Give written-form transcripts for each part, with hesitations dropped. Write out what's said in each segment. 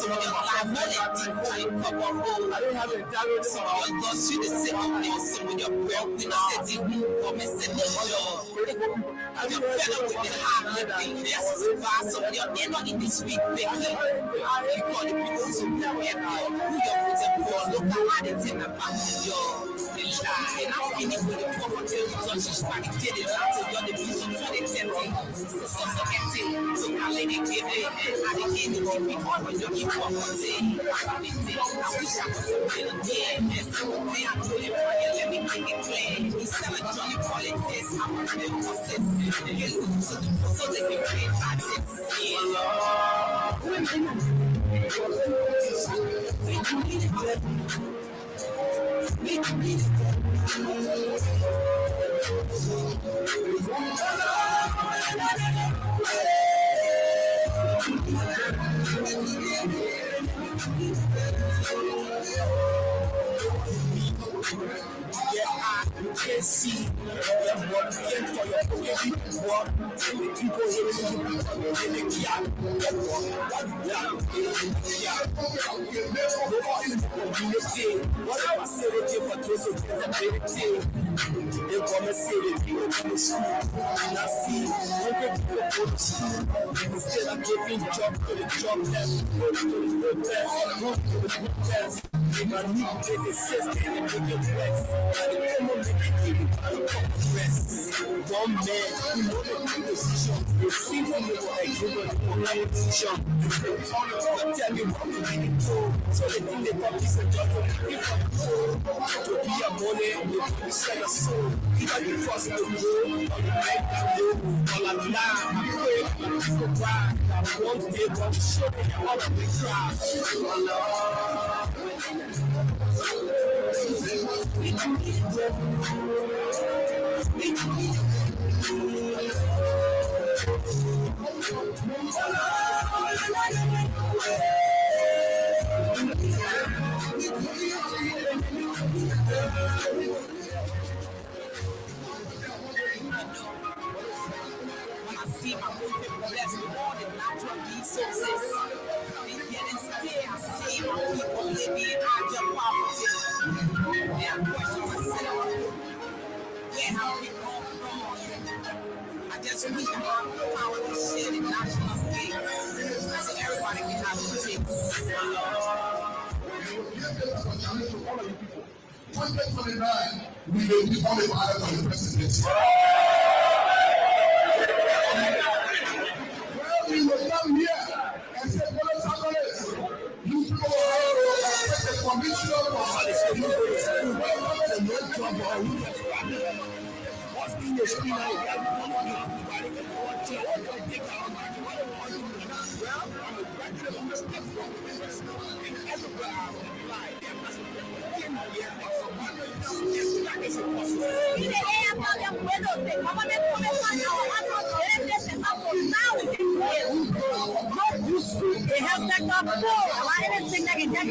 your life, more than deep, I cover hole. I don't have a direct so your loss, you the second day, so with your breath, we not set it, come and set the job. I'm your fellow with the heart, living, yes, so you're not in this week, baby. You call the people so never ever, who you're putting for, look at it in the back of your. And I'm feeling with the poor until you touch your spine, get it out to your division 2010. So empty, so now let it give it. I didn't get it to be hard when you keep up on it. I wish I was a real again. And so when I told him, let me make it clear. He's selling Johnny politics. I'm a real process. So they can create tactics. Yeah, you can't see what you can't for your pocket. What people here in the yard, what I say they give a toast of ability. They come and say they give a toast. And I see, people go to school instead of giving job to the job left, to the best. They can need to the system and make it rest. And the common make it rest. One man who knows the position, they see when they were given the position. They tell me what to be told. So they think they publish a job for the people to be a money and they sell a soul. Either you cross the road or you make the road. All I'm lying, I pray, I'm so proud. I want to be able to show me all of the crowd. See my movement blessed with all the natural resources. And yet instead, I see my people living out of poverty. And I question myself, where have we come from? I just wish I had the power to share the national faith so everybody can have a taste. 2029, we will be on the ballot for the presidency. We will come here and say, brothers and brothers, you people are the commissioner for policy. What's in the screen now? Well, I'm a graduate of the state government, and everywhere I apply, they have backed up anything that can get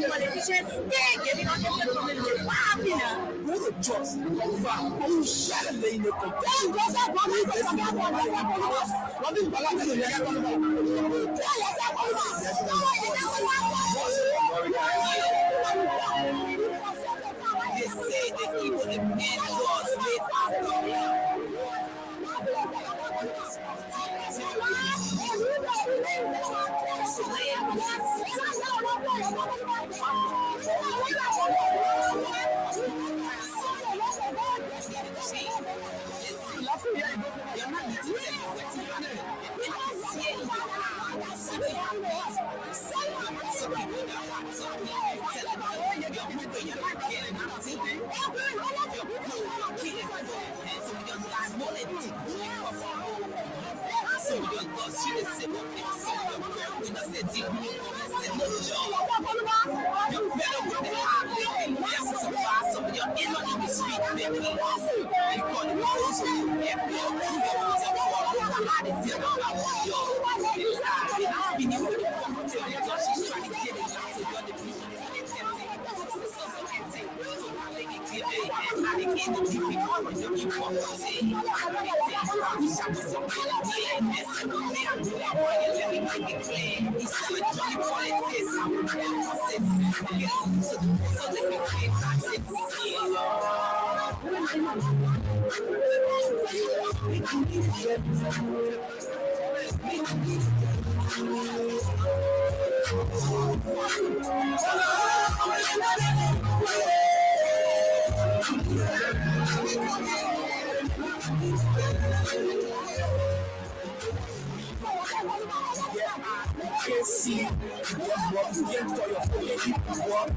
politicians giving on the who the trust who shall they in the They say that people depend on us He's toxic. So they can create toxic. Can't see what you can't tell your people what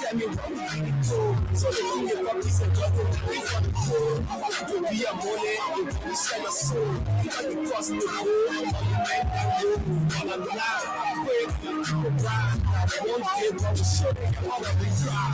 tell me what so they can get up and just to be a money, you sell your soul, you got to cross the road, you make that road, all I'm loud, quick, grind, one day, one show, all of we try.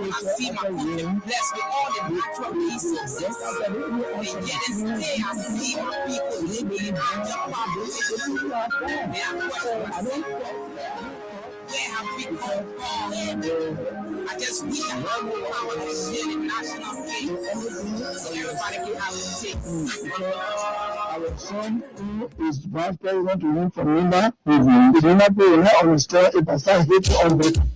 I see my people blessed with all the natural resources, and yet and still I see my people living in the poverty. Where have we come from? I just wish I had more power to share the national faith so everybody can have a taste. Our son, who is vice president to win from Nimba, is not being on the store. If I start hitting on the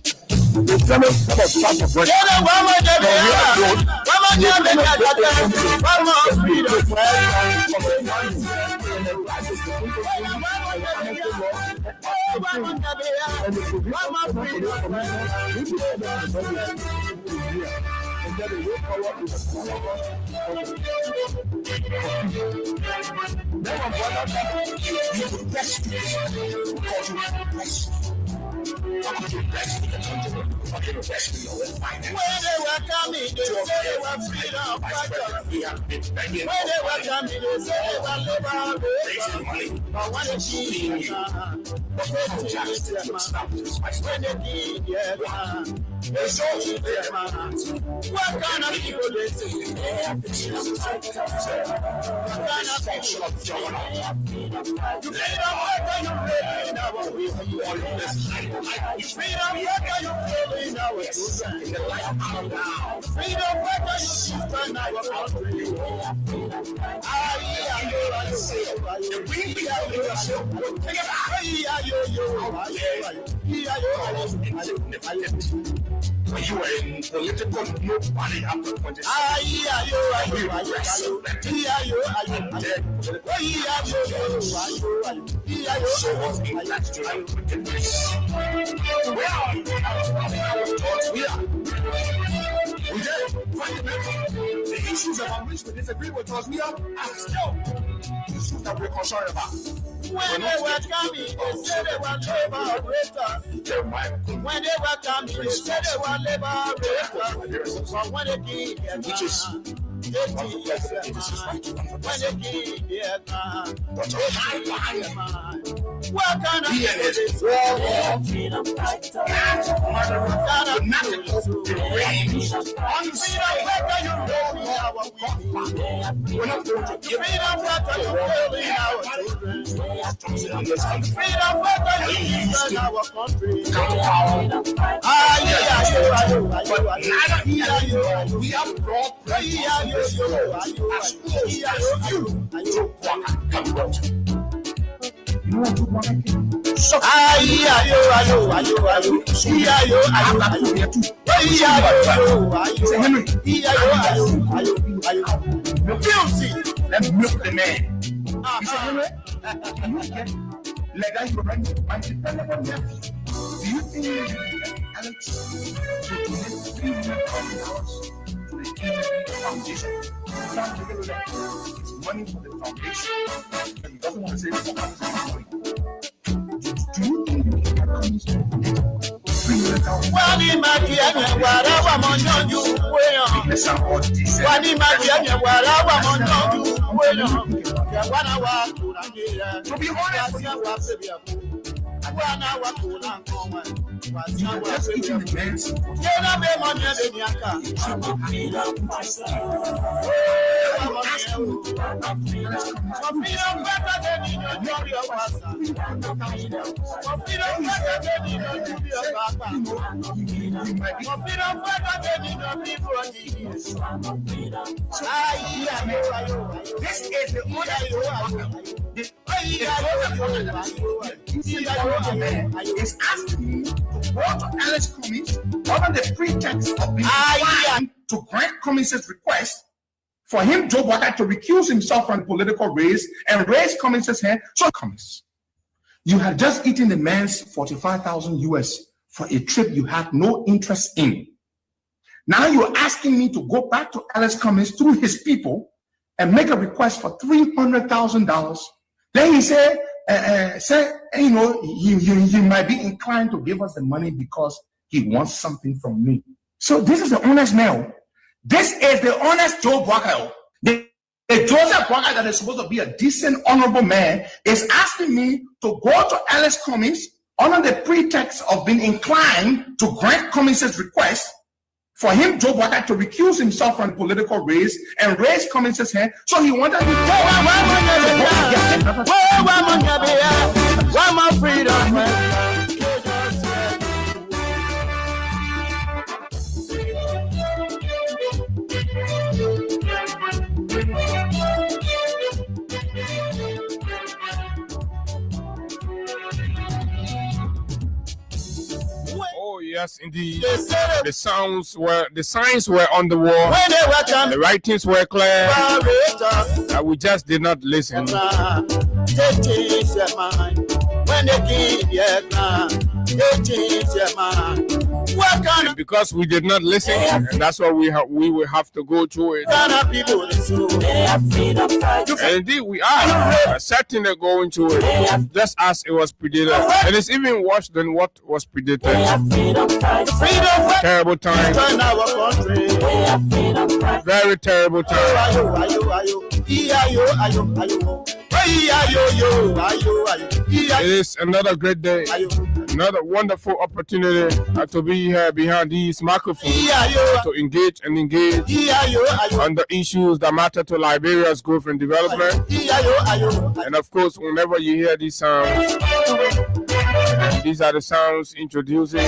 When they were coming, they said they were freedom fighters. When they were coming, they said they were liberators. But when they did, when they did, they showed their man. What kind of people they say? What kind of people? You freedom fighter, you really in our way. Freedom fighter, you really in our children. Freedom fighter, you stand our country. When you were in political, nobody had to point it out. The issues about which we disagree with us, we are still issues that we're concerned about. When they were coming, they said they were liberators. When they were coming, they said they were liberators. But when they did their time, when they did their time, what kind of people is freedom fighter? We have brought Let's milk the man. He said, Henry, can you get legal right and dependable nephew? Do you think I Alex to donate $300,000 to the Kennedy Foundation. He's not taking it up. It's money for the foundation. And he doesn't want to say it's money. Do you think you can come to $300,000? To be honest with you, just eating the man's this is the is asking me to go to Alex Cummings under the pretext of being trying to grant Cummings' request for him, Joe Biden, to recuse himself from the political race and raise Cummings' hand. So, Cummings, you had just eaten the man's $45,000 US for a trip you had no interest in. Now you're asking me to go back to Alex Cummings through his people and make a request for $300,000. Then he said, you know, he might be inclined to give us the money because he wants something from me. So this is the honest man. This is the honest Joe Biden. The Joseph Biden that is supposed to be a decent, honorable man is asking me to go to Alex Cummings under the pretext of being inclined to grant Cummings' request for him, Joe Biden, to recuse himself from the political race and raise Cummings' hand. So he wanted to Yes, indeed. The signs were on the wall. The writings were clear. We just did not listen. And because we did not listen, and that's why we will have to go through it. And indeed, we are certainly going through it, just as it was predicted. And it's even worse than what was predicted. Terrible time. Very terrible time. It is another great day, another wonderful opportunity to be here behind these microphones to engage on the issues that matter to Liberia's growth and development. And of course, whenever you hear these sounds, these are the sounds introducing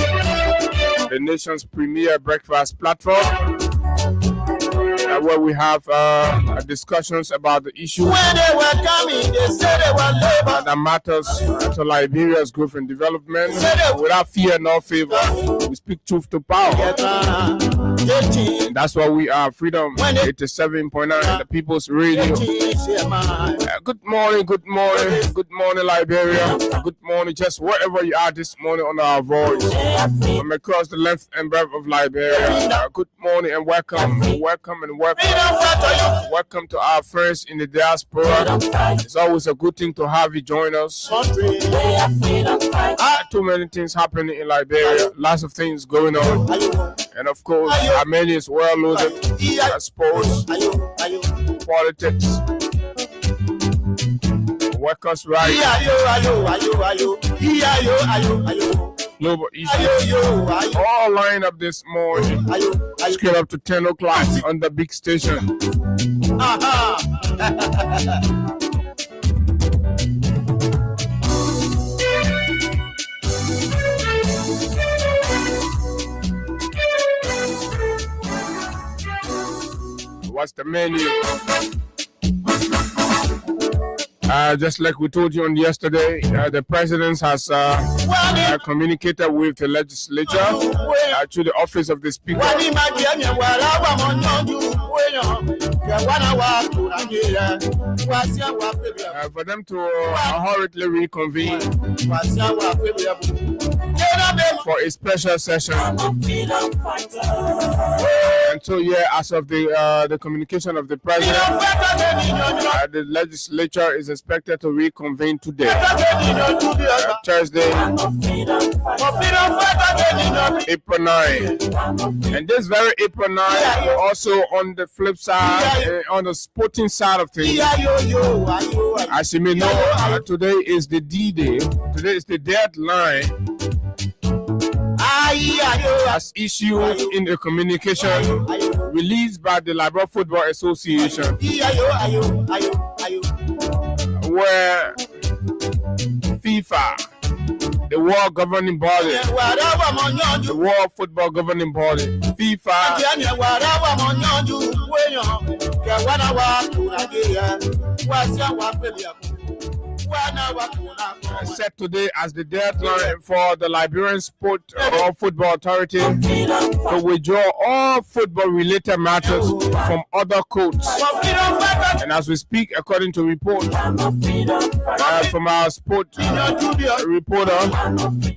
the nation's premier breakfast platform, where we have discussions about the issues that matters to Liberia's growth and development. Without fear nor favor, we speak truth to power. And that's why we are Freedom 87.9, the People's Radio. Good morning, Liberia. Good morning, just wherever you are this morning on our voice, from across the length and breadth of Liberia. Good morning and welcome. Welcome to our friends in the diaspora. It's always a good thing to have you join us. Too many things happening in Liberia, lots of things going on, and of course, Armenia is well loaded. Sports, politics, workers' rights, global issues, all line up this morning, straight up to 10 o'clock on the big station. What's the menu? Just like we told you on yesterday, the president has communicated with the legislature through the office of the speaker for them to hurriedly reconvene for a special session. And so, as of the communication of the president, the legislature is expected to reconvene today, Thursday, April 9. And this very April 9, also on the flip side, on the sporting side of things, as you may know, today is the D-Day. Today is the deadline as issued in the communication released by the Liberia Football Association, where FIFA, the world governing body, the world football governing body, FIFA, set today as the deadline for the Liberian Sport or Football Authority to withdraw all football-related matters from other courts. And as we speak, according to reports from our sport reporter,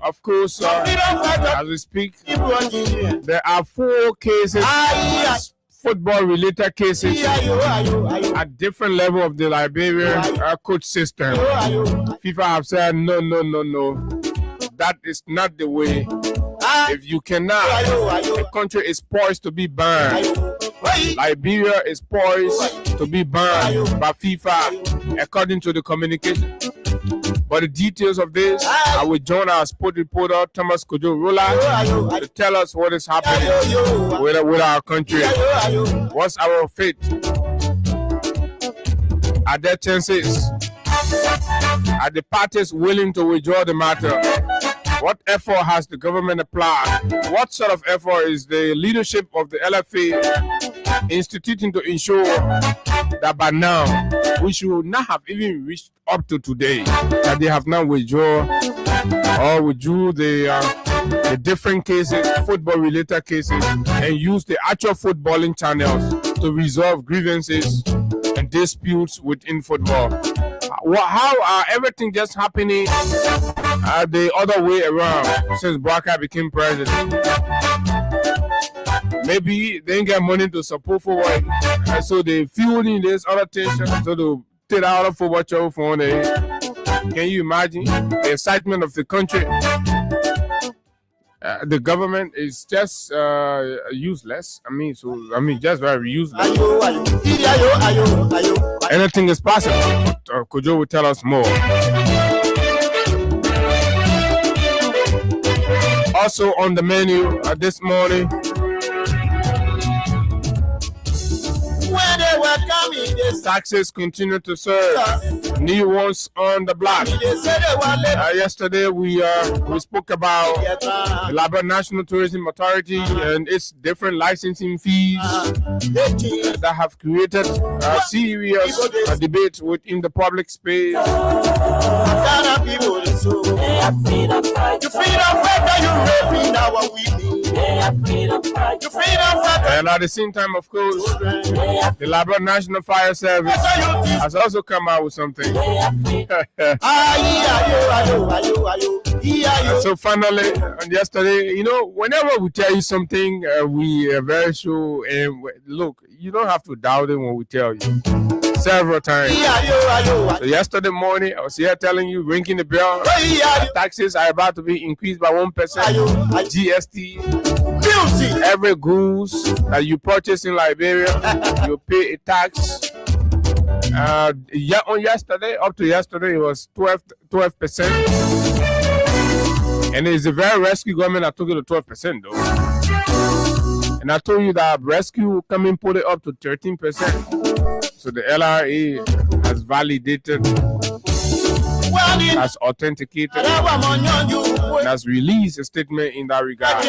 of course, as we speak, there are 4 cases, football-related cases at different level of the Liberian court system. FIFA have said, no. That is not the way. If you cannot, the country is poised to be banned. Liberia is poised to be banned by FIFA, according to the communication. But the details of this, I will join our sport reporter, Thomas Kojo-Rola, to tell us what is happening with our country. What's our fate? Are there chances? Are the parties willing to withdraw the matter? What effort has the government applied? What sort of effort is the leadership of the LFA instituting to ensure that by now we should not have even reached up to today, that they have now withdrew the different cases, football-related cases, and use the actual footballing channels to resolve grievances and disputes within football. How are everything just happening the other way around since Barker became president? Maybe they didn't get money to support football, and so they fueling this other tension, so they take out of football show for them. Can you imagine the excitement of the country? The government is just useless. Just very useless. Anything is possible. Kojo will tell us more. Also on the menu this morning, taxes continue to surge. New ones on the block. Yesterday we spoke about the Liberia National Tourism Authority and its different licensing fees that have created a serious debate within the public space. And at the same time, of course, the Liberia National Fire Service has also come out with something. So finally, yesterday, whenever we tell you something, we are very sure. And look, you don't have to doubt it when we tell you. Several times. So yesterday morning, I was here telling you, ringing the bell. Taxes are about to be increased by 1%. GST. Every goods that you purchase in Liberia, you pay a tax. On yesterday, up to yesterday, it was 12%. And it's a very rescue government that took it to 12%, though. And I told you that rescue will come and put it up to 13%. So the LRA has validated, has authenticated, and has released a statement in that regard.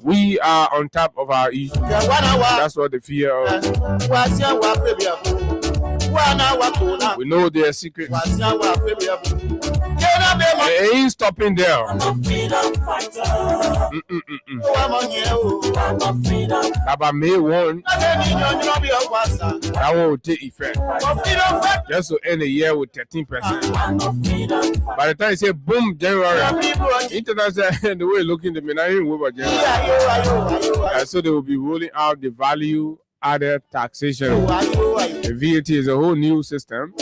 We are on top of our issue. That's what the fear of. We know their secrets. They ain't stopping there. About May 1, that one will take effect. Just to end the year with 13%. By the time you say boom, January, internet said the way looking at me, I ain't over January. So they will be rolling out the value added taxation. The VAT is a whole new system.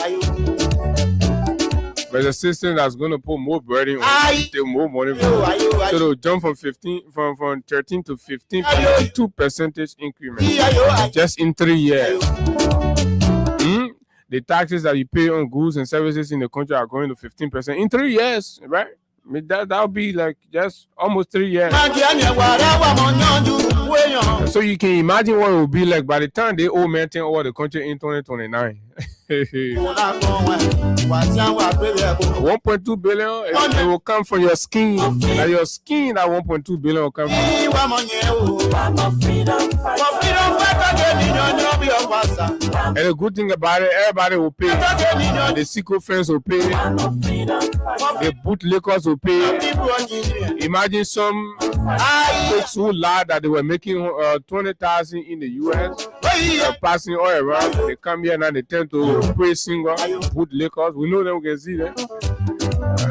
But it's a system that's going to put more burden on you, take more money from you. So they'll jump from 13 to 15, 2% increment just in 3 years. The taxes that you pay on goods and services in the country are going to 15% in 3 years, right? I mean, that'll be like just almost 3 years. So you can imagine what it will be like by the time they all maintain over the country in 2029. 1.2 billion, it will come from your skin. Like your skin, that 1.2 billion will come from. And the good thing about it, everybody will pay. The sycophants will pay. The bootlickers will pay. Imagine some folks who lied that they were making 20,000 in the US, passing all around. They come here now, they tend to praise singer, bootlickers. We know them, we can see them.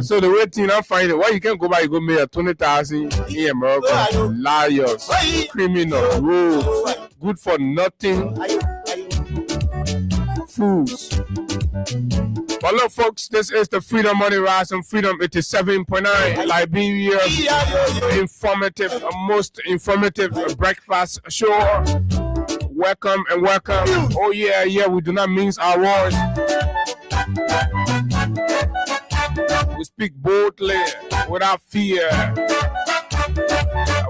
So the way thing I'm finding, why you can't go back, you go make 20,000 in America. Liars, criminals, rogues, good for nothing, fools. But look, folks, this is the Freedom Money Rise on Freedom 87.9, Liberia's most informative breakfast show. Welcome and welcome. Oh yeah, we do not mince our words. We speak boldly, without fear.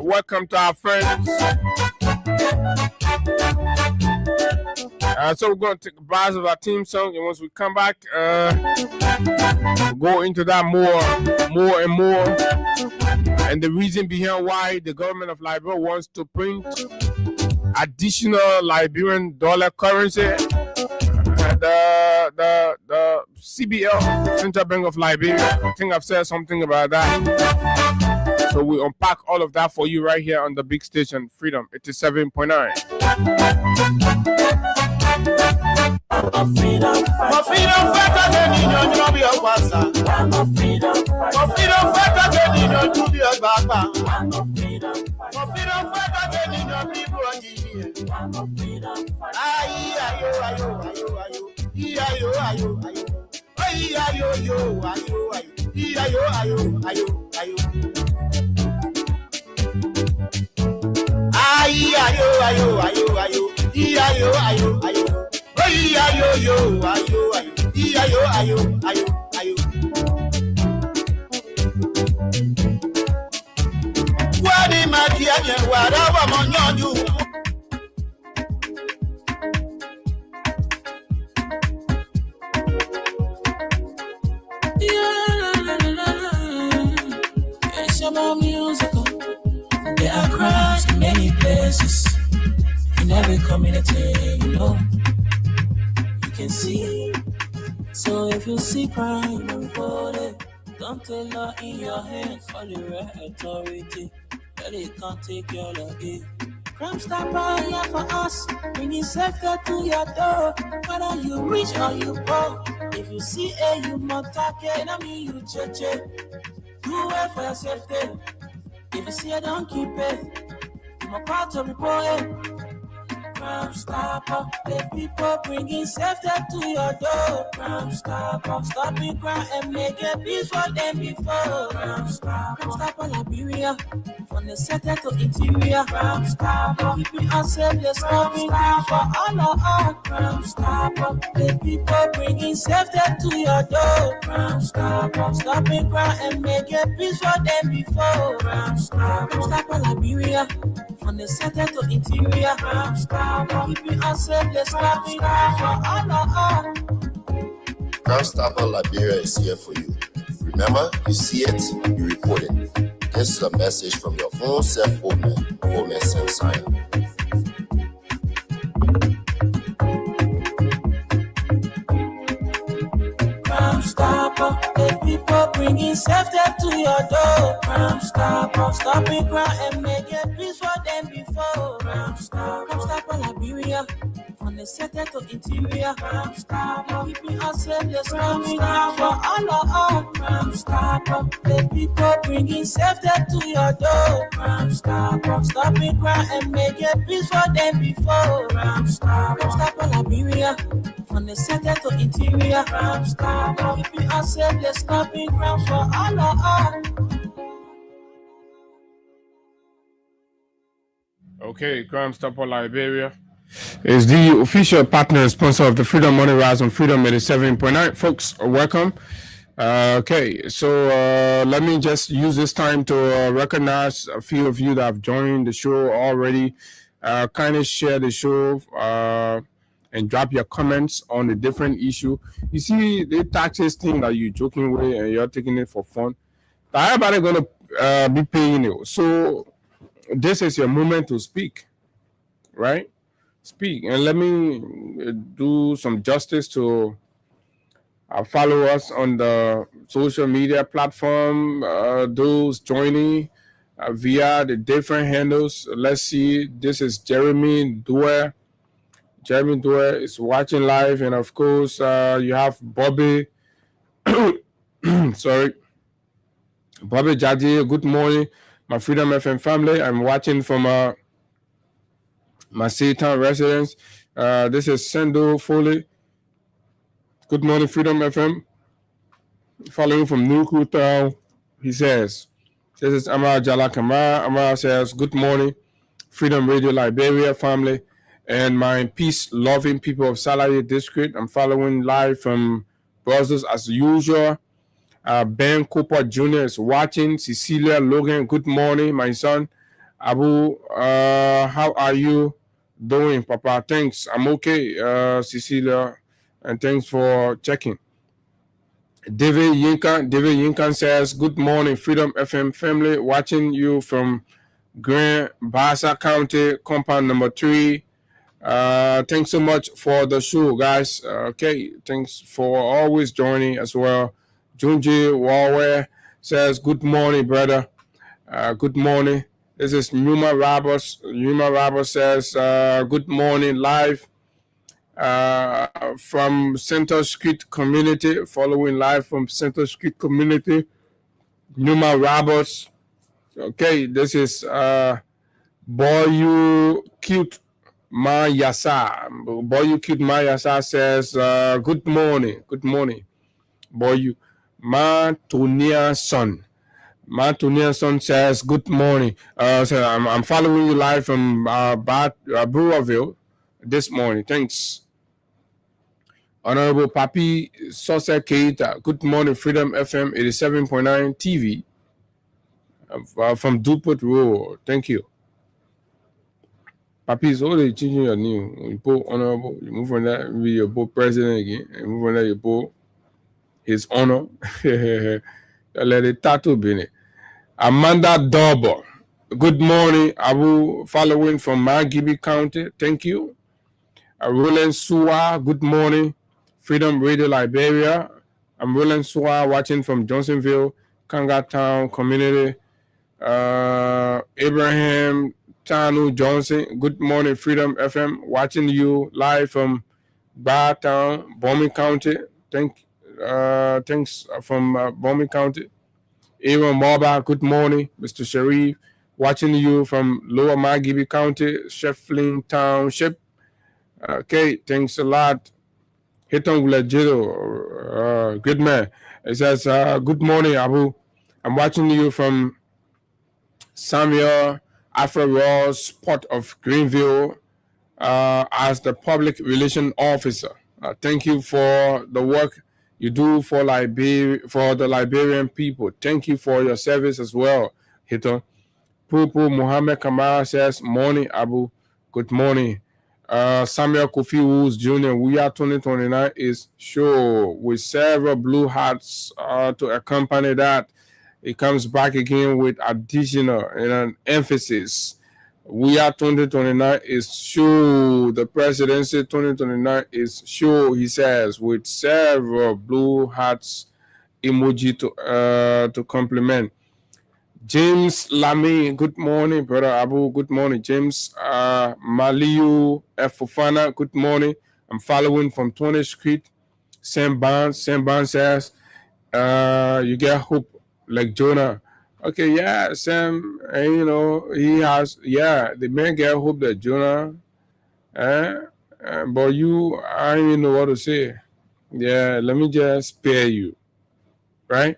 Welcome to our friends. So we're going to take a browse of our theme song, and once we come back, go into that more and more. And the reason behind why the government of Liberia wants to print additional Liberian dollar currency. The CBL, Central Bank of Liberia, I think I've said something about that. So we unpack all of that for you right here on the big station, Freedom 87.9. It's about musical. There are crowds in many places, in every community, you know. You can see. So if you see crime, don't report it. Don't take law in your hands for the right authority. That it can't take your law in. Crime Stopper here for us, bringing safety to your door. Whether you rich or you poor, if you see a you must take it. I mean you judge it. Do it for your safety. If you see it, don't keep it. I'm about to report it. Crime Stopper, the people bringing safety to your door. Crime Stopper, stopping crime and make a peace for them before. Crime Stopper, Liberia, from the center to interior. Crime Stopper, keeping us safe, they're stopping crime for all of us. Crime Stopper, the people bringing safety to your door. Crime Stopper, stopping crime and make a peace for them before. Crime Stopper, Liberia, from the center to interior. Crime Stopper, keeping us safe, they're stopping crime for all of us. Crime Stopper Liberia is here for you. Remember, you see it, you report it. This is a message from your own self, Omen Samsaya. Stopper, the people bringing safety to your door. Crime Stopper, stopping crime and make it peace for them before. Crime Stopper, Liberia, from the center to interior. Crime Stopper, keeping us safe, coming down for all of us. Crime Stopper, the people bringing safety to your door. Crime Stopper, stopping crime and make it peace for them before. Crime Stopper, Liberia, from the center to interior. Crime Stopper, keeping us safe, stopping crime for all of us. Okay, Crime Stopper Liberia is the official partner and sponsor of the Freedom Money Rise on Freedom 87.9. Folks, welcome. Okay, so let me just use this time to recognize a few of you that have joined the show already. Kindly share the show and drop your comments on the different issue. You see, the taxes thing that you're joking with and you're taking it for fun, everybody going to be paying you. So this is your moment to speak, right? Speak. And let me do some justice to follow us on the social media platform, those joining via the different handles. Let's see. This is Jeremy Dwyer. Jeremy Dwyer is watching live. And of course, you have Bobby. Sorry. Bobby Jadi. Good morning, my Freedom FM family. I'm watching from my Satan residence. This is Sendo Foley. Good morning, Freedom FM. Following from Nuku Town, he says, this is Amar Jala Kamara. Amar says, good morning, Freedom Radio Liberia family, and my peace-loving people of Salary District. I'm following live from Brussels as usual. Ben Cooper Jr. is watching. Cecilia Logan, good morning, my son. Abu, how are you doing, Papa? Thanks. I'm okay, Cecilia, and thanks for checking. David Yinkan says, good morning, Freedom FM family, watching you from Grand Bassa County, compound number 3. Thanks so much for the show, guys. Okay, thanks for always joining as well. Junji Warware says, good morning, brother. Good morning. This is Numa Roberts. Numa Roberts says, good morning, live from Center Street Community, following live from Center Street Community. Numa Roberts. Okay, this is Boy You Cute Mayasa. Boy You Cute Mayasa says, good morning. Good morning, Boy You. Matonia Son. Matonia Son says, good morning. So I'm following you live from Brewerville this morning. Thanks. Honorable Papi Sosa Keita. Good morning, Freedom FM 87.9 TV from Dupont Road. Thank you. Papi, so they changing your name. You put honorable, you move from that, be your board president again, and move from that, you put his honor. Let it tattoo be it. Amanda Double. Good morning, Abu, following from Magibi County. Thank you. Roland Suwa. Good morning, Freedom Radio Liberia. I'm Roland Suwa, watching from Johnsonville, Kanga Town Community. Abraham Tanu Johnson. Good morning, Freedom FM, watching you live from Bartown, Bombing County. Thanks from Bombing County. Aaron Marba, good morning, Mr. Sharif, watching you from Lower Magibi County, Shefflin Township. Okay, thanks a lot. Hiton Gulajido, good man. It says, good morning, Abu. I'm watching you from Samuel Afro Ross, Port of Greenville, as the public relation officer. Thank you for the work you do for the Liberian people. Thank you for your service as well, Hito. Pupu Muhammad Kamara says, morning, Abu. Good morning. Samuel Kofi Woods Jr., We Are 2029 is sure with several blue hats to accompany that. It comes back again with additional and an emphasis. We Are 2029 is sure. The presidency 2029 is sure, he says, with several blue hats emoji to compliment. James Lamy, good morning, brother Abu. Good morning, James. Maliu Fofana, good morning. I'm following from 20th Street. Sam Barnes says, you get hope like Jonah. Okay, yeah, Sam, you know, he has, the man get hope that Jonah, but you, I don't even know what to say. Yeah, let me just spare you, right?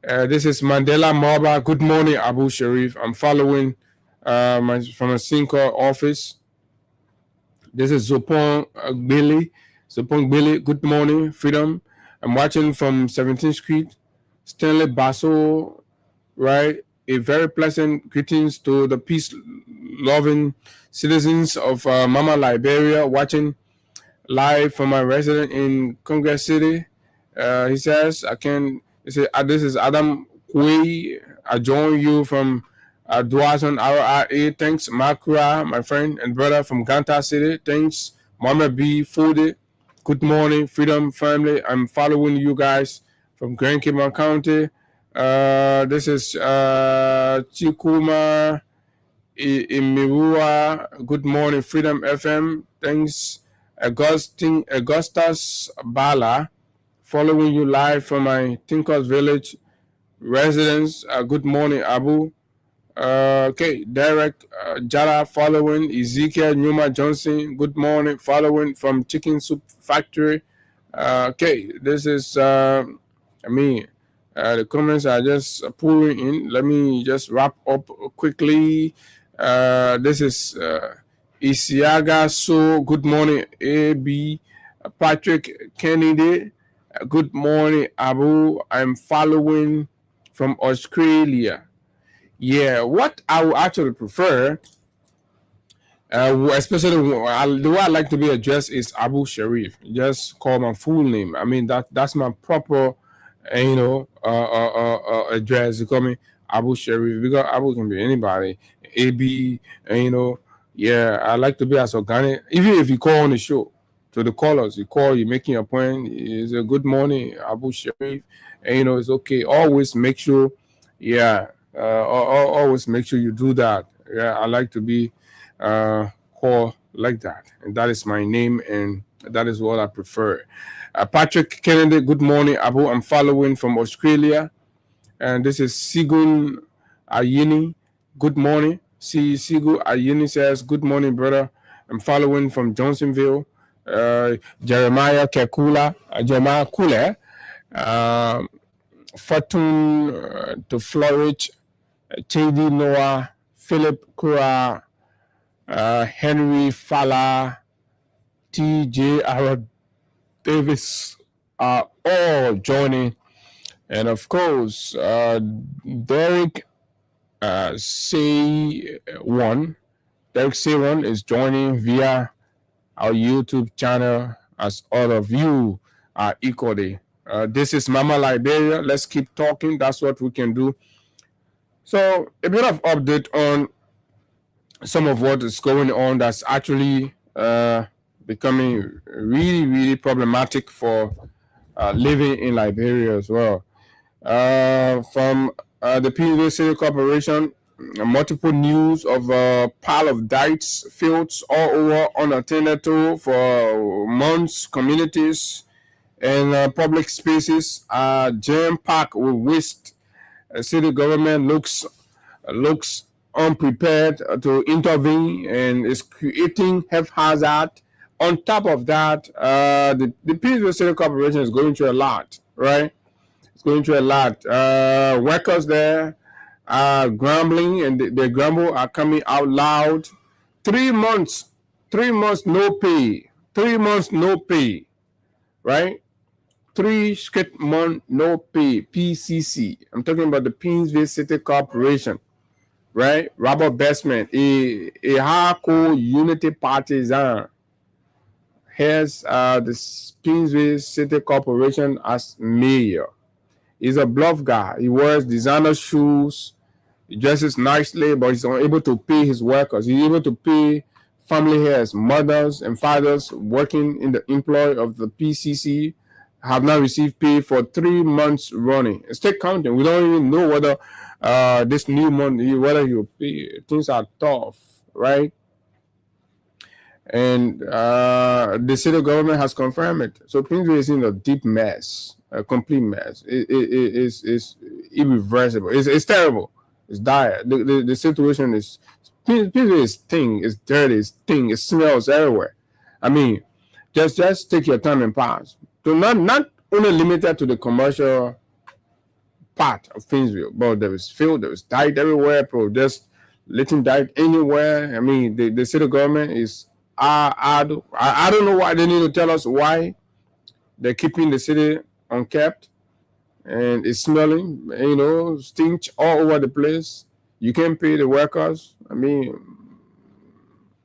This is Mandela Marba. Good morning, Abu Sharif. I'm following from a Sinker office. This is Zopong Billy. Good morning, Freedom. I'm watching from 17th Street. Stanley Basso, right? A very pleasant greetings to the peace-loving citizens of Mama Liberia, watching live from my resident in Congress City. He says, this is Adam Kui. I join you from Duazon RRA. Thanks, Makura, my friend and brother from Ganta City. Thanks, Mama B. Fode. Good morning, Freedom Family. I'm following you guys from Grand Cayman County. This is Chikuma Imirua. Good morning, Freedom FM. Thanks, Augustus Bala. Following you live from my Tinkers Village residence. Good morning, Abu. Okay, Derek Jara following. Ezekiel Numa Johnson. Good morning, following from Chicken Soup Factory. Okay, this is, the comments are just pouring in. Let me just wrap up quickly. This is Isiaga So. Good morning, AB. Patrick Kennedy. Good morning, Abu. I'm following from Australia. Yeah, what I would actually prefer, especially the way I like to be addressed is Abu Sharif. Just call my full name. I mean that's my proper, address. You call me Abu Sharif because Abu can be anybody. AB, yeah. I like to be as organic. Even if you call on the show. To the callers, you call, you're making a point. It's a good morning, Abu Sharif. And it's okay. Always make sure, always make sure you do that. Yeah, I like to be called like that. And that is my name, and that is what I prefer. Patrick Kennedy, good morning, Abu. I'm following from Australia. And this is Sigun Ayini. Good morning. Sigun Ayini says, good morning, brother. I'm following from Johnsonville. Jeremiah Kekula, Jeremiah Kule, Fatun to Flourish, J.D. Noah, Philip Kura, Henry Fala, T.J. Arad Davis are all joining. And of course, Derek Say1 is joining via our YouTube channel, as all of you are equally. This is Mama Liberia. Let's keep talking. That's what we can do. So a bit of update on some of what is going on that's actually becoming really, really problematic for living in Liberia as well. From the PV City Corporation, multiple news of a pile of diets fields all over unattended to for months. Communities and public spaces are jam-packed with waste. City government looks unprepared to intervene and is creating health hazard. On top of that, the PV City Corporation is going through a lot, right? It's going through a lot. Workers there are grumbling, and they grumble are coming out loud. 3 months no pay. 3 months no pay, right? 3 straight months no pay. PCC. I'm talking about the Painesville City Corporation, right? Robert Bestman, a hardcore unity partisan, has the Painesville City Corporation as mayor. He's a bluff guy. He wears designer shoes. He dresses nicely, but he's unable to pay his workers. He's able to pay family heads, mothers and fathers working in the employ of the PCC. have not received pay for 3 months running. It's still counting. We don't even know whether this new month, whether you pay. Things are tough, right? And the city government has confirmed it. So Painesville is in a deep mess, a complete mess. It's irreversible. It's terrible. It's dire. The situation is, Painesville is stinking. It's dirty. It's stinking. It smells everywhere. I mean, just take your time and pass. So not only limited to the commercial part of Painesville, but there is filth, there is dirt everywhere. People just letting dirt anywhere. I mean, the city government is. I don't know why they need to tell us why they're keeping the city unkept, and it's smelling, stench all over the place. You can't pay the workers. I mean,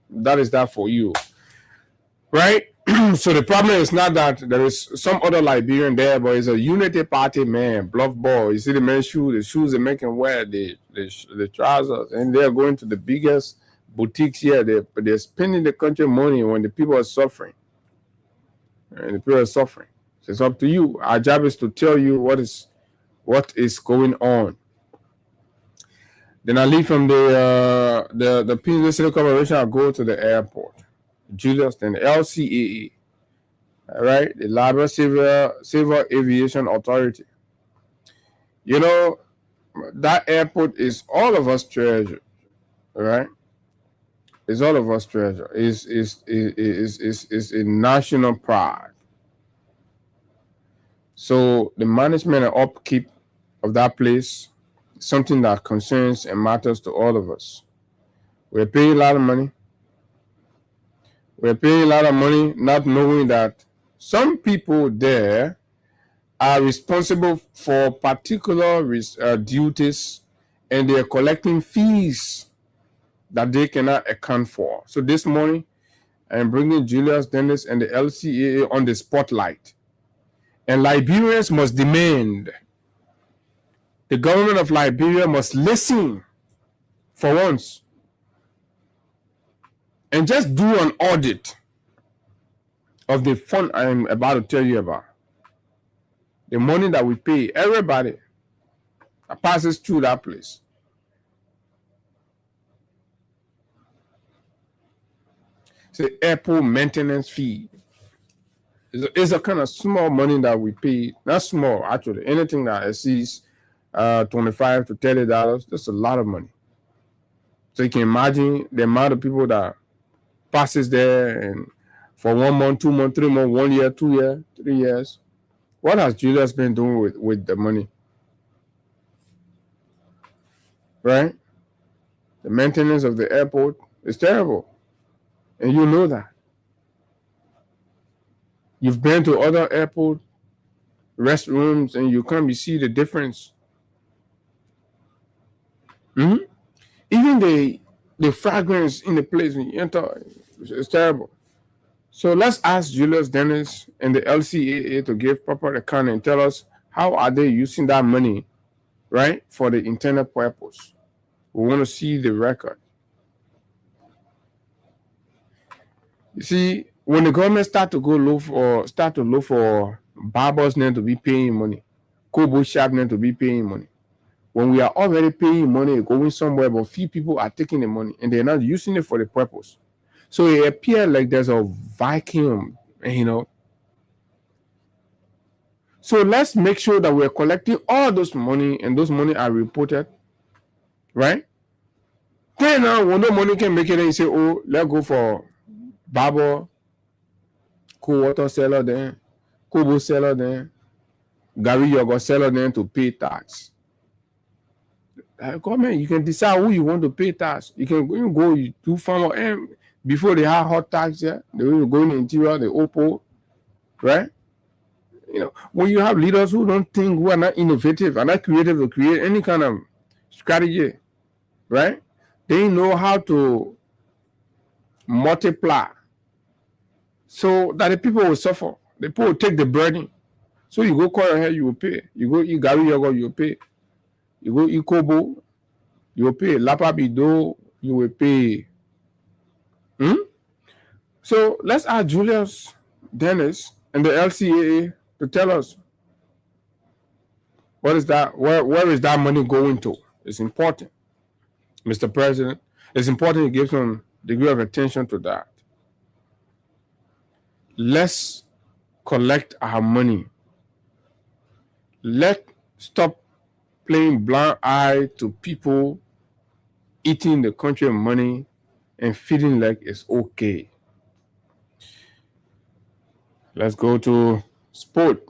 that is that for you, right? So the problem is not that there is some other Liberian there, but it's a Unity Party man, bluff ball. You see the man's the shoes they're making wear, the trousers, and they're going to the biggest boutiques here. They're spending the country money when the people are suffering. And the people are suffering. So it's up to you. Our job is to tell you what is going on. Then I leave from the Painesville City Corporation. I go to the airport. Julius, then the LCAA. All right, the Labor Civil Aviation Authority. That airport is all of us treasure. All right. It's all of us treasure. It's a national pride. So the management and upkeep of that place is something that concerns and matters to all of us. We're paying a lot of money. We're paying a lot of money not knowing that some people there are responsible for particular duties, and they're collecting fees that they cannot account for. So this morning, I'm bringing Julius Dennis and the LCAA on the spotlight. And Liberians must demand. The government of Liberia must listen for once and just do an audit of the fund I'm about to tell you about. The money that we pay, everybody that passes through that place. It's the airport maintenance fee. It's a kind of small money that we pay. Not small, actually. Anything that exceeds $25 to $30, that's a lot of money. So you can imagine the amount of people that passes there, and for 1 month, 2 months, 3 months, 1 year, 2 years, 3 years. What has Julius been doing with the money? Right? The maintenance of the airport is terrible. And you know that. You've been to other airport restrooms and you come, you see the difference. Even the fragrance in the place when you enter is terrible. So let's ask Julius Dennis and the LCAA to give proper account and tell us how are they using that money, right, for the intended purpose. We want to see the record. You see, when the government start to look for barbers now to be paying money, Kobo shop now to be paying money, when we are already paying money going somewhere, but few people are taking the money and they're not using it for the purpose. So it appears like there's a vacuum, So let's make sure that we're collecting all those money and those money are reported, right? Then now, when no money can make it, and you say, oh, let's go for barber, cool water seller then, Kobo seller then, Gary yogurt seller then to pay tax. Government, you can decide who you want to pay tax. You can go, you do farmer, and before they have hot tax, they will go in the interior, the OPPO, right? When you have leaders who don't think, who are not innovative, are not creative to create any kind of strategy, right? They know how to multiply so that the people will suffer. The people will take the burden. So you go call your hair, you will pay. You go eat Gary yogurt, you will pay. You go eat Kobo, you will pay. Lapa Bido, you will pay. So let's ask Julius Dennis and the LCAA to tell us what is that? Where is that money going to? It's important, Mr. President. It's important you give some degree of attention to that. Let's collect our money. Let's stop playing blind eye to people eating the country money and feeling like it's okay. Let's go to sport.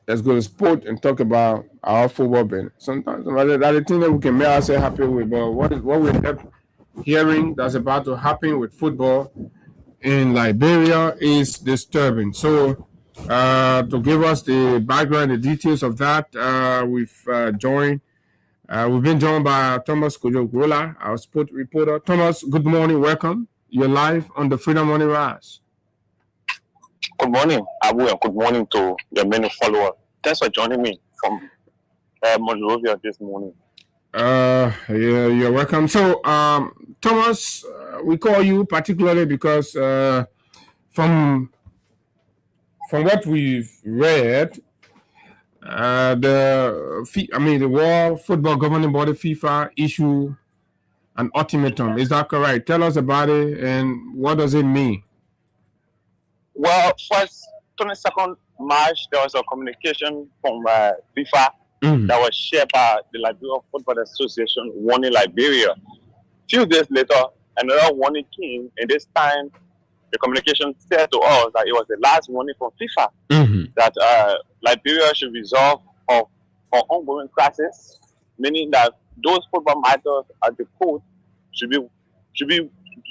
Let's go to sport and talk about our football business. Sometimes that's the thing that we can make ourselves happy with, but what we're hearing that's about to happen with football in Liberia is disturbing. So to give us the background, the details of that, we've been joined by Thomas Kojo-Grola, our sport reporter. Thomas, good morning, welcome. You're live on the Freedom Morning Rise. Good morning, Abu, and good morning to your many followers. Thanks for joining me from Monrovia this morning. You're welcome. So, Thomas, we call you particularly because from what we've read, the World Football Governing Body FIFA issued an ultimatum. Is that correct? Tell us about it and what does it mean? Well, first 22nd March, there was a communication from FIFA that was shared by the Liberia Football Association warning Liberia. A few days later, another warning came, and this time the communication said to us that it was the last warning from FIFA that Liberia should resolve for ongoing crisis, meaning that those football matters at the court should be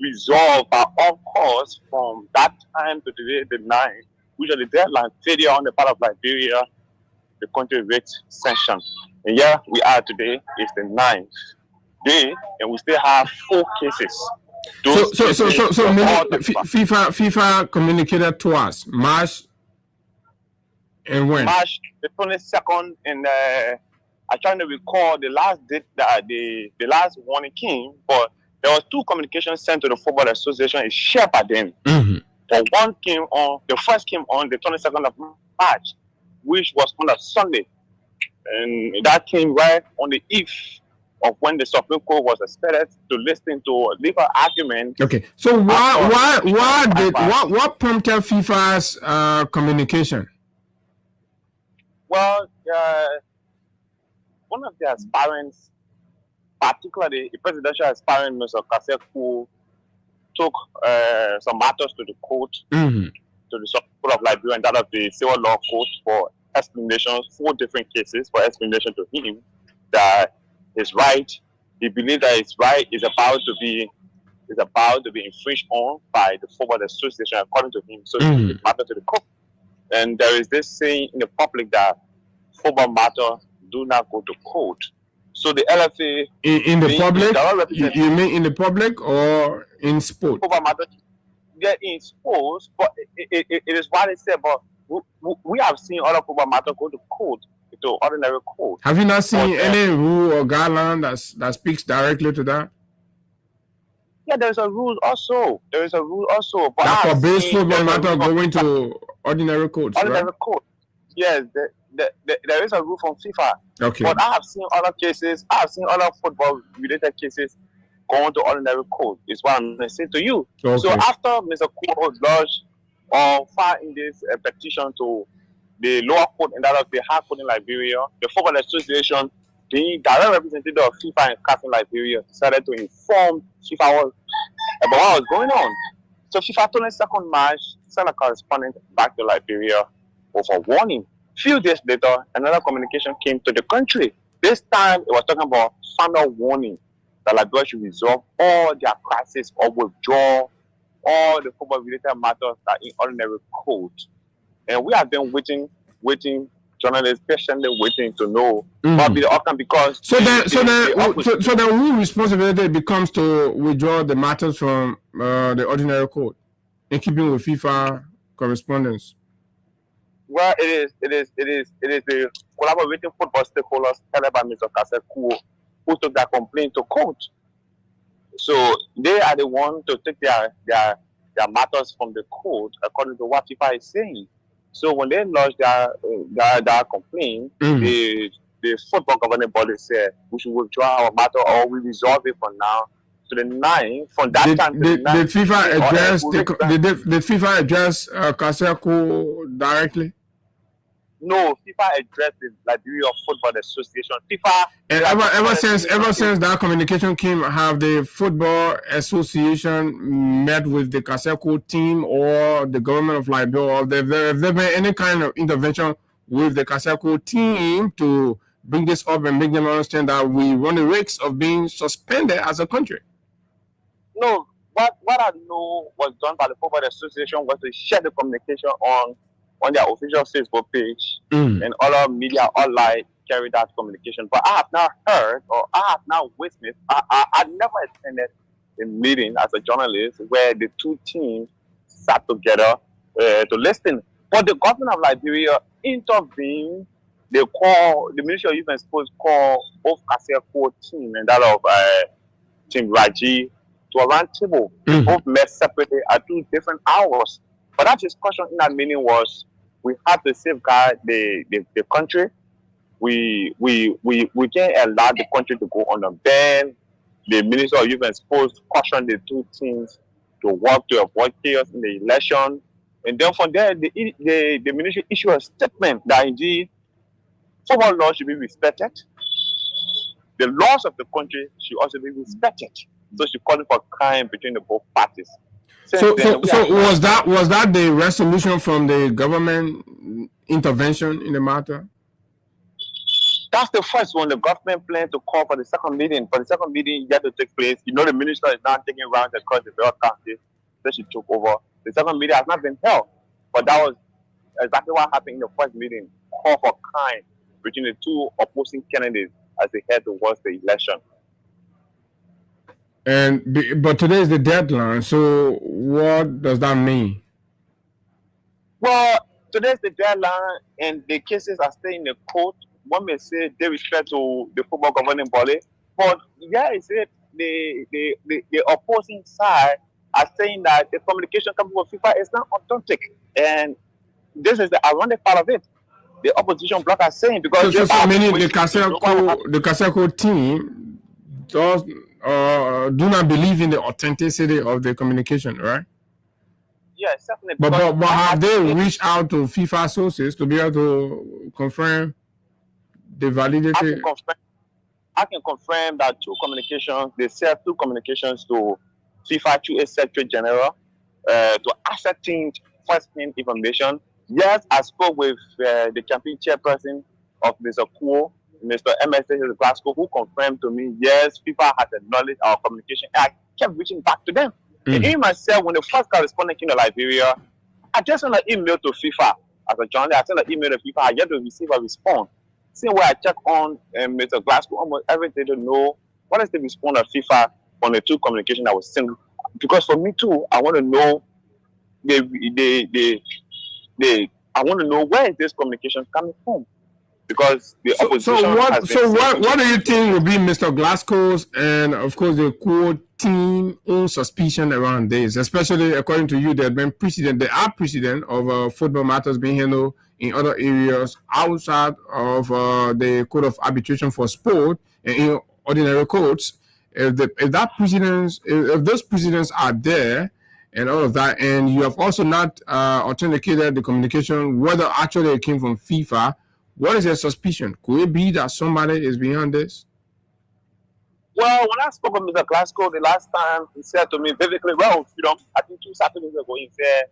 resolved by all costs from that time to today, the 9th, which are the deadline failure on the part of Liberia, the country rates sanction. And here we are today, it's the 9th day, and we still have 4 cases. So FIFA communicated to us March and when? March the 22nd, and I'm trying to recall the last date that the last warning came, but there were 2 communications sent to the Football Association and shared by them. But the first came on the 22nd of March, which was on a Sunday. And that came right on the eve of when the Supreme Court was expected to listen to a legal argument. Okay, so what prompted FIFA's communication? Well, one of the aspirants, particularly the presidential aspirant, Mr. Kasek, who took some matters to the court, to the Supreme Court of Liberia and that of the Civil Law Court for explanations, 4 different cases for explanation to him that his right, he believes that his right is about to be infringed on by the Football Association, according to him. So he took matter to the court. And there is this saying in the public that football matters do not go to court. So the LFA in the public, you mean in the public or in sport? Football matters, yeah, in sports, but it is what it said. But we have seen other football matters go to court, to ordinary court. Have you not seen any rule or guideline that speaks directly to that? Yeah, there is a rule also. But that for base football matter going to ordinary courts, ordinary court. Yes, there is a rule from FIFA. Okay. But I have seen other cases. I have seen other football-related cases going to ordinary court. Is what I'm going to say to you. Okay. So after Mr. Kuo lodged or filed in this petition to the lower court and that of the high court in Liberia, the Football Association, the direct representative of FIFA and CAF in Liberia, decided to inform FIFA about what was going on. So FIFA 22nd March sent a correspondent back to Liberia with a warning. Few days later, another communication came to the country. This time, it was talking about final warning that Liberia should resolve all their crises or withdraw all the football-related matters that in ordinary court. And we have been waiting, journalists patiently waiting to know what will be the outcome, because so then who responsibility becomes to withdraw the matters from the ordinary court in keeping with FIFA correspondence? Well, it is the collaborating football stakeholders headed by Mr. Kasek who took that complaint to court. So they are the ones to take their matters from the court according to what FIFA is saying. So when they launched their complaint, the football governing body said we should withdraw our matter or we resolve it for now. So the 9th, from that time to the 9th, did FIFA address Kaseko directly? No, FIFA addressed the Liberia Football Association. FIFA. And ever since that communication came, have the Football Association met with the Kaseko team or the government of Liberia? Have there been any kind of intervention with the Kaseko team to bring this up and make them understand that we run the risk of being suspended as a country? No, what I know was done by the Football Association was to share the communication on their official Facebook page, and other media online carried that communication. But I have not heard or I have not witnessed, I never attended a meeting as a journalist where the two teams sat together to listen. But the government of Liberia intervened. They call the Ministry of Youth and Sports call both Kaseko team and that of Team Raji to a round table. They both met separately at 2 different hours. But that discussion in that meeting was we have to safeguard the country. We can't allow the country to go on a ban. The Minister of Youth and Sports cautioned the two teams to work to avoid chaos in the election. And then from there, the ministry issued a statement that indeed football law should be respected. The laws of the country should also be respected. So she called for crime between the both parties. So was that the resolution from the government intervention in the matter? That's the first one. The government planned to call for the second meeting. For the second meeting yet to take place, the minister is now taking rounds across the various counties that she took over. The second meeting has not been held, but that was exactly what happened in the first meeting. Call for crime between the two opposing candidates as they head towards the election. But today is the deadline. So what does that mean? Well, today's the deadline, and the cases are still in the court. One may say they respect to the football governing body, but is it the opposing side are saying that the communication coming from FIFA is not authentic, and this is the ironic part of it. The opposition bloc are saying because meaning the Kaseko team does do not believe in the authenticity of the communication, right? Yes, definitely. But have they reached out to FIFA sources to be able to confirm the validity? I can confirm that they sent 2 communications to FIFA to a Secretary General to ascertain first-hand information. Yes, I spoke with the campaign chairperson of Mr. Kuo, Mr. MSA Glasgow, who confirmed to me, yes, FIFA has acknowledged our communication. And I kept reaching back to them. And in myself, when the first correspondent came to Liberia, I just sent an email to FIFA. As a journalist, I sent an email to FIFA. I yet to receive a response. Same way I check on Mr. Glasgow almost every day to know what is the response of FIFA on the 2 communications that was sent. Because for me too, I want to know I want to know where is this communication coming from. Because the opposition what do you think will be Mr. Glasgow's and of course the core team own suspicion around this, especially according to you, there are precedent of football matters being handled in other areas outside of the Code of Arbitration for Sport and in ordinary courts. If those precedents are there and all of that, and you have also not authenticated the communication, whether actually it came from FIFA, what is your suspicion? Could it be that somebody is behind this? Well, when I spoke with Mr. Glasgow the last time, he said to me vividly, well, I think 2 Saturdays ago, he said,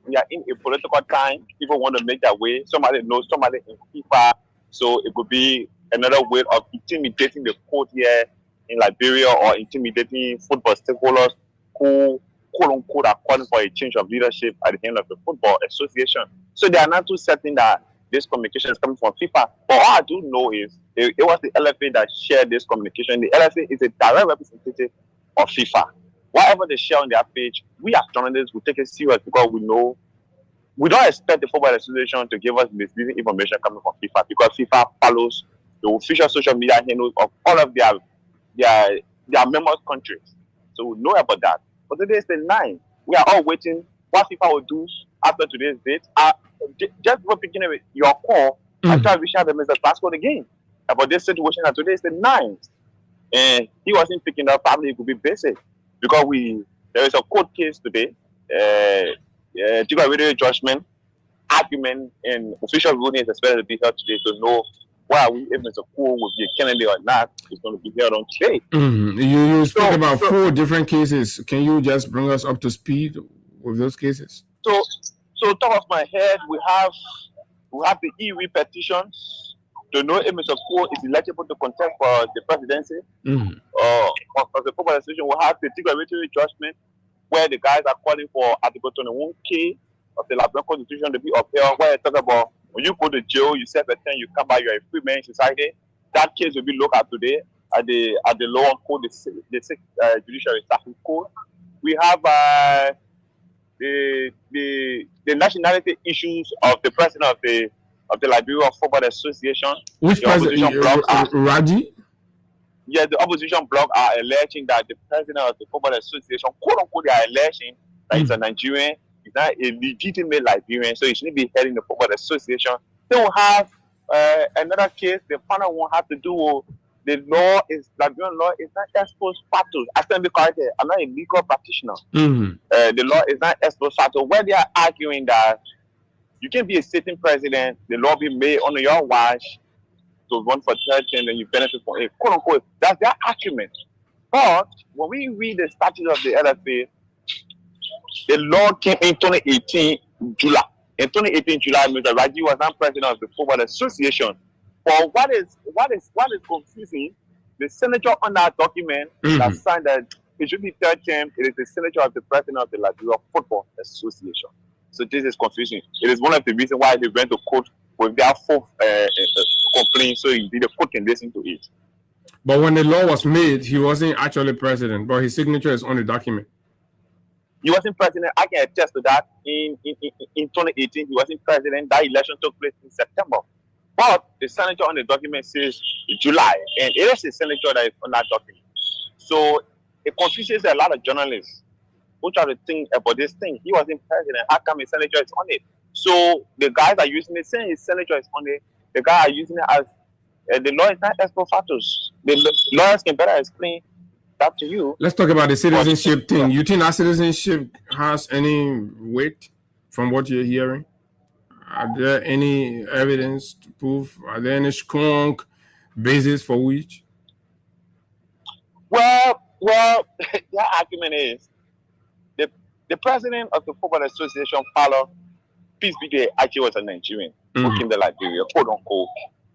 we are in a political time. People want to make their way. Somebody knows somebody in FIFA. So it could be another way of intimidating the court here in Liberia or intimidating football stakeholders who, quote unquote, are calling for a change of leadership at the end of the Football Association. So they are not too certain that this communication is coming from FIFA. But all I do know is it was the LFA that shared this communication. The LFA is a direct representative of FIFA. Whatever they share on their page, we as journalists will take it serious because we know we don't expect the Football Association to give us misleading information coming from FIFA because FIFA follows the official social media handles of all of their members countries. So we know about that. But today is the 9th. We are all waiting what FIFA will do after today's date. just for picking up your call, I tried to reach out to Mr. Pascal again about this situation. And today is the 9th. And he wasn't picking up. Probably it could be busy because there is a court case today. Video judgment, argument, and official ruling is expected to be held today to know whether if Mr. Cole will be a candidate or not. It's going to be held on today. You speak about 4 different cases. Can you just bring us up to speed with those cases? So top of my head, we have the e-re petitions to know if Mr. Cole is eligible to contest for the presidency. For the football association, we have the declaratory judgment where the guys are calling for Article 21K of the Liberian Constitution to be upheld, where they talk about when you go to jail, you serve a term, you come back, you're a free man in society. That case will be looked at today at the law code, the 6th Judiciary Statute Code. We have the nationality issues of the president of the Liberia Football Association. Which president? Raji? Yeah, the opposition bloc are alleging that the president of the Football Association, quote unquote, they are alleging that he's a Nigerian, he's not a legitimate Liberian, so he shouldn't be heading the Football Association. They will have another case. The final one has to do with the law is Liberian law is not exposed facto. I stand be corrected. I'm not a legal practitioner. The law is not exposed facto. Where they are arguing that you can be a sitting president, the law be made under your watch to run for third term, and you benefit from it. Quote unquote. That's their argument. But when we read the statute of the LFA, the law came in 2018 July. In 2018 July, Mr. Raji was not president of the Football Association. But what is confusing, the senator on that document that signed that it should be third term, it is the senator of the president of the Liberia Football Association. So this is confusing. It is one of the reasons why they went to court with their full complaint, so the court can listen to it. But when the law was made, he wasn't actually president, but his signature is on the document. He wasn't president. I can attest to that. In 2018, he wasn't president. That election took place in September. But the senator on the document says July, and it is the senator that is on that document. So it confuses a lot of journalists who try to think about this thing. He wasn't president. How come his senator is on it? So the guys are using it, saying his senator is on it. The guys are using it as the law is not ex post facto. The lawyers can better explain that to you. Let's talk about the citizenship thing. You think that citizenship has any weight from what you're hearing? Are there any evidence to prove? Are there any strong basis for which? Well, that argument is the president of the Football Association, Fowler, peace be there, actually was a Nigerian who came to Liberia, quote unquote.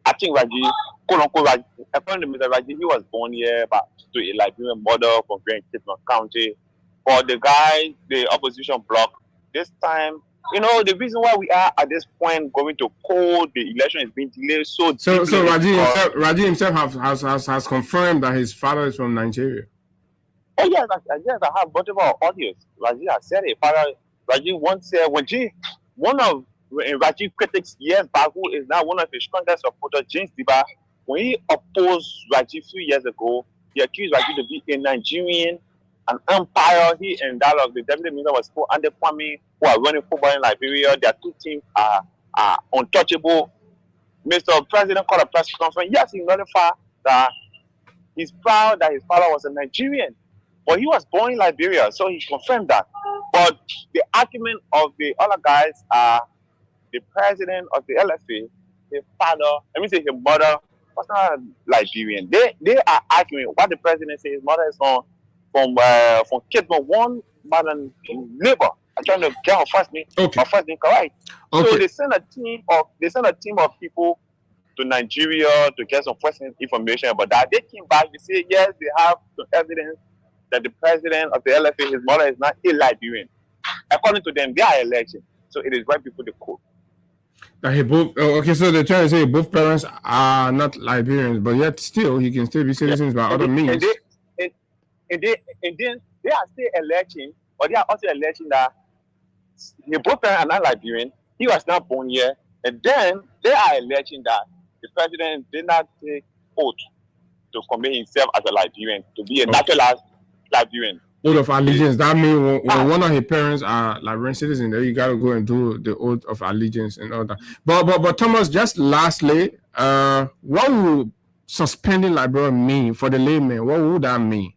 I think Raji, quote unquote, Raji, according to Mr. Raji, he was born here but to a Liberian mother from Grand Kitman County. For the guy, the opposition bloc, this time, the reason why we are at this point going to court, the election is being delayed so Raji himself has confirmed that his father is from Nigeria. Oh yes, I have multiple audios. Raji has said it. Raji once said one of Raji critics years back, who is now one of his strongest supporters, James Diba, when he opposed Raji a few years ago, he accused Raji to be a Nigerian, an empire. He and that of the deputy minister was called Ande Kwame, who are running football in Liberia. Their two teams are untouchable. Mr. President called a press conference. Yes, he notified that he's proud that his father was a Nigerian, but he was born in Liberia, so he confirmed that. But the argument of the other guys are the president of the LFA, his father, his mother was not Liberian. They are arguing what the president says his mother is from Kidman, one modern labor. I'm trying to get her first name correct. Okay. So they send a team of people to Nigeria to get some first information about that. They came back, they say yes, they have some evidence that the president of the LFA, his mother is not a Liberian. According to them, they are alleging. So it is right before the court. So they're trying to say both parents are not Liberians, but yet still he can still be citizens by other means. And then they are still alleging, or they are also alleging that both parents are not Liberian. He was not born here, and then they are alleging that the president did not take oath to commit himself as a Liberian, to be a naturalized Liberian. Oath of allegiance. That means when one of his parents are Liberian citizens, then you gotta go and do the oath of allegiance and all that. But Thomas, just lastly, what would suspending Liberia mean for the layman? What would that mean?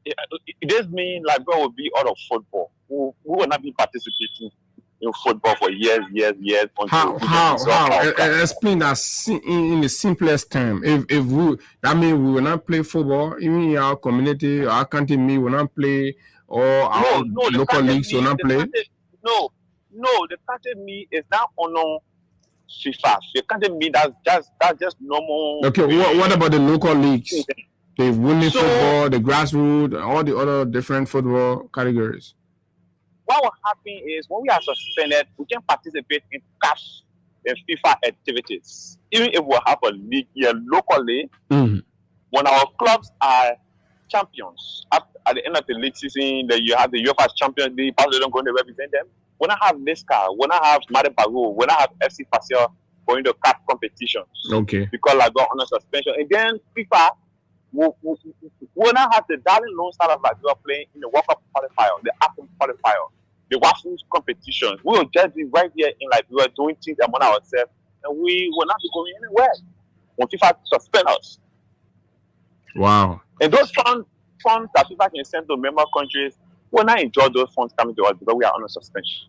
It does mean Liberia will be out of football. We will not be participating in football for years. How? Explain that in the simplest term. If we, that means we will not play football, even in our community, our country, will not play, or our local leagues will not play. No. The country me is not on FIFA. The country me that's just normal. Okay, what about the local leagues? The women's football, the grassroots, all the other different football categories. What will happen is when we are suspended, we can participate in CAF and FIFA activities. Even if we have a league here locally, when our clubs are champions, at the end of the league season, you have the UEFA Champions League, probably don't go to represent them. When I have Nesca, when I have Madebago, when I have FC Paseo going to CAF competitions, because I got on a suspension, and then FIFA will not have the Darling Lone Star of Liberia playing in the World Cup qualifier, the AFCON qualifier, the WAFU competitions. We will just be right here in Liberia doing things among ourselves, and we will not be going anywhere when FIFA suspend us. Wow. And those funds that FIFA can send to member countries, we will not enjoy those funds coming to us because we are on a suspension.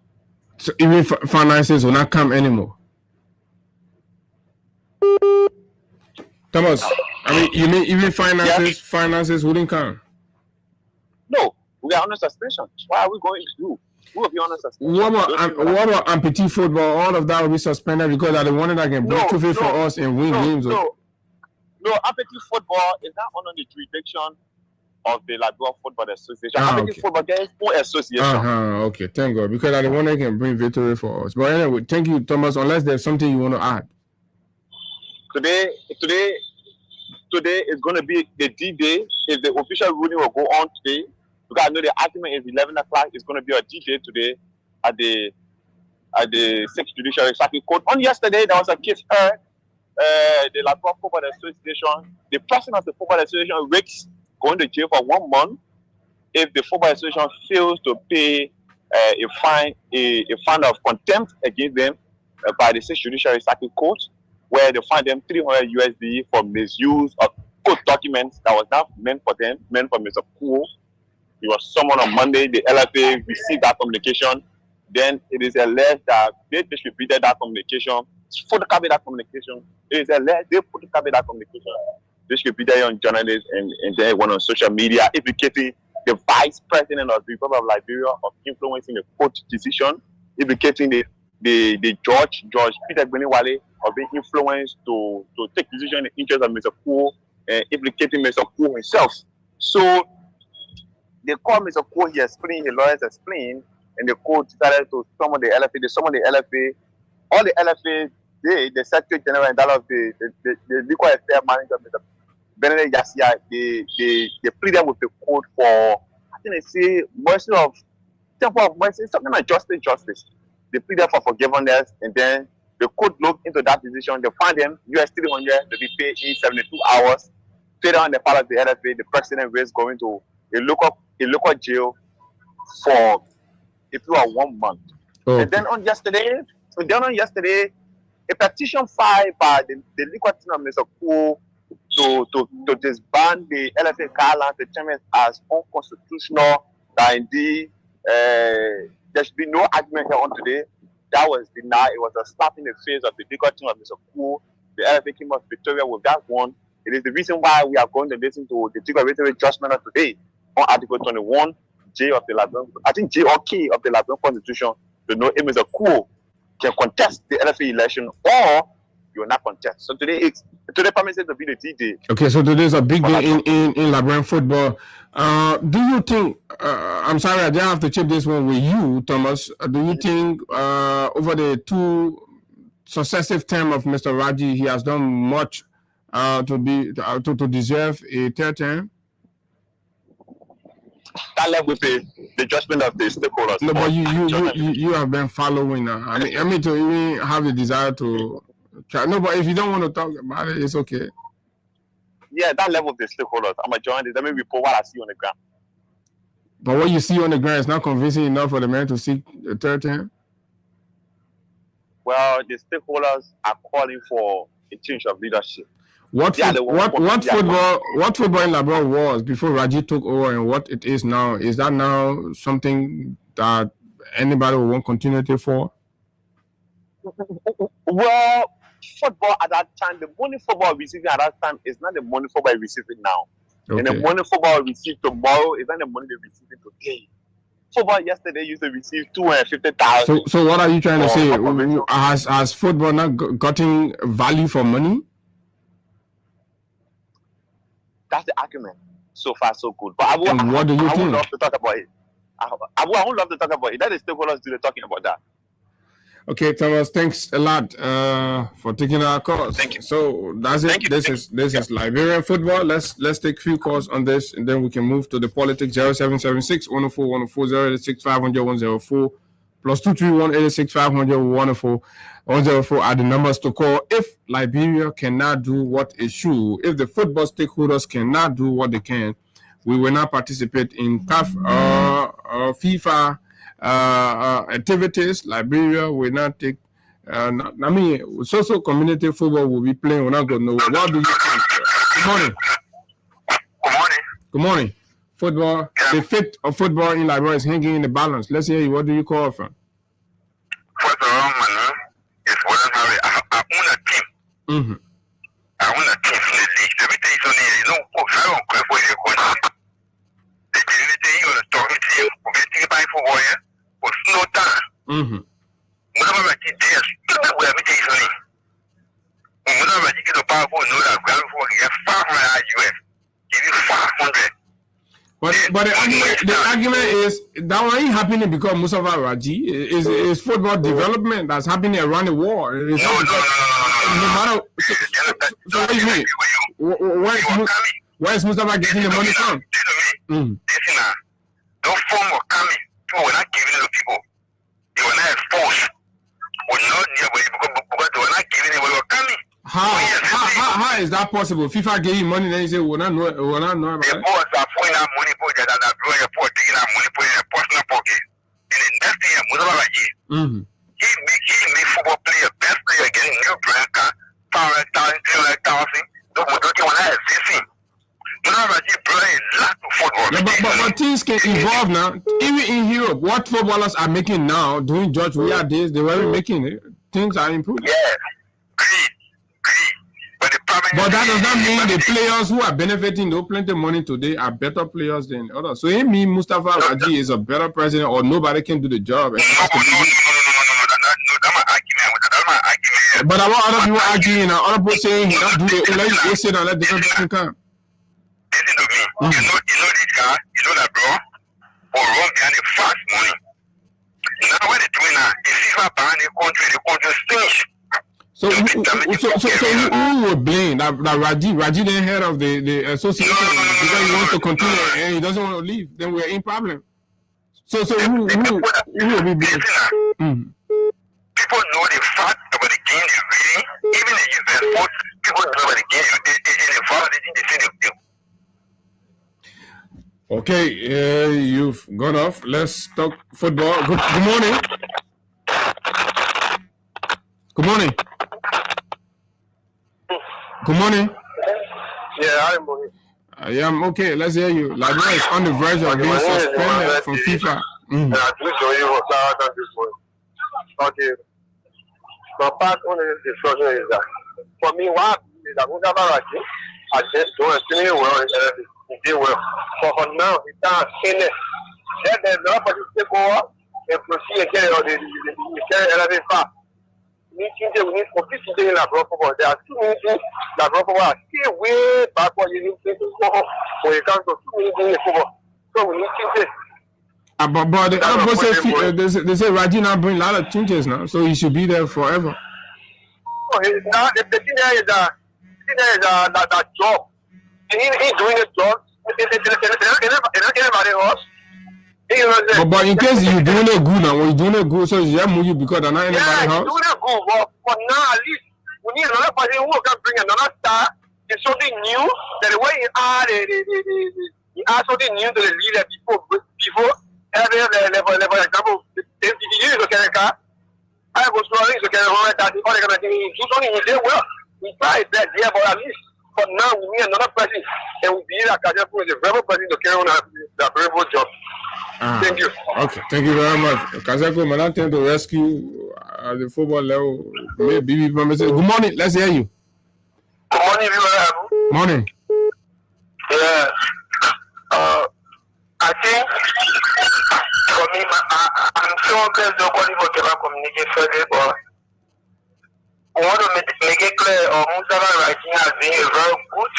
So even finances will not come anymore? Thomas, I mean, you mean even finances wouldn't come? No, we are on a suspension. Why are we going to do? We will be on a suspension. What about amputee football? All of that will be suspended because they're the one that can bring trophy for us and win games. No, amputee football is not under the jurisdiction of the Liberia Football Association. Amputee football, there is no association. Okay, thank God. Because they're the one that can bring victory for us. But anyway, thank you, Thomas. Unless there's something you want to add. Today is going to be the D-Day. If the official ruling will go on today, because I know the argument is 11 o'clock, it's going to be a D-Day today at the 6th Judiciary Circuit Court. On yesterday, there was a case heard. The Liberia Football Association, the president of the Football Association, Ricks, going to jail for 1 month if the Football Association fails to pay a fine of contempt against them by the 6th Judiciary Circuit Court, where they find them $300 USD for misuse of court documents that was not meant for them, meant for Mr. Kuo. He was summoned on Monday. The LFA received that communication. Then it is alleged that they distributed that communication, photocopied that communication. It is alleged they photocopied that communication, distributed it on journalists, and then it went on social media, implicating the vice president of the Republic of Liberia of influencing the court decision, implicating the George Peter Gbeniwale of being influenced to take decision in the interest of Mr. Kuo, implicating Mr. Kuo himself. So they called Mr. Kuo, he explained, his lawyers explained, and the court decided to summon the LFA. They summoned the LFA. All the LFA, the Secretary General and that of the Legal Affairs Manager, Mr. Benedict Yasia, they pleaded with the court for, I think they say, mercy of mercy, something like justice. They pleaded for forgiveness, and then the court looked into that decision. They found them $300 to be paid in 72 hours. Straight on the part of the LFA, the president was going to a local jail for a period of 1 month. Okay. And then on yesterday, a petition filed by the legal team of Mr. Kuo to disband the LFA guidelines determined as unconstitutional. That indeed there should be no argument here on today. That was denied. It was a slap in the face of the legal team of Mr. Kuo. The LFA came of Victoria with that one. It is the reason why we are going to listen to the declaratory judgment of today on Article 21, J of the Liberian, I think J or K of the Liberian Constitution, to know if Mr. Kuo can contest the LFA election or you will not contest. So today permits to be the D-Day. Okay, so today is a big day in Liberian football. Do you think, I'm sorry, I didn't have to chip this one with you, Thomas. Do you think over the two successive terms of Mr. Raji, he has done much to deserve a third term? That left with the judgment of the stakeholders. No, but you have been following. I mean to even have the desire to. No, but if you don't want to talk about it, it's okay. Yeah, that level of the stakeholders. I'm a journalist. Let me report what I see on the ground. But what you see on the ground is not convincing enough for the man to seek a third term? Well, the stakeholders are calling for a change of leadership. What football in Liberia was before Raji took over and what it is now, is that now something that anybody will want continuity for? Well, football at that time, the money football receiving at that time is not the money football receiving now. Okay. And the money football received tomorrow is not the money they receiving today. Football yesterday used to receive 250,000. So what are you trying to say? Has football not gotten value for money? That's the argument. So far, so good. But what do you think? I would love to talk about it. I would love to talk about it. That is stakeholders do talking about that. Okay, Thomas, thanks a lot for taking our calls. Thank you. So that's it. This is Liberian football. Let's take a few calls on this, and then we can move to the politics. 0776 104 104 086 500 104 plus 231 86 500 104 104 are the numbers to call if Liberia cannot do what it should. If the football stakeholders cannot do what they can, we will not participate in CAF FIFA activities. Liberia will not take. Social community football will be playing. We're not going nowhere. What do you think? Good morning. Good morning. Good morning. Football. The fate of football in Liberia is hanging in the balance. Let's hear you. What do you call from? First of all, my name is I own a team. Mm-hmm. I own a team in the league. Everything is on here. You know, I don't care for you. The community you want to talk to you. We're getting by for warrior. For no time. Mm-hmm. Whenever I get there, where everything is on here. Whenever I get the powerful, know that I'm going to get 500 US. Give you 500. But the argument is that one ain't happening because Mustafa Raji is football development that's happening around the world. No matter. So what do you mean? Where is Mustafa getting the money from? Listen, don't form or coming. People were not giving it to people. They were not exposed. We're not nearby because they were not giving it. We were coming. How is that possible? FIFA gave you money, then you say we're not know about it. The boys are putting that money for that and blowing your poor, taking that money, putting in a personal pocket. And the next thing, Mustafa Raji, he made football player, best player, getting new brand car, 500,000, 300,000. Those were not existing. Mustafa Raji brought a lot of football. Yeah, but things can evolve now. Even in Europe, what footballers are making now, during George Weah days, they weren't making it. Things are improving. Yeah, great. But that does not mean the players who are benefiting, though, plenty of money today are better players than others. So it means Mustafa Raji is a better president or nobody can do the job. No, that's my argument. But about other people arguing, other people saying he don't do it, let you sit and let the person come. Listen to me. You know this guy, you know that bro, for wrong behind the fast money. Now what they're doing now, if FIFA ban the country stinks. So who would blame that Raji then head of the association because he wants to continue and he doesn't want to leave? Then we're in problem. So who will be blamed? People know the fact about the game is really, even if you sport, people know about the game is validating the same thing. Okay, you've gone off. Let's talk football. Good morning. Good morning. Good morning. Yeah, I'm okay. Let's hear you. Liberia is on the verge of being suspended from FIFA. Okay. My part on this discussion is that for me, what is that Mustafa Raji I just doing extremely well and did well. For now, he can't seen it. Then there's nobody to take over and proceed and carry out the fast. We need completely in la football. There are too many things that football are still way backward. You need to go for you can't do too many things in football. So we need to but the other person they say Raji now bring a lot of changes now, so he should be there forever. Oh, now the thing there is that job. He's doing a job. Anybody else? But in case you're doing it good now, when you're doing it good, so it's move you because they're not anybody else. Yeah, doing it good, but for now at least we need another person who can bring another star. It's something new. That the way he add something new to the leader before for example, if you use a car, I was running to get around that the other thing is only in there well. We tried that, yeah, but at least, but now we need another person, and we be like a verbal person to carry on that very good job. Thank you. Okay, thank you very much. Kazako, man, I tend to rescue at the football level. Maybe good morning, let's hear you. Good morning, everyone. Morning. Yeah. I think for me, I'm sure there's nobody who can communicate further, but I want to make it clear, Musava writing has been a very good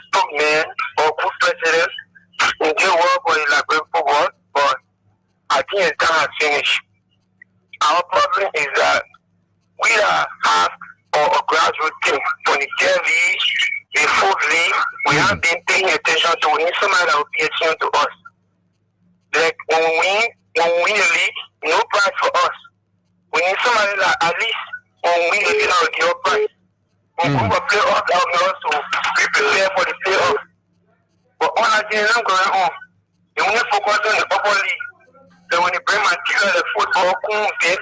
spokesman or good president in the world for the Liberian football, but I think the time has finished. Our problem is that we have a graduate team from the TV, the fourth league. We have been paying attention to. We need somebody that will pay attention to us. Like when we win the league, no prize for us. We need somebody that at least when we win the league, will give a prize. When we will play off, that will also be prepared for the playoff. But all I think is going on. They only focus on the upper league. So when they bring material, the football, they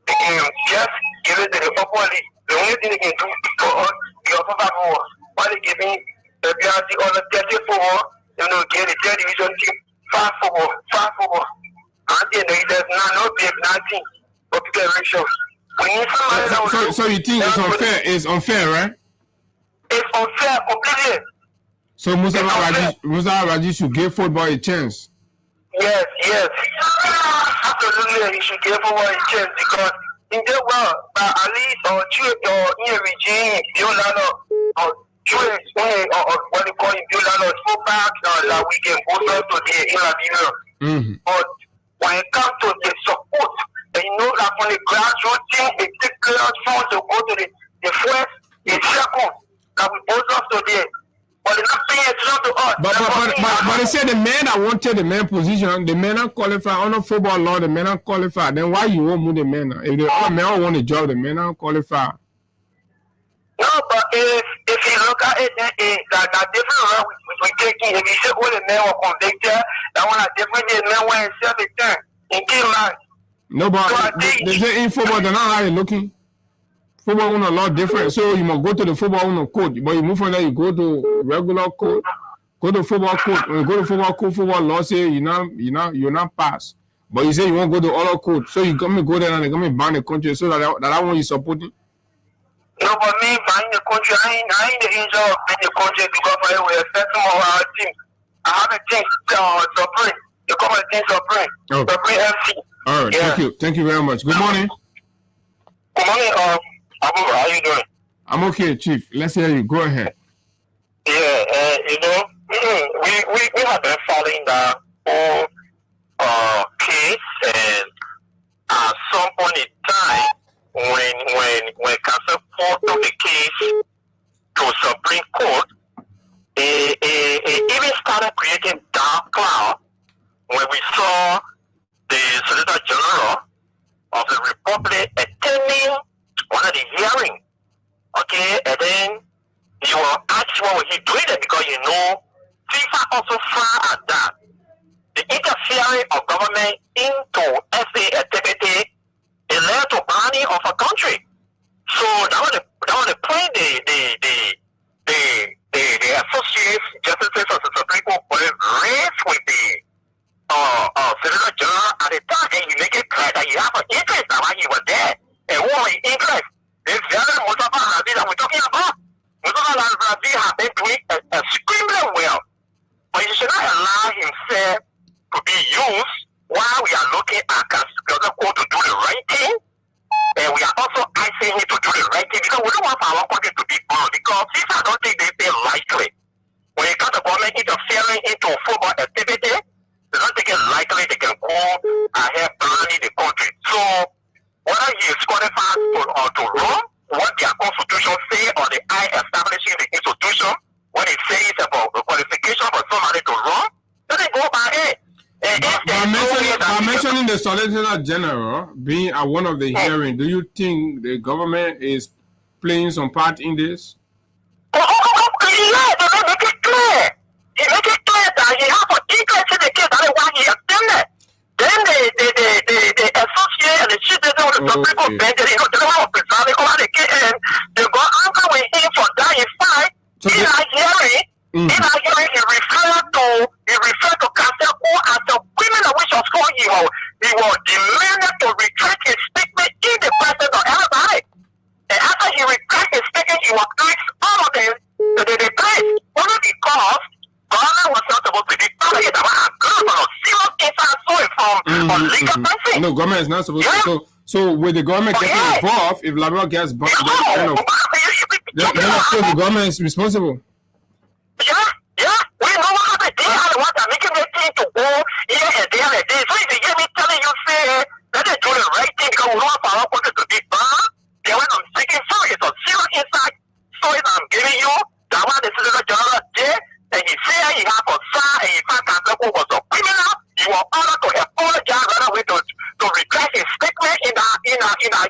can just give it to the upper league. The only thing they can do for us, they also have more. While they give me the BRC or the 34, get the third division team, 5 football. And then there's no big nothing. But people are sure. We need somebody So you think it's unfair? It's unfair, right? It's unfair completely. So Musa Raji should give football a chance. Yes. Absolutely, he should give football a chance because in the world, at least or regime, or what they call it, so back that we can go to the Liberia. But when it comes to the support, that from the grassroots team, they take players from to go to the first, the second, that we both up to there. But they're not paying attention to us. But they say the men that wanted the men position, the men are qualified under football law, the men are qualified. Then why you won't move the men? If the men want a job, the men are qualified. No, but if you look at it, that different route we taking. If you say all the men were convicted, that one are different. The men were in self-return in game man. No, but so they say in football, they're not how you're looking. Football is a lot different. So you must go to the football court. But you move from there, you go to regular court, go to football court. When you go to football court, football law say you're not pass. But you say you won't go to other court. So you come and go there and they come and ban the country. So that one you supporting. No, but me buying the country, I ain't the angel of being the country because I will expect some of our team. I have a team Supreme. You call it team Supreme. Okay. Supreme FC. All right, yeah. Thank you very much. Good morning. Good morning, Abu, how you doing? I'm okay, Chief. Let's hear you. Go ahead. Yeah, we have been following the whole case, and at some point in time, when Council Court took the case to Supreme Court, it even started creating dark cloud when we saw the Solicitor General of the Republic attending one of the hearings. Okay, and then you will ask what was he doing there because FIFA also frowned at that. The interfering of government into FA activity it led to banning of a country. So that was the point the associate justices of the Supreme Court raised with the Solicitor General at the time, and he make it clear that he have an interest while he was there. And who are his interest? This very Mustafa Razi that we're talking about. Mustafa Razi has been doing extremely well, but he should not allow himself to be used while we are looking at the court to do the right thing, and we are also asking him to do the right thing because we don't want our country to be bound because FIFA don't think they lightly. When it comes to government interfering into football activity, they don't take it lightly. They can go ahead banning the country. So whether he is qualified to run what their constitution say or the I establishing the institution, when it says about the qualification for somebody to run, let it go by it. By mentioning the Solicitor General being at one of the hearings, do you think the government is playing some part in this? Yeah, they make it clear. He make it clear that he has an interest in the case. That is why he has done that. No, government is not supposed to. So with the government getting involved, if Labrador gets burned, then of course the government is responsible. Yeah. We know what happened. They are the ones that are making the thing to go here and there and there. So if you hear me telling you, say, let them do the right thing because we don't have our pocket to be burned, then when I'm speaking, sorry, it's a serious inside story that I'm giving you. That one the Solicitor General did, and he said he had a son and he found Kanseko was a criminal. You were ordered to apologize right away to retract his statement in our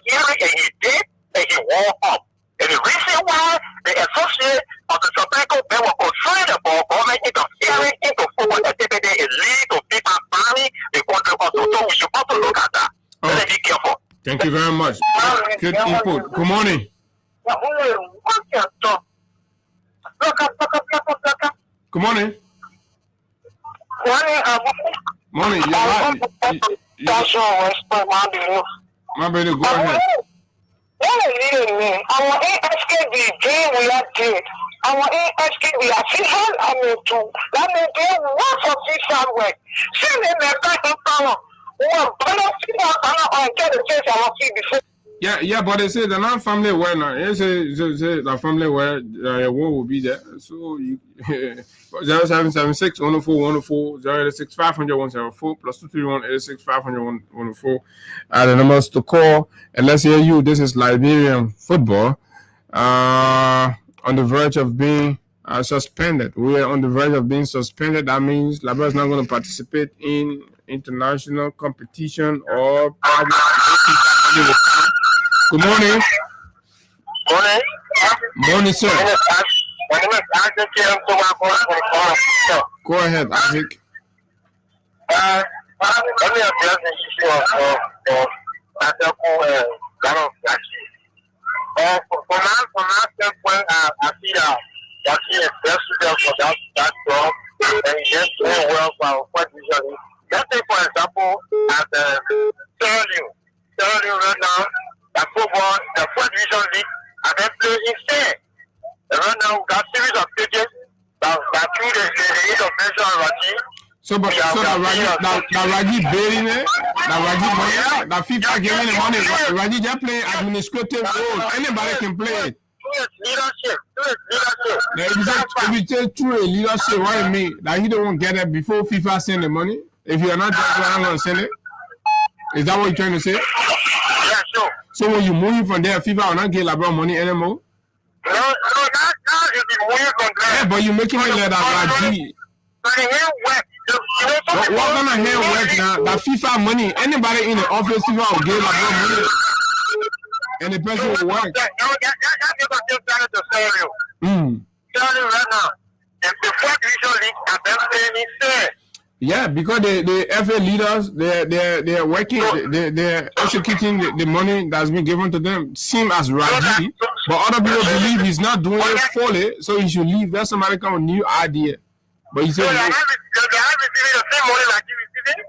hearing, and he did, and he walked up. And the reason why the associate of the Supreme Court were concerned about government interfering into forward activity is leading to people banning the country also. So we should also look at that. Let's be careful. Thank you very much. Good input. Good morning. Good morning. Morning. You're right. My brother, go ahead. Our ASKB game we are did. Our ASKB we are seeing I mean to that means they want to see somewhere. See them back in power. Yeah, but they say they're not family aware now. They say the family aware one will be there. So you 0776 104 104 086 500 104 plus 231 86 500 104 are the numbers to call. And let's hear you. This is Liberian football on the verge of being suspended. We are on the verge of being suspended. That means Liberia is not going to participate in international competition or probably. Good morning. Morning, sir. Go ahead, Isaac. Let me address the issue of from our standpoint, I see that he is best suited for that job, and he is doing well for what usually. Let's say, for example, at Sierra Leone right now, the football, the fourth division league, and then play instead. Right now, we got series of pitches that through the intervention of Raji. So Raji bearing it, Raji money, that FIFA giving the money. Raji just play administrative role. Anybody can play it. Leadership. If you take through a leadership, what it mean? That he don't get it before FIFA send the money. If you're not just going to send it, is that what you're trying to say? Yeah, sure. So when you move from there, FIFA will not get LeBron money anymore. No, now you be moving from there. Yeah, but you're making it like that Raji. What kind of hand work now? That FIFA money, anybody in the office, FIFA will give LeBron money. And the person will work. That's just to say you. Tell you right now, the fourth division league and then playing instead. Yeah, because the FA leaders, they're working, they're executing the money that's been given to them. Seem as Raji, but other people believe he's not doing it fully, so he should leave. Let somebody come with a new idea. But he said they are receiving the same money like you receiving?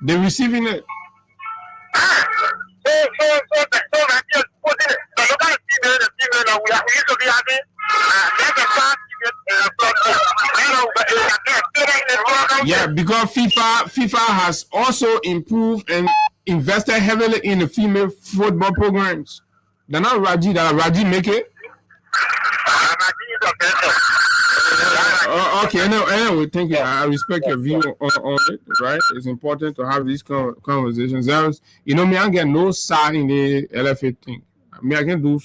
They're receiving it. Yeah, because FIFA has also improved and invested heavily in the female football programs. They're not Raji, that Raji make it. Okay, anyway, thank you. I respect your view on it, right? It's important to have these conversations. Me, I get no side in the LFA thing. I can do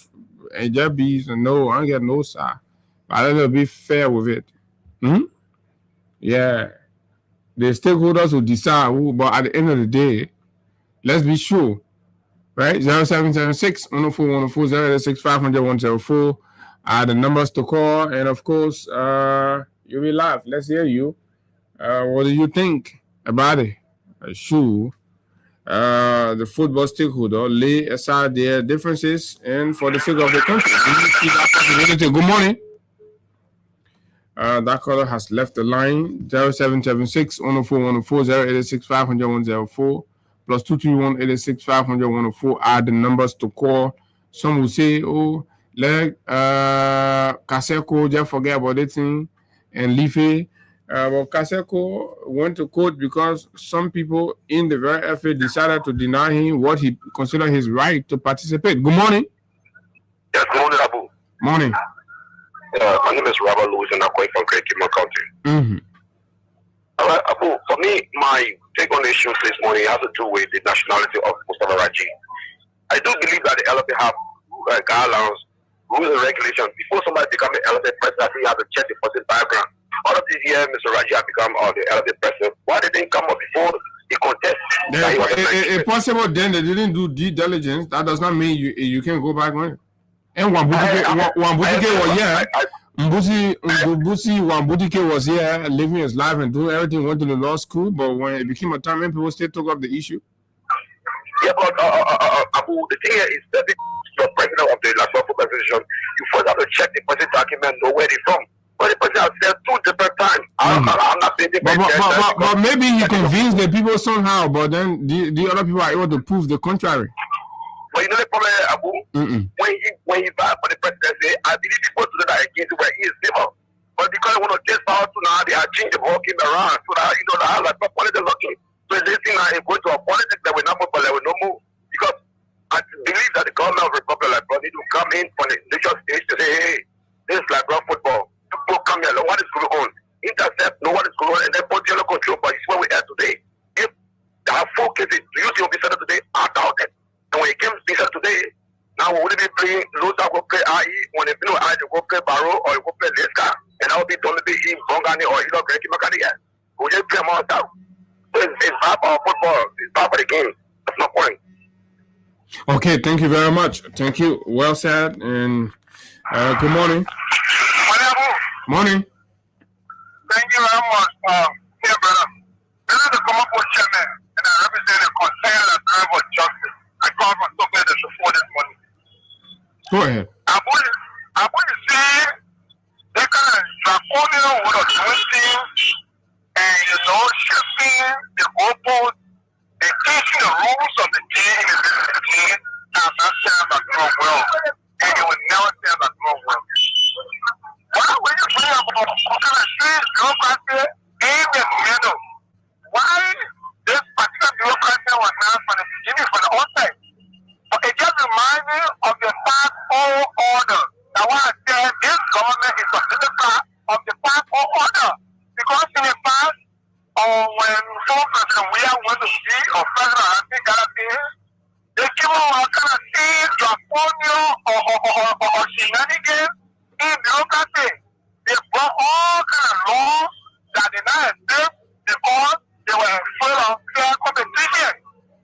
JBs and no, I don't get no side. But I will be fair with it. Yeah. The stakeholders will decide who, but at the end of the day, let's be sure. Right? 0776 104 104 086 500 104 are the numbers to call. And of course, you'll be live. Let's hear you. What do you think about it? Sure. The football stakeholder lay aside their differences and for the sake of the country. Good morning. That caller has left the line. 0776 104 104 086 500 104 plus 231 86 500 104 are the numbers to call. Some will say, oh, let Kaseko just forget about it thing and Leafy Well, Kaseko went to court because some people in the very FA decided to deny him what he considered his right to participate. Good morning. Yes, good morning, Abu. Morning. My name is Robert Lewis, and I'm calling from Great Kimon County. Mm-hmm. All right, Abu, for me, my take on the issue this morning has to do with the nationality of Mustafa Raji. I do believe that the LFA have guidelines, rules and regulations. Before somebody becomes an LFA president, I think you have to check the person's background. All of this year, Mr. Raji has become the LFA president. Why did they come up before the contest? It's possible then they didn't do due diligence. That does not mean you can go back on it. And Wambutike was here. Mbusi Wambutike was here living his life and doing everything, went to the law school, but when it became a time when people still took up the issue. Yeah, but Abu, the thing here is that the president of the National Football Association, you first have to check the person's document, know where they're from. But the person has said 2 different times. I'm not saying but maybe he convinced the people somehow, but then the other people are able to prove the contrary. But you know the problem, Abu? When he vowed for the presidency, I believe people today that against where he is civil. But because they want to test power to now, they are changing the ball game around. So that, you know, the like politics looking. So this thing now is going to a politics that will not move, but they will not move. Because I believe that the government of the Republic of Liberia need to come in on the nation stage to say, hey, this is like ground football. People come here, know what is going on. Intercept, know what is going on, and then put yellow control. But it's where we are today. If there are 4 cases, do you see what we said today? I doubt it. And when it came to today, now we will be playing Losa go play IE, when they finish IE, they go play Barrow or they go play Leska, and that will be done to be in Bongani or Hilo Greki Makani. We just play more stuff. So it's bad for football, it's bad for the game. That's my point. Okay, thank you very much. Thank you. Well said, and good morning. Morning. Thank you very much. Here, brother. This is the Common Court chairman, and I represent a concern and drive for justice. I call for so glad to support this money. Go ahead. I want to see they kind of draconian way of doing things and, you know, shifting the goalposts and changing the rules of the game in the game. I'm not saying that doing well. And it will never say that doing well. Why would you bring up what kind of strange bureaucracy in the middle? Why this particular bureaucracy was not from the beginning, from the outside? But it just reminds me of the past all order. Now, what I said, this government is a little part of the past all order. Because in the past, when some President William went to see or President Anthony Galatea, they give them a kind of thing, draconian or shenanigans in bureaucracy. They brought all kind of laws that did not exist because they were afraid of fair competition.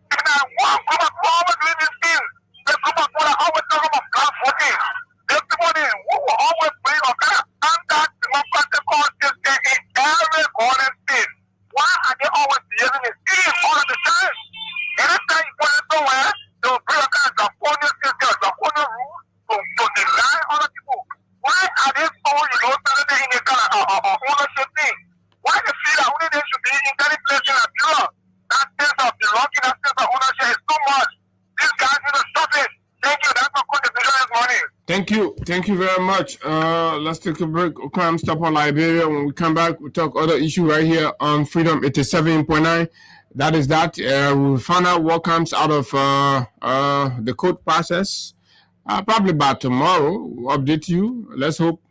And now one group of people always doing these things. The group of people are always talking about black voting. There's people who will always bring a kind of anti-democratic system in every corner state. Why are they always behaving the same all of the time? Anytime you put it somewhere, they will bring a kind of draconian system, draconian rules to deny other people. Why are they so, you know, standing in a kind of ownership thing? Why they feel that only they should be in any place in a bureau? That sense of belonging, that sense of ownership is too much. These guys need to stop it. Thank you. That's my contribution this morning. Thank you. Thank you very much. Let's take a break. Crime Stop on Liberia. When we come back, we'll talk other issue right here on Freedom 87.9. That is that. We'll find out what comes out of the court process. Probably by tomorrow, we'll update you. Let's hope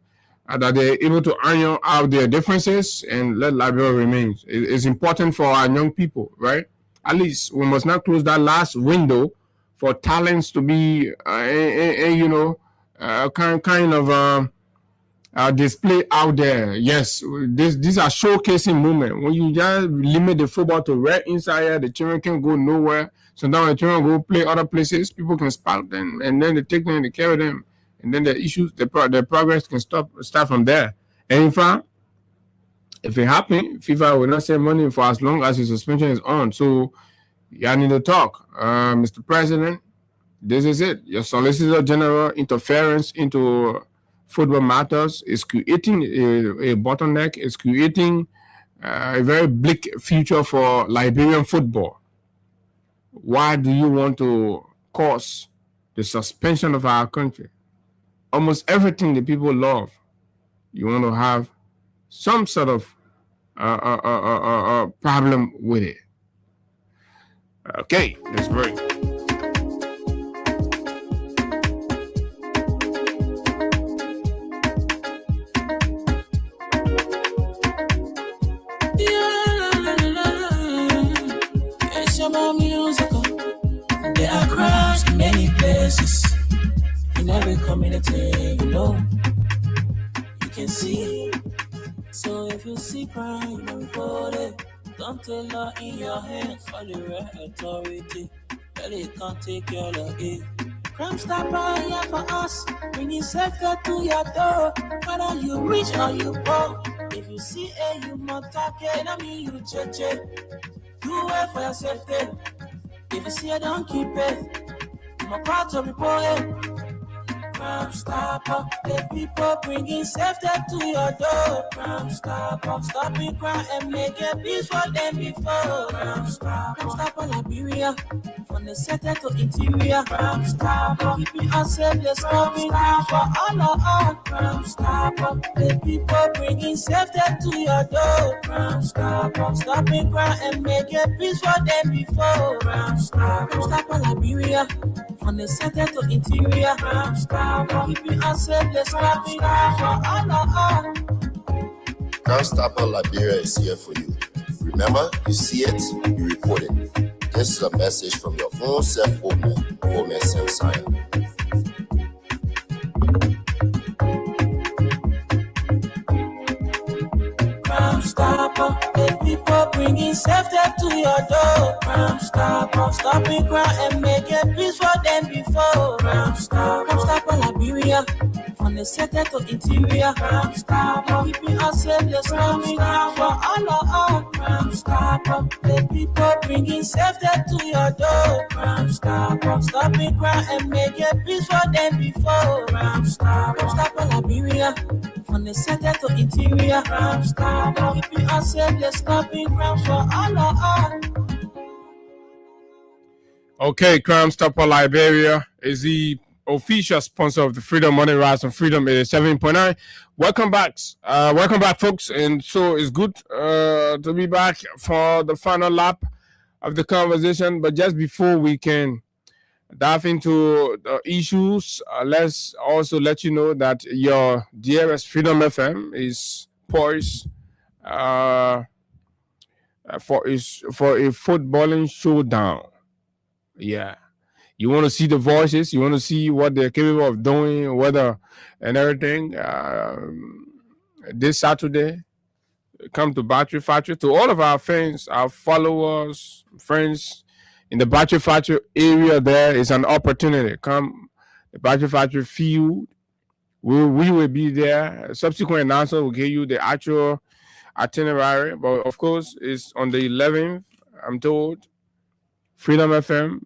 that they're able to iron out their differences and let Liberia remain. It's important for our young people, right? At least we must not close that last window for talents to be, kind of display out there. Yes, these are showcasing moments. When you just limit the football to right inside here, the children can go nowhere. So now the children go play other places, people can spark them, and then they take them, they carry them, and then the issues, the progress can start from there. And in fact, if it happens, FIFA will not send money for as long as the suspension is on. So you need to talk. Mr. President, this is it. Your Solicitor General interference into football matters is creating a bottleneck, is creating a very bleak future for Liberian football. Why do you want to cause the suspension of our country? Almost everything the people love, you want to have some sort of problem with it. Okay, let's break. There are crowds in many places, in every community, you know. You can see. So if you see crime, don't report it. Don't take law in your hands for the right authority. Really can't take your lucky. Crime Stopper here for us, bringing safety to your door. Whether you rich or you poor, if you see a human target, I mean you check it. Do it for your safety. If you see it, don't keep it. I'm about to report it. Crime Stopper, the people bringing safety to your door. Crime Stopper, stopping crime and making peace for them before. Crime Stopper, Liberia, from the center to interior. Crime Stopper, keeping us safe, let's stopping crime for all of us. Crime Stopper, the people bringing safety to your door. Crime Stopper, stopping crime and making peace for them before. Crime Stopper, Liberia, from the center to interior. Crime Stopper, keeping us safe, let's stopping crime for all of us. Crime Stopper Liberia is here for you. Remember, you see it, you report it. This is a message from your own self-omen, Omen Sensaya. Crime Stopper, the people bringing safety to your door. Crime Stopper, stopping crime and making peace for them before. Crime Stopper, Liberia, from the center to interior. Crime Stopper, keeping us safe, let's stopping crime for all of us. Crime Stopper, the people bringing safety to your door. Crime Stopper, stopping crime and making peace for them before. Crime Stopper, Liberia, from the center to interior. Crime Stopper, keeping us safe, let's stopping crime for all of us. Okay, Crime Stopper Liberia is the official sponsor of the Freedom Money Rise on Freedom 87.9. Welcome back, folks. And so it's good to be back for the final lap of the conversation. But just before we can dive into the issues, let's also let you know that your dearest Freedom FM is poised for a footballing showdown. Yeah. You want to see the voices, you want to see what they're capable of doing, whether and everything. This Saturday, come to Battery Factory. To all of our fans, our followers, friends in the Battery Factory area, there is an opportunity. Come, the Battery Factory field. We will be there. Subsequent announcement will give you the actual itinerary. But of course, it's on the 11th, I'm told. Freedom FM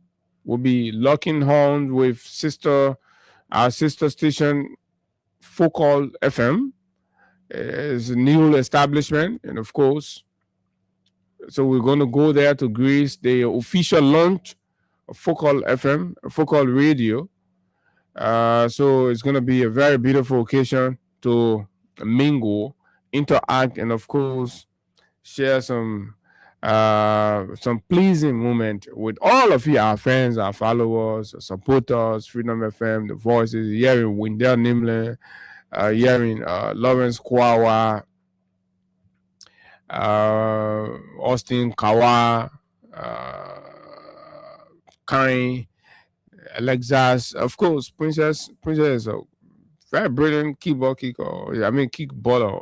will be locking horns with our sister station, Focal FM. It's a new establishment, and of course, so we're going to go there to grace the official launch of Focal FM, Focal Radio. So it's going to be a very beautiful occasion to mingle, interact, and of course, share some pleasing moment with all of you, our friends, our followers, our supporters, Freedom FM, the voices, hearing Wendell Nimlin, hearing Lawrence Kwawa, Austin Kawa, Karen, Alexas, of course, Princess is a very brilliant kickballer. I mean, kickballer.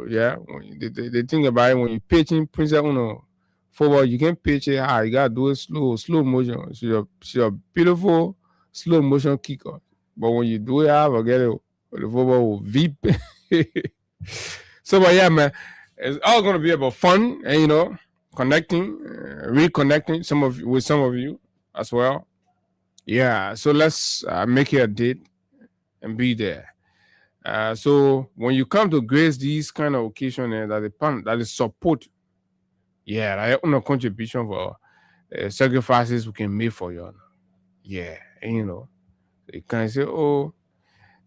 Yeah, they think about it when you pitching Princess Uno football, you can pitch it high. You gotta do it slow motion. She's a beautiful slow motion kicker. But when you do it high, forget it. The football will veep. So, but yeah, man, it's all gonna be about fun and connecting, reconnecting with some of you as well. Yeah, so let's make it a date and be there. So when you come to grace these kind of occasions that is support, yeah, like a contribution for sacrifices we can make for you. Yeah, and you can say, oh,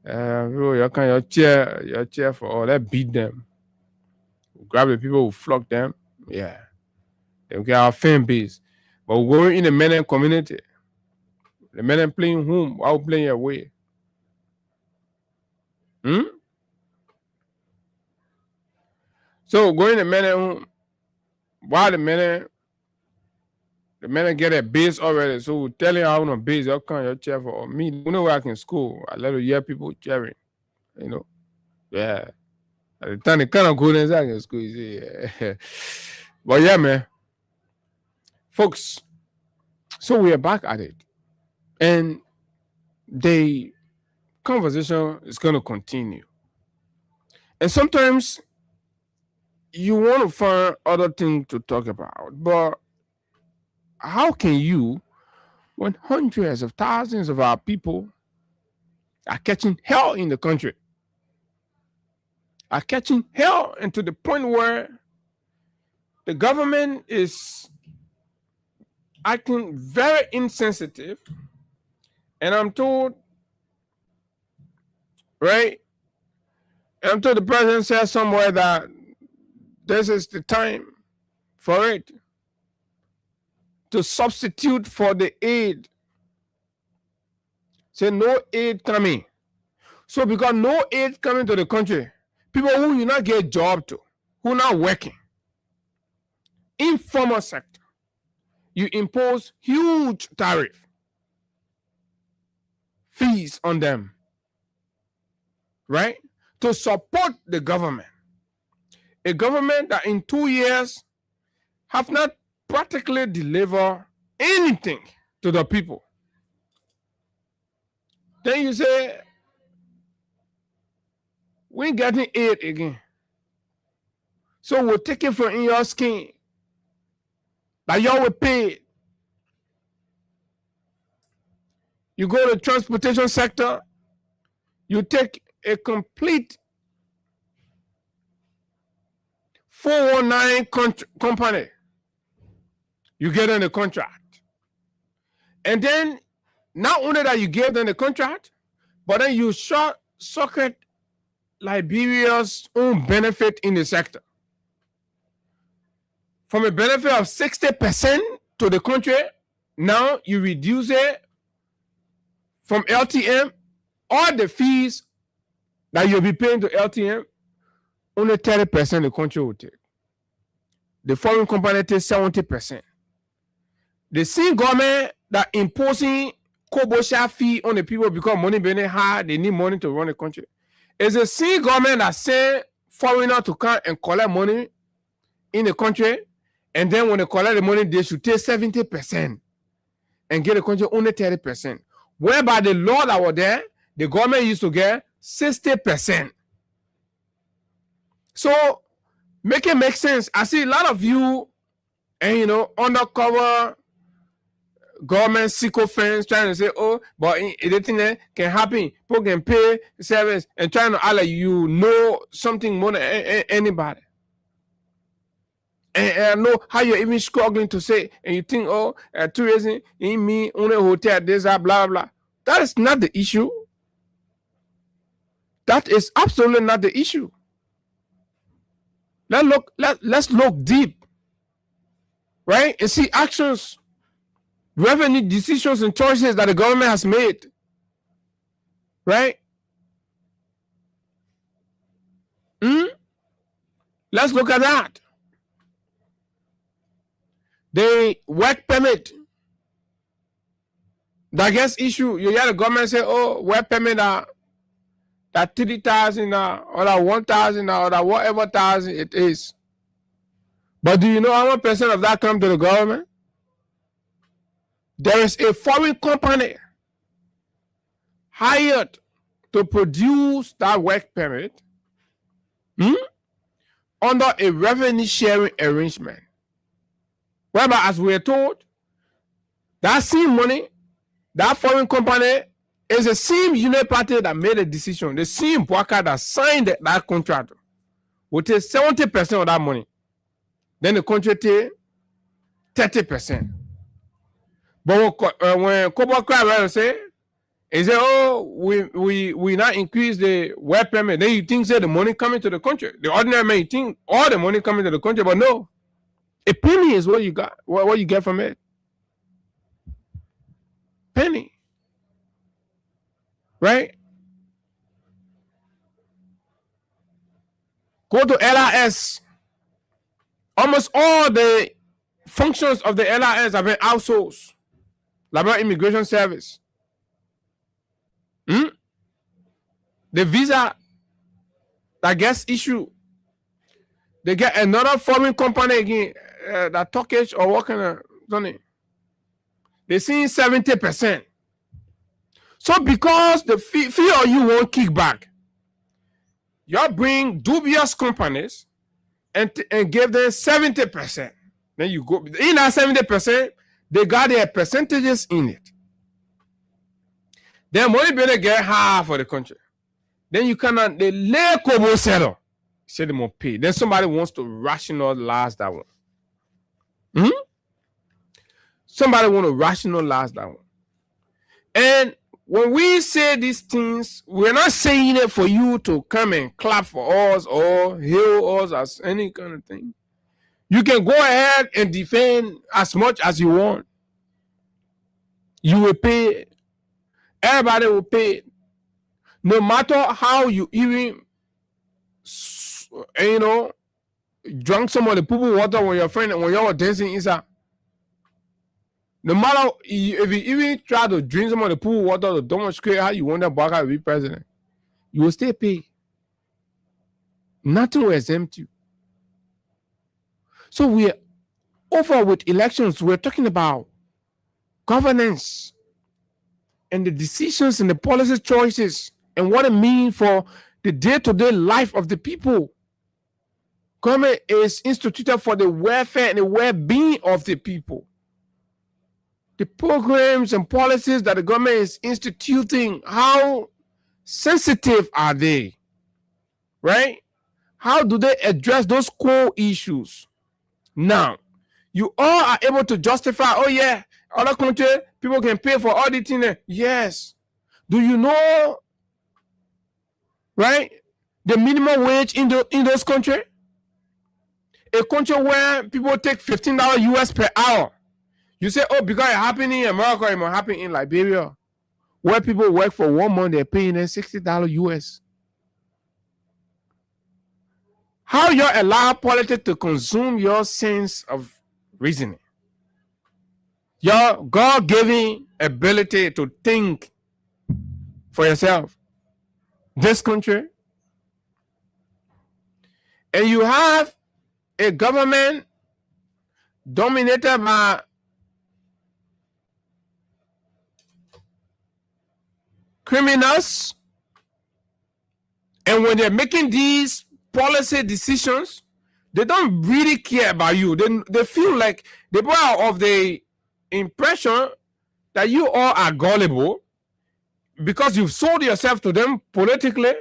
you can your chair for all that, beat them. We grab the people who flock them. Yeah. They get our fan base. But we're going in the Menen community. The Menen playing home while playing away. So going to Menen home while the Menen get a base already. So we're telling you how on a base, you come your chair for me. You know where I can school. I let you hear people cheering. You know? Yeah. At the time they kind of go inside in school, you see. Yeah. But yeah, man. Folks, so we are back at it. And the conversation is going to continue. And sometimes you want to find other things to talk about. But how can you, when hundreds of thousands of our people are catching hell in the country, are catching hell, and to the point where the government is acting very insensitive, and I'm told, right? And I'm told the president said somewhere that this is the time for it to substitute for the aid. Say no aid coming. So because no aid coming to the country, people who you not get a job to, who not working, informal sector, you impose huge tariff fees on them, right? To support the government. A government that in 2 years have not practically delivered anything to the people. Then you say, we ain't getting aid again. So we'll take it from in your skin. That y'all will pay. You go to the transportation sector, you take a complete 419 company. You get in the contract. And then, not only that you gave them the contract, but then you short circuit Liberia's own benefit in the sector. From a benefit of 60% to the country, now you reduce it from LTM, all the fees that you'll be paying to LTM, only 30% the country will take. The foreign company takes 70%. The same government that imposing Kobosha fee on the people because money being hard, they need money to run the country. It's the same government that send foreigners to come and collect money in the country, and then when they collect the money, they should take 70% and get the country only 30%. Whereby the law that was there, the government used to get 60%. So make it make sense. I see a lot of you, and undercover government sycophants trying to say, oh, but anything that can happen, people can pay service, and trying to act like you know something more than anybody. And I know how you're even struggling to say, and you think, oh, tourism in me, only hotel, this, blah, blah, blah. That is not the issue. That is absolutely not the issue. Let's look deep, right? And see actions, revenue decisions, and choices that the government has made, right? Let's look at that. The work permit that gets issued, you hear the government say, oh, work permit that 3,000 or that 1,000 or that whatever thousand it is. But do you know how much percent of that comes to the government? There is a foreign company hired to produce that work permit under a revenue sharing arrangement. Whereby, as we are told, that same money, that foreign company is the same unit party that made a decision, the same worker that signed that contract will take 70% of that money. Then the country take 30%. But when Kobo Crab say, He said, oh, we not increase the work permit. Then you think the money coming to the country. The ordinary man, you think all the money coming to the country, but no. A penny is what you got, what you get from it. Penny. Right? Go to LIS. Almost all the functions of the LIS have been outsourced. Liberal Immigration Service. The visa that gets issued, they get another foreign company again, that Turkish or what kind of something. They see 70%. So because the fee on you won't kick back, you bring dubious companies and give them 70%. Then you go in that 70%, they got their percentages in it. Then money better get half for the country. Then you cannot they lay Kobo settle. Say they won't pay. Then somebody wants to rationalize that one. Somebody want to rationalize that one. And when we say these things, we're not saying it for you to come and clap for us or hail us as any kind of thing. You can go ahead and defend as much as you want. You will pay. Everybody will pay. No matter how you even, drunk some of the poo water when your friend, when you were dancing inside. No matter if you even try to drink some of the poo water to demonstrate how you want that Baka to be president, you will still pay. Nothing will exempt you. So we're over with elections. We're talking about governance and the decisions and the policy choices and what it means for the day-to-day life of the people. Government is instituted for the welfare and the well-being of the people. The programs and policies that the government is instituting, how sensitive are they? Right? How do they address those core issues? Now, you all are able to justify, oh yeah, other country, people can pay for auditing. Yes. Do you know, right, the minimum wage in those countries? A country where people take $15 US per hour. You say, oh, because it's happening in America, it might happen in Liberia, where people work for 1 month, they're paying them $60 US. How you allow politics to consume your sense of reasoning, your God-given ability to think for yourself, this country, and you have a government dominated by criminals, and when they're making these policy decisions, they don't really care about you. They feel like they are of the impression that you all are gullible because you've sold yourself to them politically,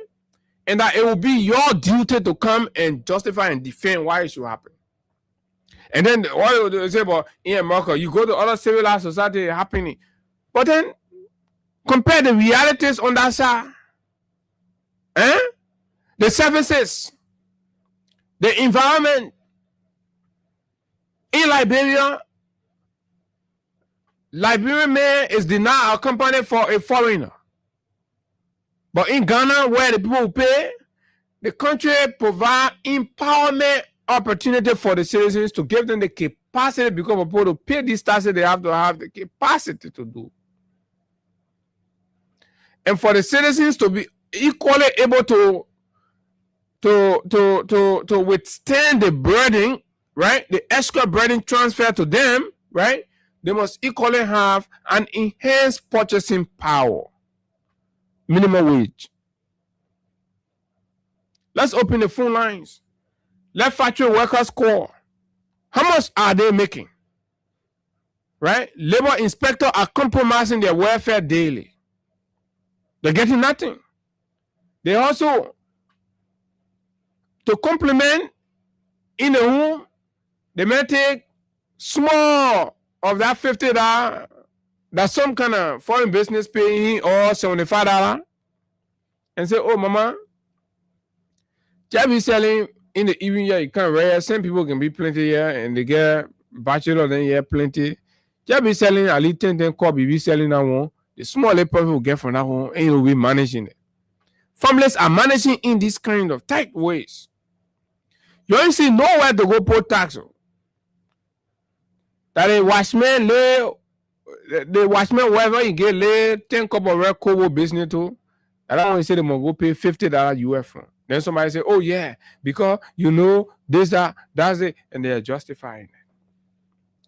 and that it will be your duty to come and justify and defend why it should happen. And then what they say about in America, you go to other civilized society happening, but then compare the realities on that side. The services, the environment. In Liberia, Liberian man is denied a company for a foreigner. But in Ghana, where the people pay, the country provide empowerment opportunity for the citizens to give them the capacity, because of people to pay these taxes, they have to have the capacity to do. And for the citizens to be equally able to withstand the burden, right? The extra burden transfer to them, right? They must equally have an enhanced purchasing power. Minimum wage. Let's open the phone lines. Let factory workers call. How much are they making? Right? Labor inspectors are compromising their welfare daily. They're getting nothing. They also, to complement in a home, they may take small of that $50 that some kind of foreign business paying or $75 and say, oh, mama, just be selling in the evening, yeah, you can rare. Some people can be plenty here and they get bachelor, then yeah, plenty. Just be selling at least 10 copy, be selling that one. The smaller profit will get from that one, and you'll be managing it. Families are managing in this kind of tight ways. You ain't see nowhere to go put tax. That a watchman lay, the watchman, wherever you get lay 10 cup of red cocoa business too. I don't want to say they must go pay $50 US from. Then somebody say, oh yeah, because you know this, that's it, and they are justifying it.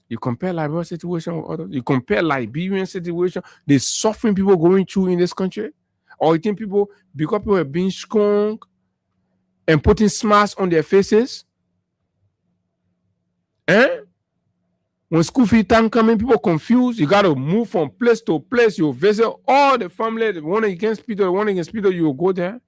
You compare Liberian situation with others, you compare Liberian situation, the suffering people going through in this country, or you think people, because people have been strong and putting smiles on their faces, when school fee time coming, people confused. You got to move from place to place. You visit all the family, the one against Peter, the one against Peter, you will go there.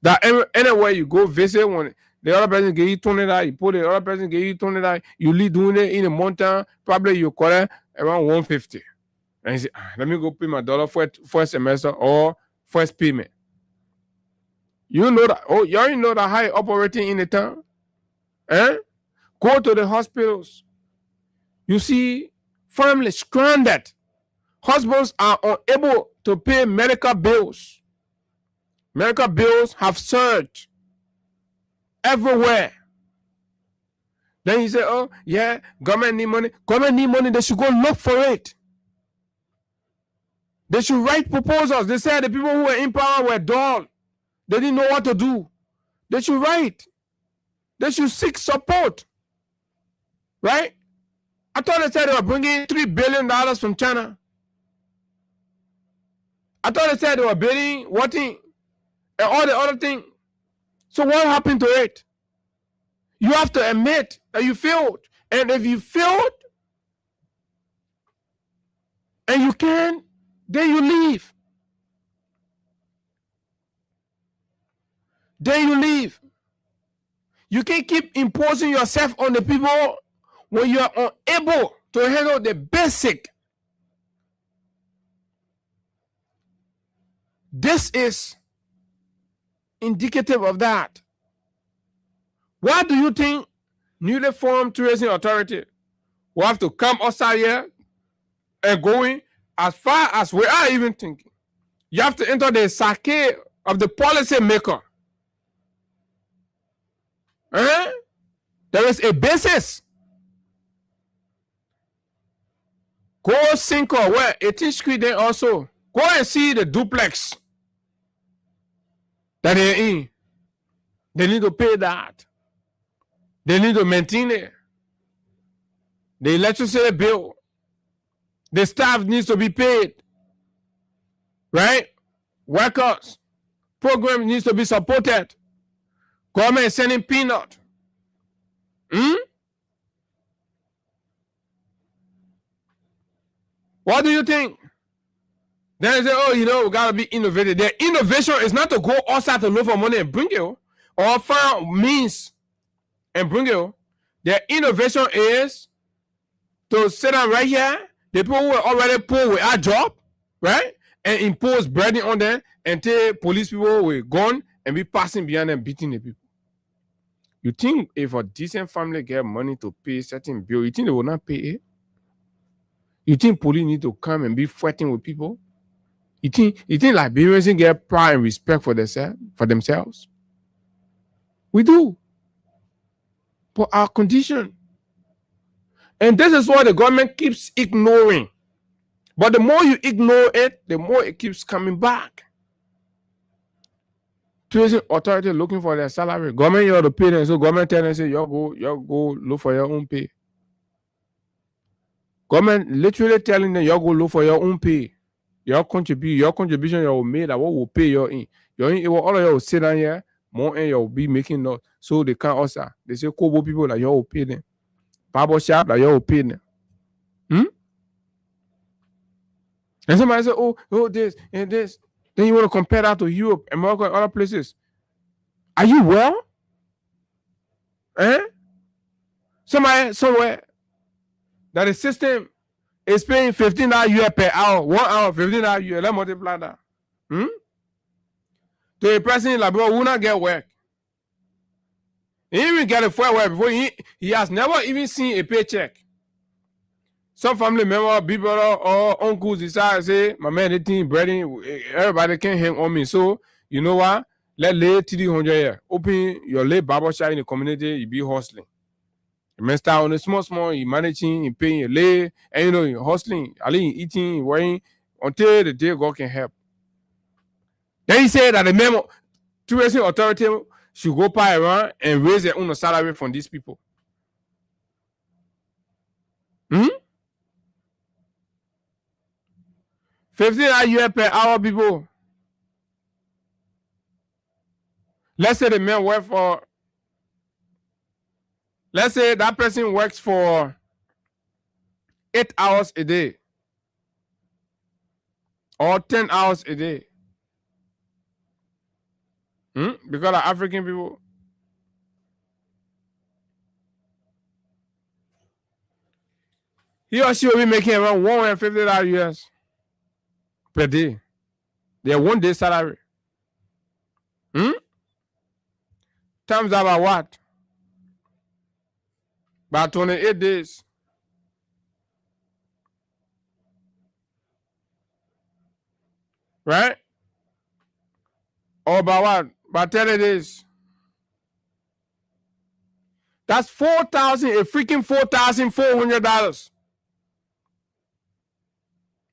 That anywhere you go visit, when the other person give you $20, you put the other person give you $20, you leave doing it in the mountain, probably you collect around $150. And you say, let me go pay my dollar for first semester or first payment. You know that, oh, you already know that how you operating in the town. Go to the hospitals. You see families stranded. Husbands are unable to pay medical bills. Medical bills have surged everywhere. Then you say, oh, yeah, government need money. Government need money. They should go look for it. They should write proposals. They said the people who were in power were dull. They didn't know what to do. They should write. They should seek support. Right? I thought they said they were bringing $3 billion from China. I thought they said they were building what thing and all the other things. So what happened to it? You have to admit that you failed. And if you failed and you can, then you leave. Then you leave. You can't keep imposing yourself on the people when you are unable to handle the basic. This is indicative of that. Why do you think newly formed tourism authority will have to come outside here and going as far as we are even thinking? You have to enter the sake of the policy maker. There is a basis. Go Cinco, where 18th Street then also. Go and see the duplex that they're in. They need to pay that. They need to maintain it. The electricity bill. The staff needs to be paid. Right? Workers. Program needs to be supported. Government is sending peanut. What do you think? Then they say, oh, you know, we got to be innovative. Their innovation is not to go outside to look for money and bring it, or find means and bring it. Their innovation is to sit down right here, the people who are already poor with a job, right? And impose burden on them and take police people with gun and be passing behind them, beating the people. You think if a decent family get money to pay certain bill, you think they will not pay it? You think police need to come and be fighting with people? You think Liberians get pride and respect for themselves? We do. But our condition. And this is what the government keeps ignoring. But the more you ignore it, the more it keeps coming back. Tourism authority looking for their salary. Government, you have to pay them. So government tell them, say, you go look for your own pay. Government literally telling them, you go look for your own pay. Your contribution you will make, that what will pay your in. All of you will sit down here, more and you will be making noise. So they can't also. They say, Kobo people that you will pay them. Barber shop that you will pay them. And somebody say, oh, this and this. Then you want to compare that to Europe, America, and other places. Are you well? Somebody somewhere that the system is paying $15 US per hour, 1 hour, $15 US. Let's multiply that. To a person like bro will not get work. He didn't even get a full work before he has never even seen a paycheck. Some family member, big brother, or uncles decide to say, my man, they think breading, everybody can hang on me. So, you know what? Let lay 300 here. Open your lay barber shop in the community, you be hustling. You may start on a small, you managing, you paying your lay, and you know, you're hustling, eating, you're wearing, until the day God can help. Then he said that the memo, tourism authority should go pay around and raise their own salary from these people. $15 US per hour, people. Let's say the man work for, let's say that person works for 8 hours a day or 10 hours a day. Because of African people. He or she will be making around $150 US per day. Their 1 day salary. Times that by what? By 28 days. Right? Or by what? By 30 days. That's $4,000, a freaking $4,400.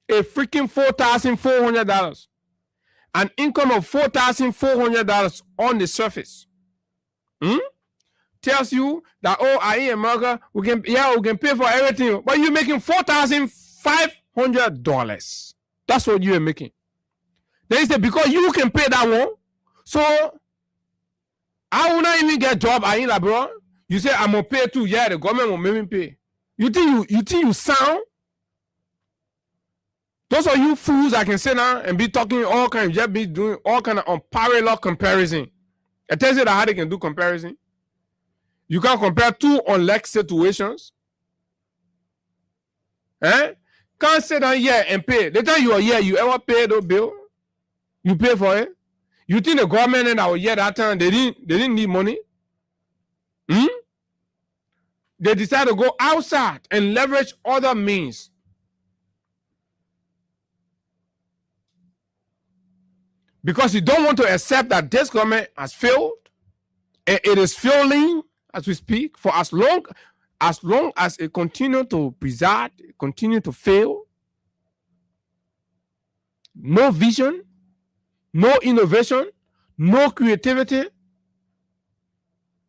A freaking $4,400. An income of $4,400 on the surface. Tells you that, oh, I in America, we can pay for everything. But you're making $4,500. That's what you are making. They say because you can pay that one, so I will not even get a job. I ain't like, bro. You say I'm gonna pay too. Yeah, the government will make me pay. You think you sound? Those are you fools that can sit down and be talking all kind, just be doing all kind of unparalleled comparison. It tells you that how they can do comparison. You can compare two unlike situations. Can't sit down here and pay. The time you are here, you ever pay the bill? You pay for it? You think the government in our year that time they didn't need money? They decided to go outside and leverage other means. Because you don't want to accept that this government has failed, and it is failing as we speak for as long as it continues to preside, continue to fail. No vision, no innovation, no creativity.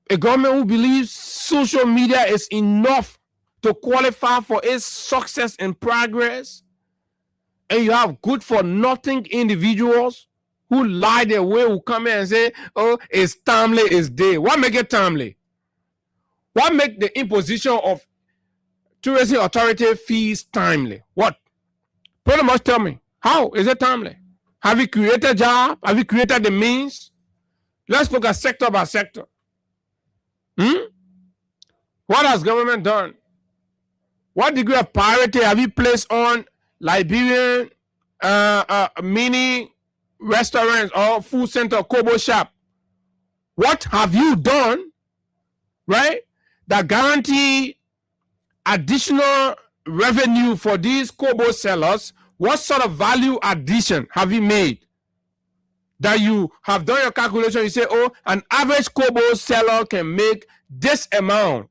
A government who believes social media is enough to qualify for its success and progress, and you have good for nothing individuals who lie their way, who come in and say, oh, it's timely, it's day. What make it timely? What make the imposition of tourism authority fees timely? What? Pretty much tell me. How is it timely? Have you created a job? Have you created the means? Let's look at sector by sector. What has government done? What degree of priority have you placed on Liberian mini restaurants or food center, Kobo shop? What have you done, right, that guarantee additional revenue for these Kobo sellers? What sort of value addition have you made? That you have done your calculation, you say, oh, an average Kobo seller can make this amount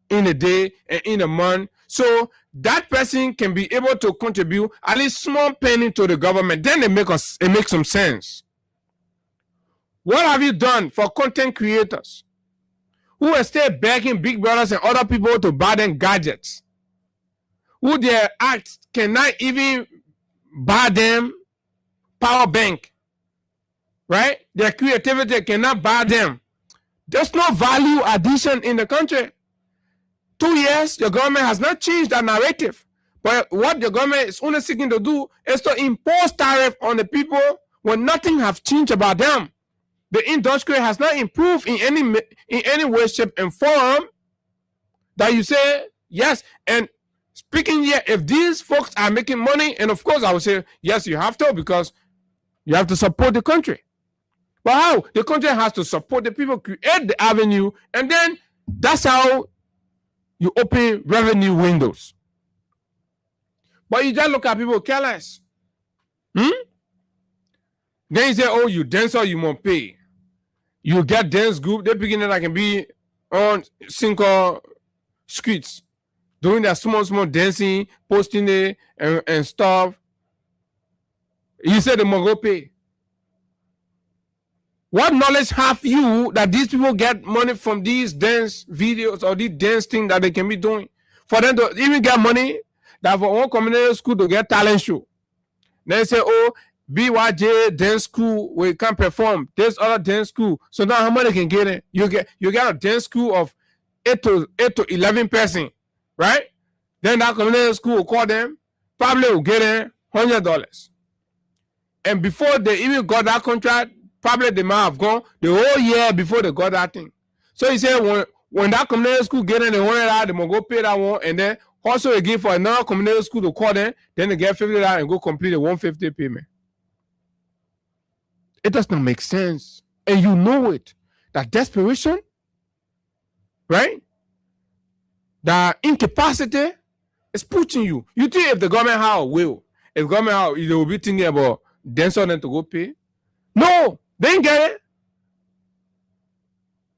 in a day and in a month. So that person can be able to contribute at least small penny to the government. Then it makes some sense. What have you done for content creators who are still begging big brothers and other people to buy them gadgets? Who their acts cannot even buy them power bank, right? Their creativity cannot buy them. There's no value addition in the country. 2 years, the government has not changed that narrative. But what the government is only seeking to do is to impose tariff on the people when nothing has changed about them. The industry has not improved in any way, shape, and form that you say, yes. And speaking here, if these folks are making money, and of course I would say, yes, you have to, because you have to support the country. But how? The country has to support the people, create the avenue, and then that's how you open revenue windows. But you just look at people careless. Then you say, oh, you dancer, you must pay. You get dance group, they begin that can be on single streets, doing that small dancing, posting it and stuff. You say they must go pay. What knowledge have you that these people get money from these dance videos or these dance things that they can be doing? For them to even get money, that for one community school to get talent show. They say, oh, BYJ dance school, we can perform. There's other dance school. So now how many can get it? You get a dance school of 8 to 11 person, right? Then that community school will call them, probably will get it $100. And before they even got that contract, probably they might have gone the whole year before they got that thing. So he said when that community school get in the $100, they must go pay that one, and then also again for another community school to call them, then they get $50 and go complete the $150 payment. It does not make sense. And you know it. That desperation, right? That incapacity is pushing you. You think if the government had a will, if government had, they will be thinking about dancing them to go pay? No, they didn't get it.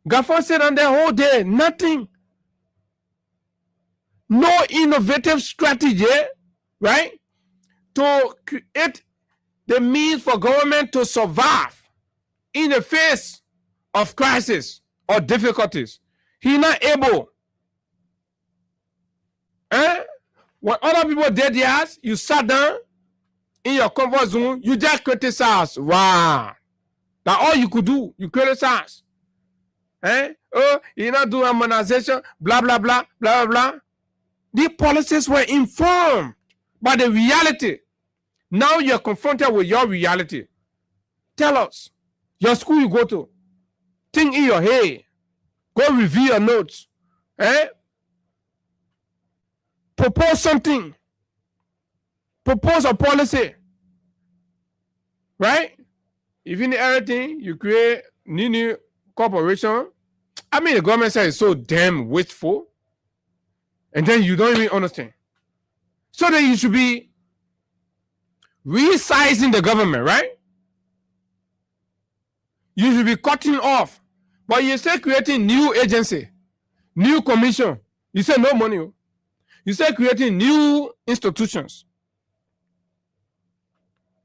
Gafon said on their whole day, nothing. No innovative strategy, right? To create the means for government to survive in the face of crisis or difficulties. He's not able. When other people did theirs, you sat down in your comfort zone, you just criticize. Wow. That's all you could do. You criticize. Oh, you're not doing harmonization, blah, blah, blah, blah, blah, blah. These policies were informed by the reality. Now you're confronted with your reality. Tell us, your school you go to, think in your head, go review your notes, propose something, propose a policy, right? If you need everything, you create new corporation. I mean, the government side is so damn wasteful, and then you don't even understand. So then you should be resizing the government, right? You should be cutting off, but you say creating new agency, new commission. You say no money. You say creating new institutions.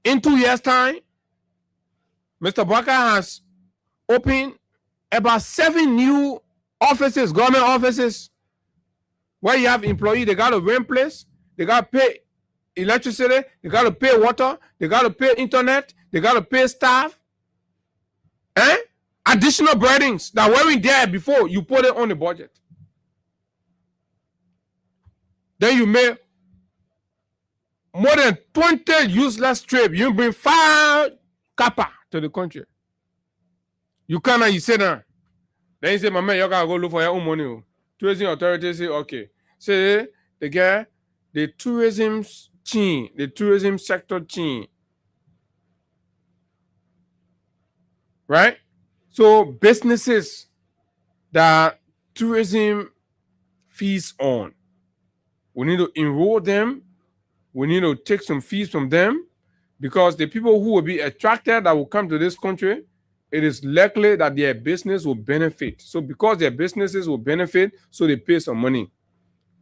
In 2 years' time, Mr. Barker has opened about 7 new offices, government offices, where you have employees. They got to rent place, they got to pay electricity, they got to pay water, they got to pay internet, they got to pay staff. Additional burdens that weren't there before you put it on the budget. Then you make more than 20 useless trips. You bring 5 kappa to the country. You cannot, you sit down. Then you say, my man, you gotta go look for your own money. Tourism authority say, okay. Say, the guy, the tourism sector chain. Right? So businesses that tourism fees on, we need to enroll them. We need to take some fees from them, because the people who will be attracted that will come to this country, it is likely that their business will benefit. So because their businesses will benefit, so they pay some money.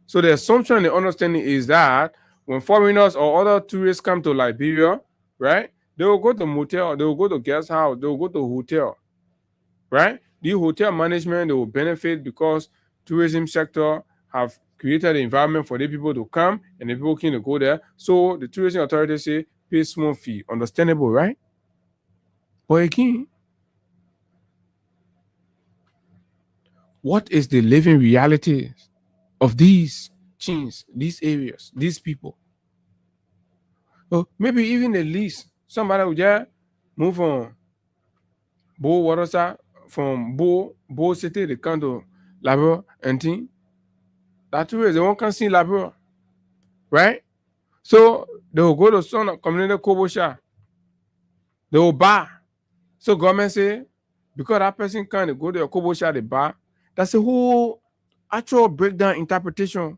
So the assumption and the understanding is that when foreigners or other tourists come to Liberia, right, they will go to motel, they will go to guest house, they will go to hotel, right? The hotel management, they will benefit because tourism sector have created an environment for the people to come and the people can go there. So the tourism authority say pay small fee. Understandable, right? But again, what is the living reality of these chains, these areas, these people? Well, maybe even at least somebody would just move on Bo Watersa from Bo City, they come to Liberia and thing. That way they won't can see Liberia. right? So they will go to some community kobo shop. They will buy. So government say, because that person can't go to your kobo shop, they buy. That's the whole actual breakdown interpretation.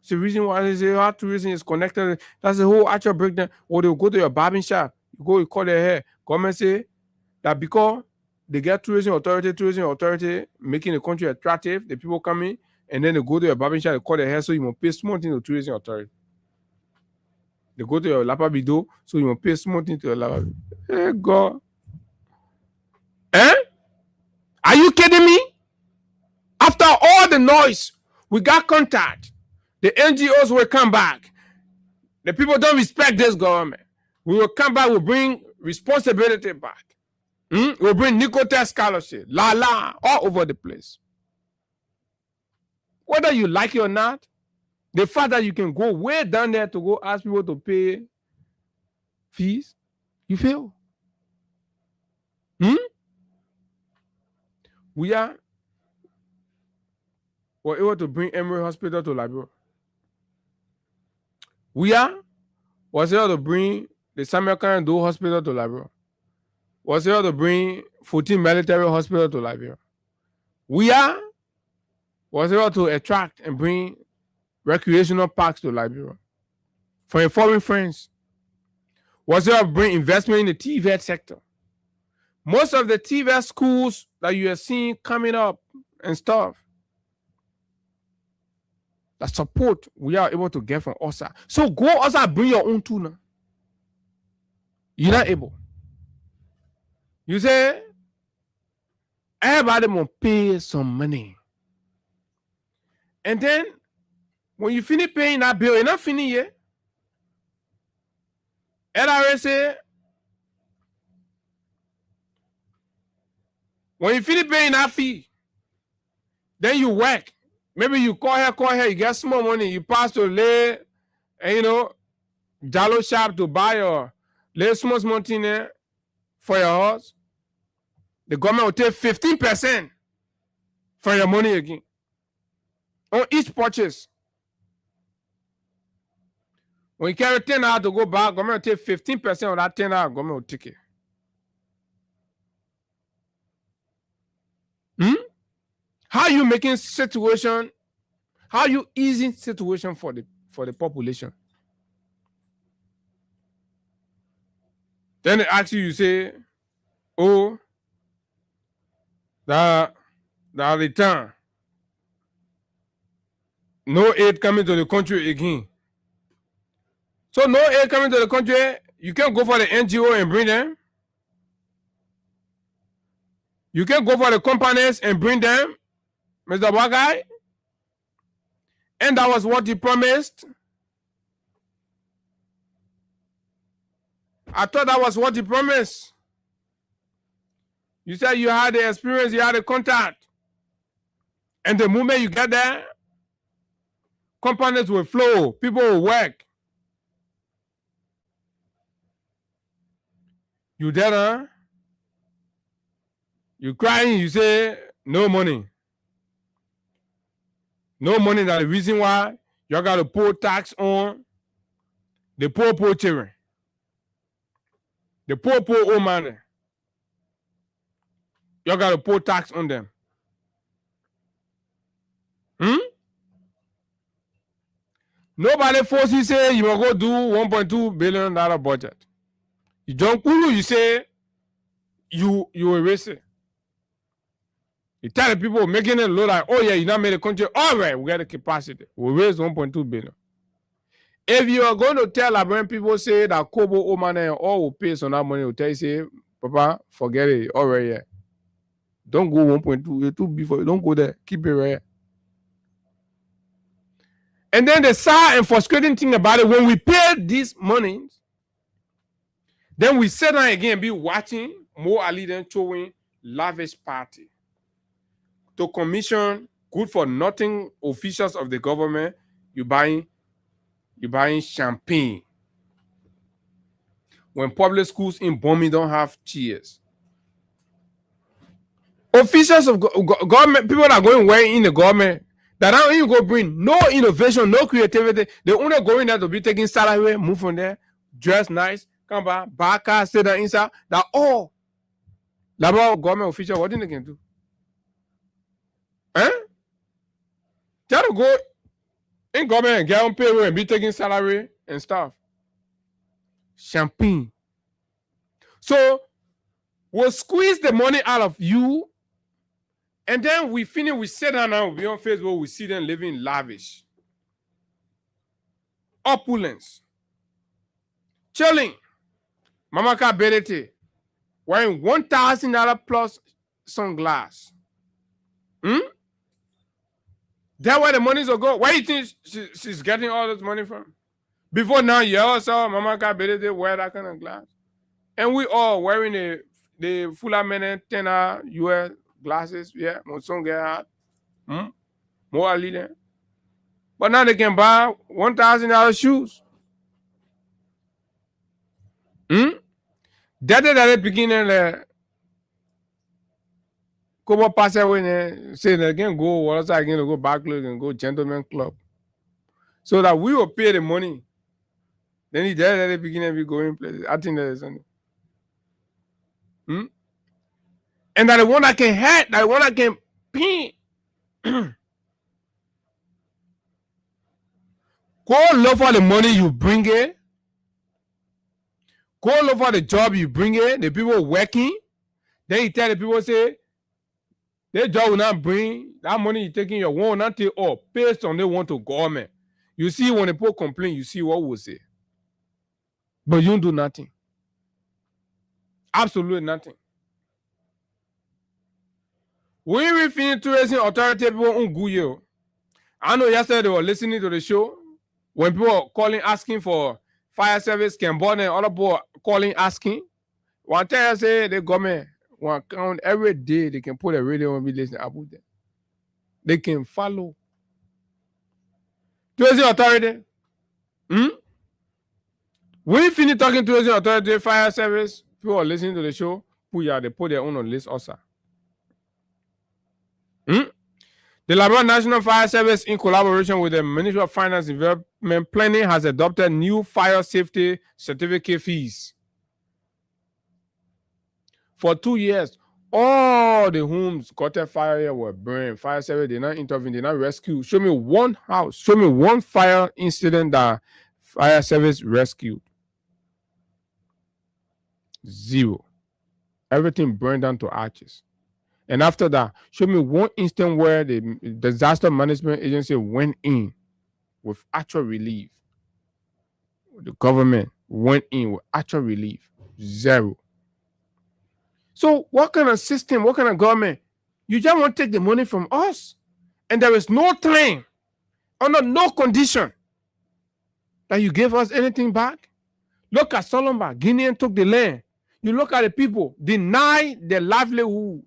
It's the reason why they say how tourism is connected. That's the whole actual breakdown. Or they'll go to your barbing shop, you go, you cut their hair. Government say that because they get tourism authority making the country attractive, the people come in, and then they go to your barbing shop, they cut their hair, so you must pay small thing to tourism authority. They go to your lapabido, so you must pay small thing to your lapabido. Hey God. Are you kidding me? After all the noise, we got contact. The NGOs will come back. The people don't respect this government. We will come back, we'll bring responsibility back. We'll bring Nicotech scholarship, all over the place. Whether you like it or not, the fact that you can go way down there to go ask people to pay fees, you fail. We were able to bring Emory Hospital to Liberia. Was able to bring the Samuel Doe Hospital to Liberia. Was able to bring 14 military hospital to Liberia. Was able to attract and bring recreational parks to Liberia for foreign friends. Was able to bring investment in the TVET sector. Most of the TVET schools that you are seeing coming up and stuff, the support we are able to get from OSA. So go OSA, bring your own tool now. You're not able. You say, everybody must pay some money. And then, when you finish paying that bill, you're not finished yet. LRA say, when you finish paying that fee, then you work. Maybe you call here, you get small money, you pass to lay, and Jalo shop to buy your lay small thing there for your house. The government will take 15% for your money again on each purchase. When you carry 10 hours to go back, government will take 15% of that 10 hours, government will take it. How are you making situation? How are you easing situation for the population? Then they ask you say, oh, the return. No aid coming to the country again. So no aid coming to the country, you can't go for the NGO and bring them. You can't go for the companies and bring them, Mr. Wagai. And that was what he promised. I thought that was what he promised. You said you had the experience, you had the contact. And the moment you get there, companies will flow, people will work. You there, huh? You crying, you say, no money. No money, that's the reason why you got to pay tax on the poor children. The poor old man. You got to pay tax on them. Nobody forces you say you will go do $1.2 billion budget. You don't you say you erase it. You tell the people making it look like, oh yeah, you not made a country. All right, we got the capacity. We raise 1.2 billion. If you are going to tell Liberian people say that Kobo Oman and all will pay some that money, will tell you say, Papa, forget it. All right, yeah. Don't go 1.2. It's too big for you. Don't go there. Keep it right here. And then the sad and frustrating thing about it, when we pay these monies, then we sit down again and be watching more Ali than showing lavish party to commission good for nothing officials of the government. You buying champagne. When public schools in Bomi don't have chairs. Officials of government, people that are going way in the government, That don't even go bring no innovation, no creativity. They only go in there to be taking salary, move from there, dress nice, come back, buy a car, stay there inside. That all. That about government official, what do they can do? Try to go in government and get on payroll and be taking salary and stuff. Champagne. So we'll squeeze the money out of you, and then we finish, we sit down and we on Facebook, we see them living lavish. Opulence. Chilling. Mama ka berete. Wearing $1,000 plus sunglasses. That's where the money will go. Where do you think she's getting all this money from? Before now, you also Mama ka berete wear that kind of glass. And we all wearing the Fula Mene 10 US glasses. Yeah, Monson get hot. More leading. But now they can buy $1,000 shoes. That is the beginning. Come on, pass away. Say they can go. What else I can go back and go gentleman club, so that we will pay the money. Then he did at the beginning we go in places. I think that is something. And that the one that can hurt, that the one that can pin. Go look for the money you bring in. Go look for the job you bring in. The people working. Then you tell the people, say, their job will not bring that money you taking your one not take up based on they want to government. You see when the people complain, you see what we say. But you don't do nothing. Absolutely nothing. When we finish tourism authority, people on Google. I know yesterday they were listening to the show when people were calling asking for fire service, Cambodian and other people calling asking. One time I say the government one count every day they can put a radio and be listening about them. They can follow. Tourism authority. When we finish talking to tourism authority, fire service, people are listening to the show, they put their own on the list also. The Liberia National Fire Service, in collaboration with the Ministry of Finance and Development Planning, has adopted new fire safety certificate fees. For 2 years, all the homes got a fire were burned. Fire service did not intervene, did not rescue. Show me one house, show me one fire incident that fire service rescued. 0. Everything burned down to ashes. And after that, show me one instant where the disaster management agency went in with actual relief. The government went in with actual relief. 0. So what kind of system, what kind of government? You just want to take the money from us. And there is no time, under no condition, that you give us anything back. Look at Solomba. Guinean took the land. You look at the people, deny their livelihood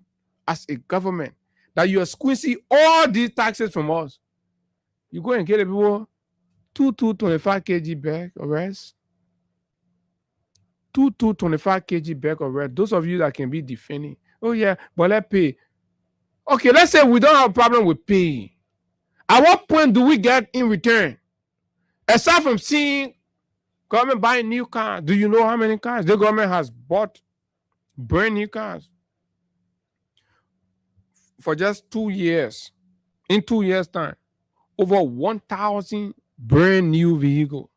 as a government, that you are squeezing all these taxes from us. You go and get the people 25 kg bag of rice. 25 kg bag of rice. Those of you that can be defending, oh yeah, but let's pay. Okay, let's say we don't have a problem with pay. At what point do we get in return? Aside from seeing government buying new cars, do you know how many cars the government has bought? Brand new cars. For just 2 years, in 2 years' time, over 1,000 brand new vehicles.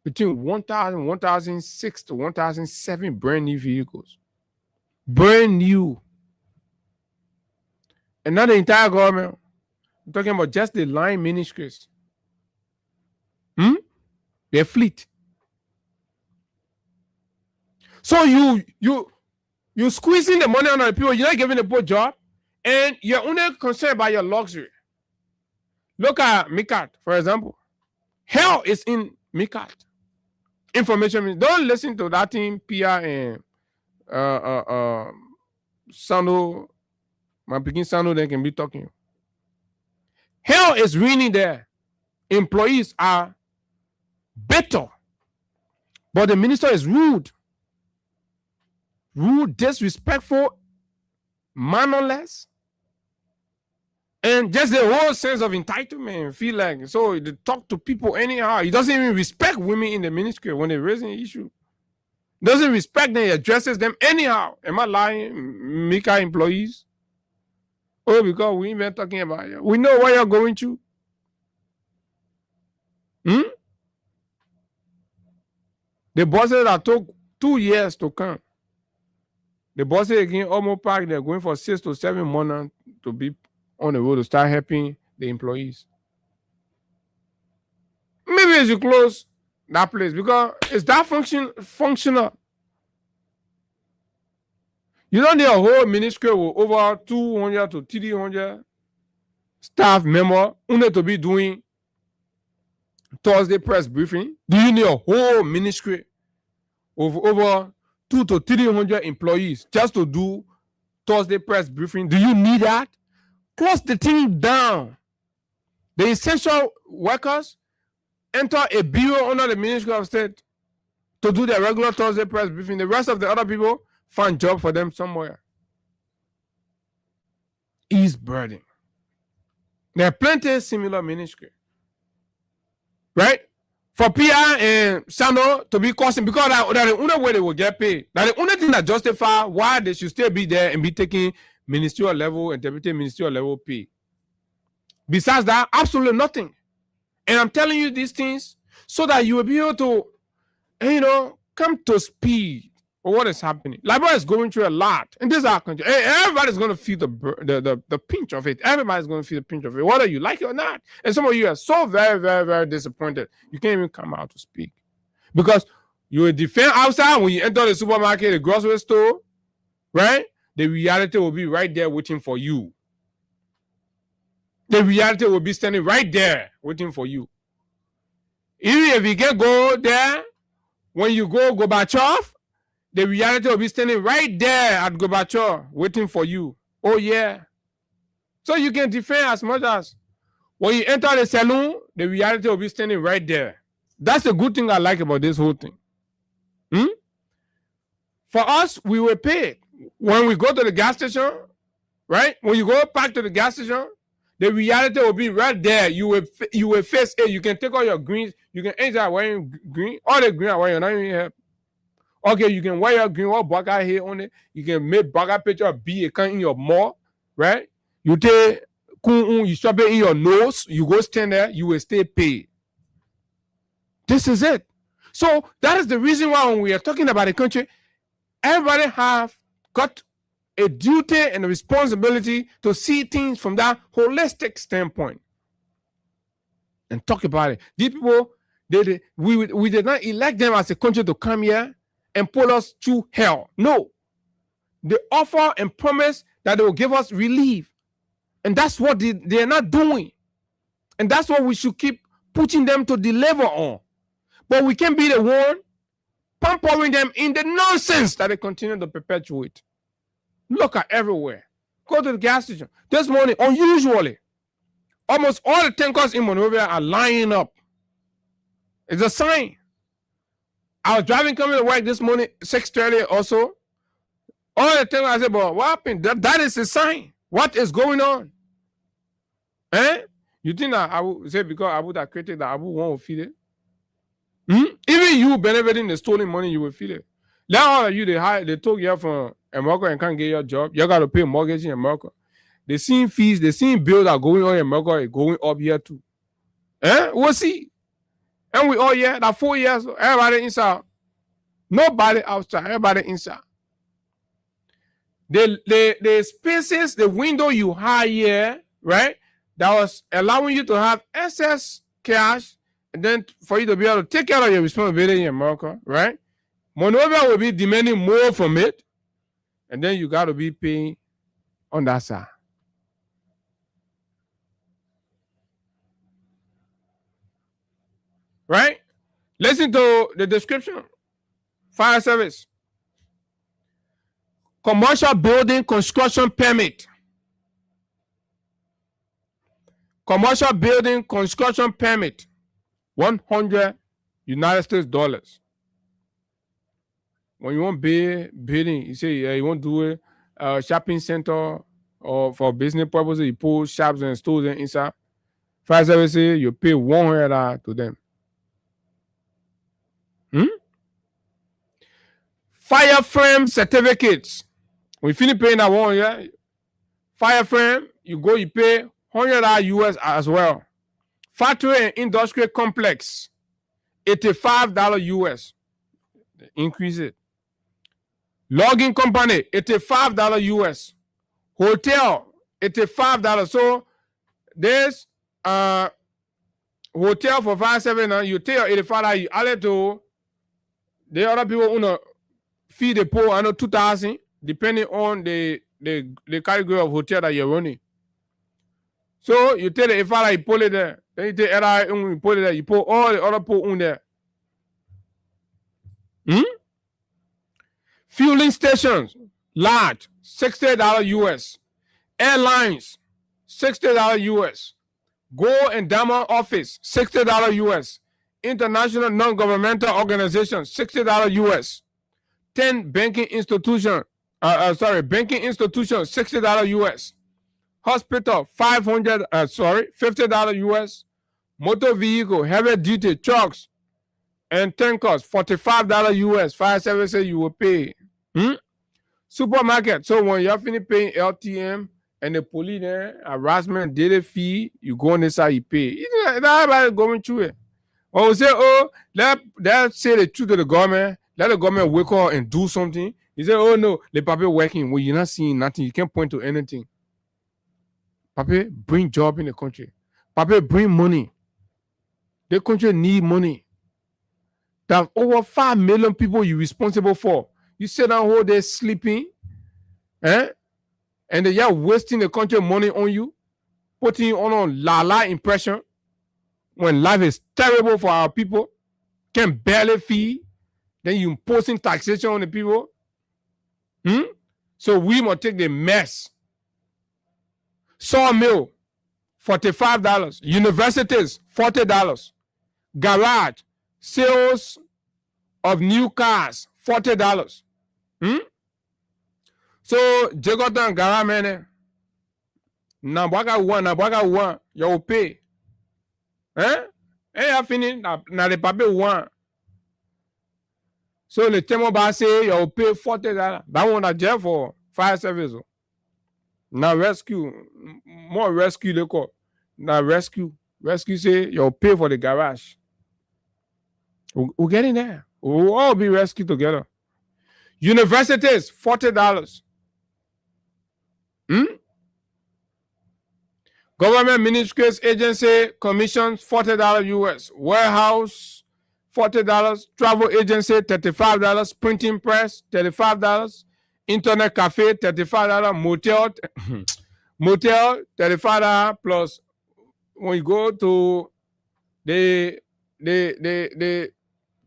Between 1,000, 1,006 to 1,007 brand new vehicles. Brand new. And not the entire government. I'm talking about just the line ministries. Their fleet. So you squeezing the money on the people, you're not giving the poor job, and you're only concerned about your luxury. Look at Mikat, for example. Hell is in Mikat. Information. Don't listen to that thing, Pia and Sando. My picking Sando, they can be talking. Hell is really there. Employees are better. But the minister is rude. Rude, disrespectful, mannerless. And just the whole sense of entitlement, feel like, so they talk to people anyhow. He doesn't even respect women in the ministry when they're raising an issue. Doesn't respect them, he addresses them anyhow. Am I lying? Mika employees? Oh, because we ain't been talking about it. We know what you're going through. The bosses that took 2 years to come. The bosses again, Omo Park, they're going for 6 to 7 months to be on the road to start helping the employees. Maybe you should close that place because it's that functional. You don't need a whole ministry with over 200 to 300 staff members only to be doing Thursday press briefing. Do you need a whole ministry of over 200 to 300 employees just to do Thursday press briefing? Do you need that? Close the thing down. The essential workers enter a bureau under the Ministry of State to do their regular Thursday press briefing. The rest of the other people find job for them somewhere. Ease burden. There are plenty of similar ministry. Right? For PR and Sano to be costing, because that's the only way they will get paid. That's the only thing that justify why they should still be there and be taking ministerial level and deputy ministerial level pay. Besides that, absolutely nothing. And I'm telling you these things so that you will be able to, come to speed of what is happening. Liberia is going through a lot. And this is our country. Everybody's going to feel the pinch of it. Everybody's going to feel the pinch of it, whether you like it or not. And some of you are so very, very, very disappointed. You can't even come out to speak. Because you will defend outside when you enter the supermarket, the grocery store, right? The reality will be right there waiting for you. The reality will be standing right there waiting for you. Even if you can go there, when you go Gorbachev, the reality will be standing right there at Gorbachev waiting for you. Oh, yeah. So you can defend as much as when you enter the saloon, the reality will be standing right there. That's the good thing I like about this whole thing. For us, we were paid. When we go to the gas station, right? When you go back to the gas station, the reality will be right there. You will face it. You can take all your greens. You can enter wearing green. All the green are wearing. Not even help. Okay, you can wear your green. All burger here on it. You can make burger picture be a can in your mouth, right? You take you shove it in your nose. You go stand there. You will stay paid. This is it. So that is the reason why when we are talking about the country, everybody have got a duty and a responsibility to see things from that holistic standpoint and talk about it. These people, we did not elect them as a country to come here and pull us through hell. No. They offer and promise that they will give us relief. And that's what they are not doing. And that's what we should keep pushing them to deliver on. But we can't be the one pampering them in the nonsense that they continue to perpetuate. Look at everywhere. Go to the gas station. This morning, unusually, almost all the tankers in Monrovia are lining up. It's a sign. I was driving coming to work this morning, 6:30 also. All the tankers, I said, but what happened? That is a sign. What is going on? You think that I would say because I would have created that I would want to feel it? Even you benefiting the stolen money, you will feel it. Now all of you, they took you from America and can't get your job. You got to pay mortgage in America. They seen fees, they seen bills are going on in America, are going up here too. We'll see. And we all here, that 4 years, everybody inside. Nobody outside, everybody inside. The spaces, the window you had here, right? That was allowing you to have excess cash and then for you to be able to take care of your responsibility in America, right? Monrovia will be demanding more from it. And then you got to be paying on that side. Right? Listen to the description. Fire service. Commercial building construction permit. Commercial building construction permit. $100 United States dollars. When you want building, you say you want to do a shopping center or for business purposes, you put shops and stores inside. Fire services, you pay $100 to them. Fire frame certificates. We finish paying that one, yeah. Fire frame, you pay $100 US as well. Factory and industrial complex, $85 US. Increase it. Logging company, $85 US. Hotel, $85. So there's hotel for 5-7, you take $85, you add it to the other people who feed the poor, I know $2,000, depending on the category of hotel that you're running. So you take the $85, you put it there. Then you take LI, you put it there. You put all the other people in there. Fueling stations, large, $60 US. Airlines, $60 US. Gold and diamond office, $60 US. International non-governmental organizations, $60 US. 10 banking institutions, $60 US. Hospital, $50 US. Motor vehicle, heavy duty trucks and tankers, $45 US. Fire services you will pay. Supermarket. So when you're finished paying LTM and the police harassment, daily fee, you go on inside, you pay. Everybody going through it. Or we say, oh, let's say the truth to the government. Let the government wake up and do something. You say, oh no, the paper working. Well, you're not seeing nothing. You can't point to anything. Papi, bring job in the country. Papi, bring money. The country need money. There's over 5 million people you're responsible for. You sit down whole day sleeping, and they are wasting the country money on you, putting you on a la impression when life is terrible for our people, can barely feed, then you imposing taxation on the people. So we must take the mess. Sawmill, $45. Universities, $40. Garage, sales of new cars, $40. So Jagotan garage man, Nabaga one, you pay. I finish na the paper one. So the Temo ba say you pay $40. That one a jail for fire service. Now rescue, more rescue they call. Now rescue say you pay for the garage. We're getting there. We'll all be rescued together. Universities, $40. Government ministries, agency, commissions, $40 US. Warehouse, $40. Travel agency, $35. Printing press, $35. Internet cafe, $35. Motel, $35. Plus, when you go to the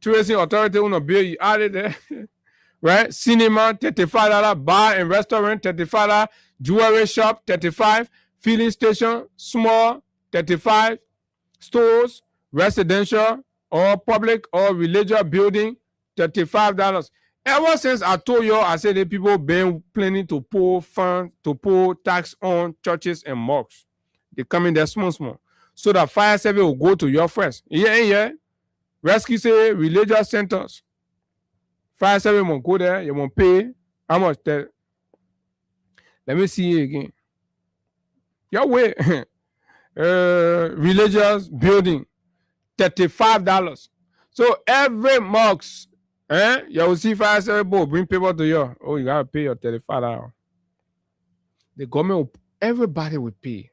tourism authority on a bill, you add it there. Right? Cinema, $35. Bar and restaurant, $35. Jewelry shop, $35. Filling station, small, $35. Stores, residential or public or religious building, $35. Ever since I told you, I said that people been planning to pull funds, to pull tax on churches and mosques. They come in there small. So that fire service will go to your first. Yeah. Rescue say religious centers. Fire service won't go there. You won't pay. How much? Let me see it again. Your way. Religious building, $35. So every mosque, you will see fire service bring people to you. Oh, you gotta pay your $35. The government, everybody will pay.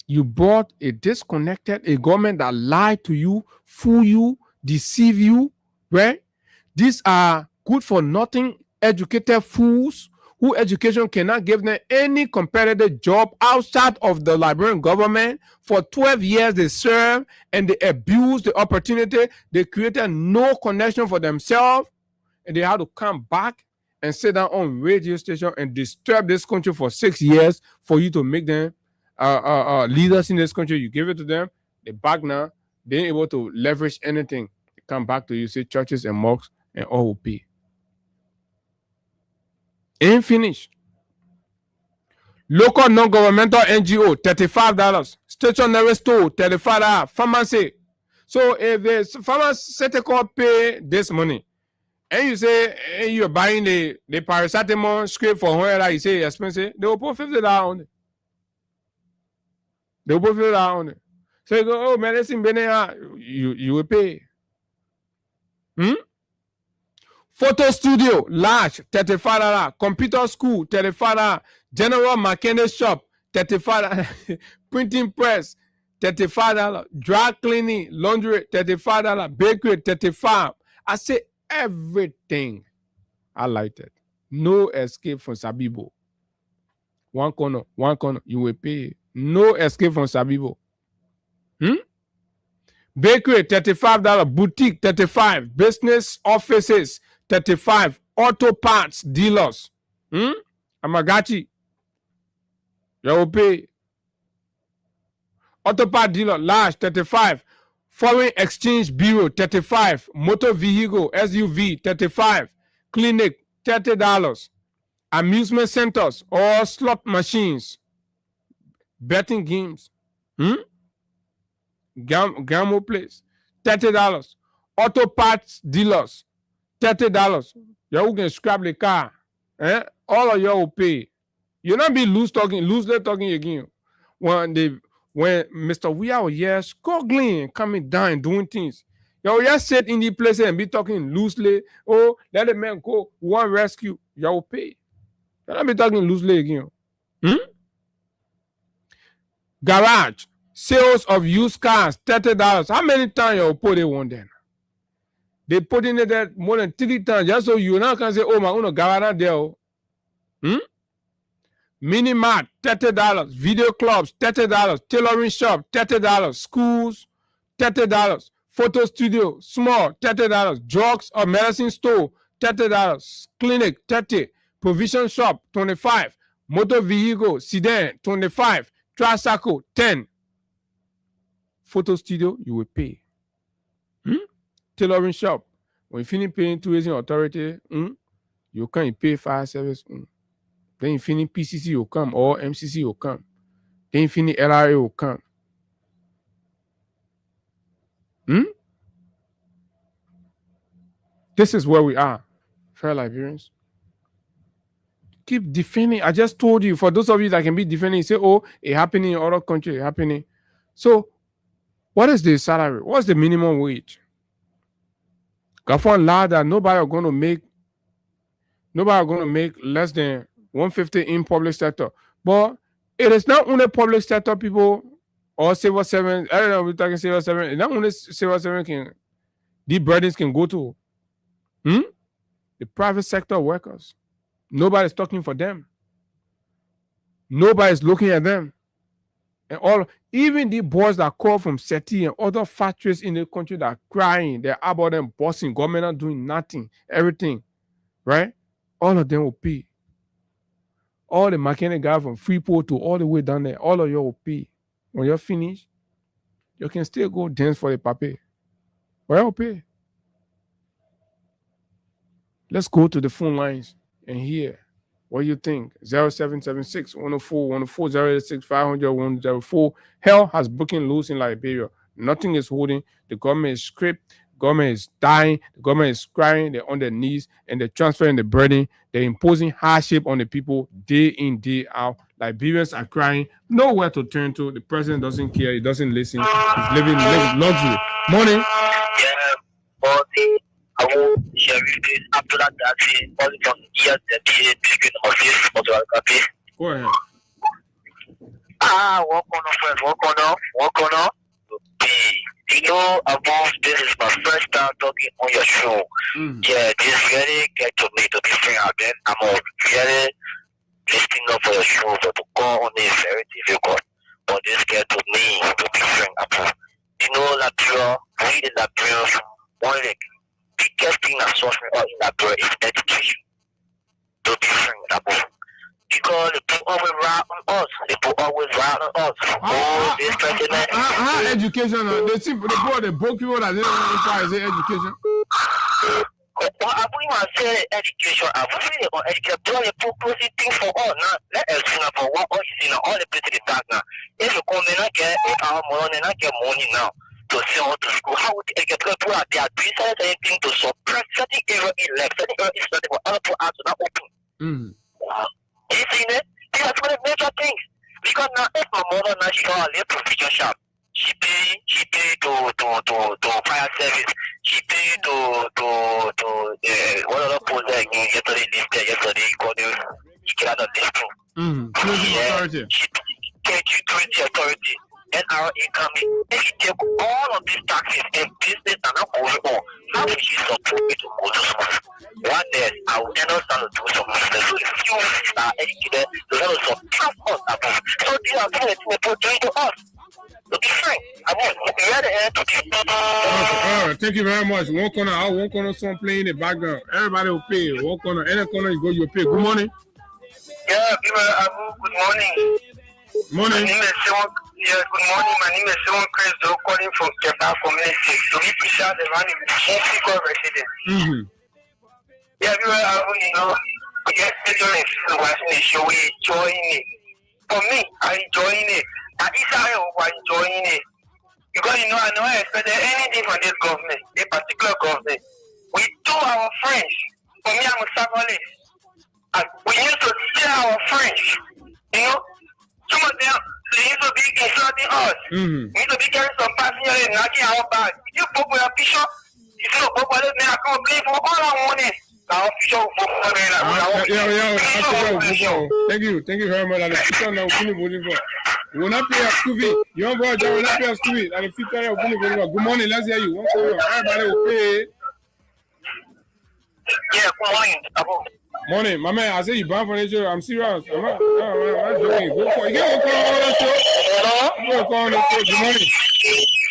You bought a government that lied to you, fool you, deceive you, right? These are good for nothing educated fools whose education cannot give them any competitive job outside of the Liberian government. For 12 years they served and they abused the opportunity. They created no connection for themselves, and they had to come back and sit down on radio station and disturb this country for 6 years for you to make them leaders in this country. You give it to them, they back now, they ain't able to leverage anything. They come back to you, say churches and mosques, and all will pay. Ain't finished. Local non-governmental NGO, $35. Stationery store, $35. Pharmacy. So if the pharmaceutical pay this money, and you say you're buying the paracetamol script for $100, you say expensive, they will put $50 on it. They will put $50 on it. So you go, oh, medicine, you will pay. Photo studio, large, $35. Computer school, $35. General mechanic shop, $35. Printing press, $35. Dry cleaning, laundry, $35. Bakery, $35. I say everything. I like it. No escape from Sabibo. One corner, you will pay. No escape from Sabibo. Bakery, $35. Boutique, $35. Business offices, $35. Auto parts dealers. Amagachi. You will pay. Auto part dealer, large, $35. Foreign exchange bureau, $35. Motor vehicle, SUV, $35. Clinic, $30. Amusement centers or slot machines. Betting games. Gamble place, $30. Auto parts dealers, $30. You can scrap the car. All of you will pay. You'll not be loosely talking again. When Mr. We are here struggling, coming down and doing things. You just sit in the place and be talking loosely. Oh, let the man go. One rescue. You will pay. You'll not be talking loosely again. Garage. Sales of used cars, $30. How many times you put it one then? They put in it there more than 3 times just so you now can say, oh, my own garage there. Mini mart, $30. Video clubs, $30. Tailoring shop, $30. Schools, $30. Photo studio, small, $30. Drugs or medicine store, $30. Clinic, $30. Provision shop, $25. Motor vehicle, sedan, $25. Tricycle, $10. Photo studio, you will pay. Tailoring shop, when you finish paying tourism authority, you can pay fire service. Then you finish PCC, you come, or MCC, you come. Then you finish LRA, you come. This is where we are, fair Liberians. Keep defending. I just told you, for those of you that can be defending, you say, oh, it happening in other countries, it happening. So, what is the salary? What's the minimum wage? Gafon law that nobody are going to make less than 150 in public sector. But it is not only public sector people or civil servants. I don't know, we're talking civil servants. Not only civil servants the burdens can go to. The private sector workers. Nobody's talking for them. Nobody's looking at them. And even the boys that call from SETI and other factories in the country that are crying, they're about them bossing, government not doing nothing, everything, right? All of them will pay. All the mechanic guys from Freeport to all the way down there, all of you will pay. When you're finished, you can still go dance for the pape. Well, will pay. Let's go to the phone lines and hear what you think. 0776 104 104 086 500 104. Hell has broken loose in Liberia. Nothing is holding. The government is stripped. The government is dying. The government is crying. They're on their knees and they're transferring the burden. They're imposing hardship on the people day in, day out. Liberians are crying. Nowhere to turn to. The president doesn't care. He doesn't listen. He's living luxury. Morning. Yeah, morning. I will share with you after that. All from here, the beginning of this. Go ahead. Walk on. Okay. You know, above this is my first time talking on your show. Yeah, this really get to me to be frank again. I'm really listening up for your show, but to call on is very difficult. But this get to me to be frank about. You know, Liberia, we the Liberians, one of the biggest thing that's suffering in Liberia is education. To be frank about. Because they put always right on us. Oh, this president. Education. They put the book people that didn't want to try to say education. What happened I say education, I will say on education, do a proposing thing for all now. Let us know for what all you see now, all the places in that now. If you come in and get our money and get money now to sell to school, how would they get people out there doing anything to suppress certain area in left, certain area is not for other people out to not open. You see it? That's one of the major things. Because now if my mother now she got a little provision shop, she pay to fire service, she pay to what other post there again yesterday called she get out of this thing. Authority. She pay security authority, NRA incoming. If she take all of these taxes and business and not going on, how will she support me to go to school? One day I will then start to do some business. So if you are educated, you have to support us above. So these are things that people doing to us. Okay, fine. I mean, we are the end to this. All right, thank you very much. One corner song playing in the background. Everybody will pay. One corner, any corner you go, you pay. Good morning. Yeah, good morning. Morning. My name is Simon. Yeah, good morning. My name is Simon Chris, calling from Keba community. To be precise, the man is a resident. Yeah, you know, we get children watching the show, we enjoying it. For me, I enjoying it. And Israel was enjoying it. Because, you know, I never expected anything from this government, a particular government. We do our French. For me, I'm a Savalist. And we used to share our French. You know, some of them, they used to be insulting us. We used to be carrying some passengers and knocking our bag. You put with a bishop, you see, I can't believe for all I wanted. Thank you very much. The future now voting for. We will not pay a school fee. Young boy, will not pay a school fee. And the future of voting for. Good morning, let's hear you. Everybody will pay. Yeah, good morning. Morning, my man. I say you bound for the show. I'm serious. I'm not joking. Go for it. You can call on the show. Hello. Go call on the show. Good morning.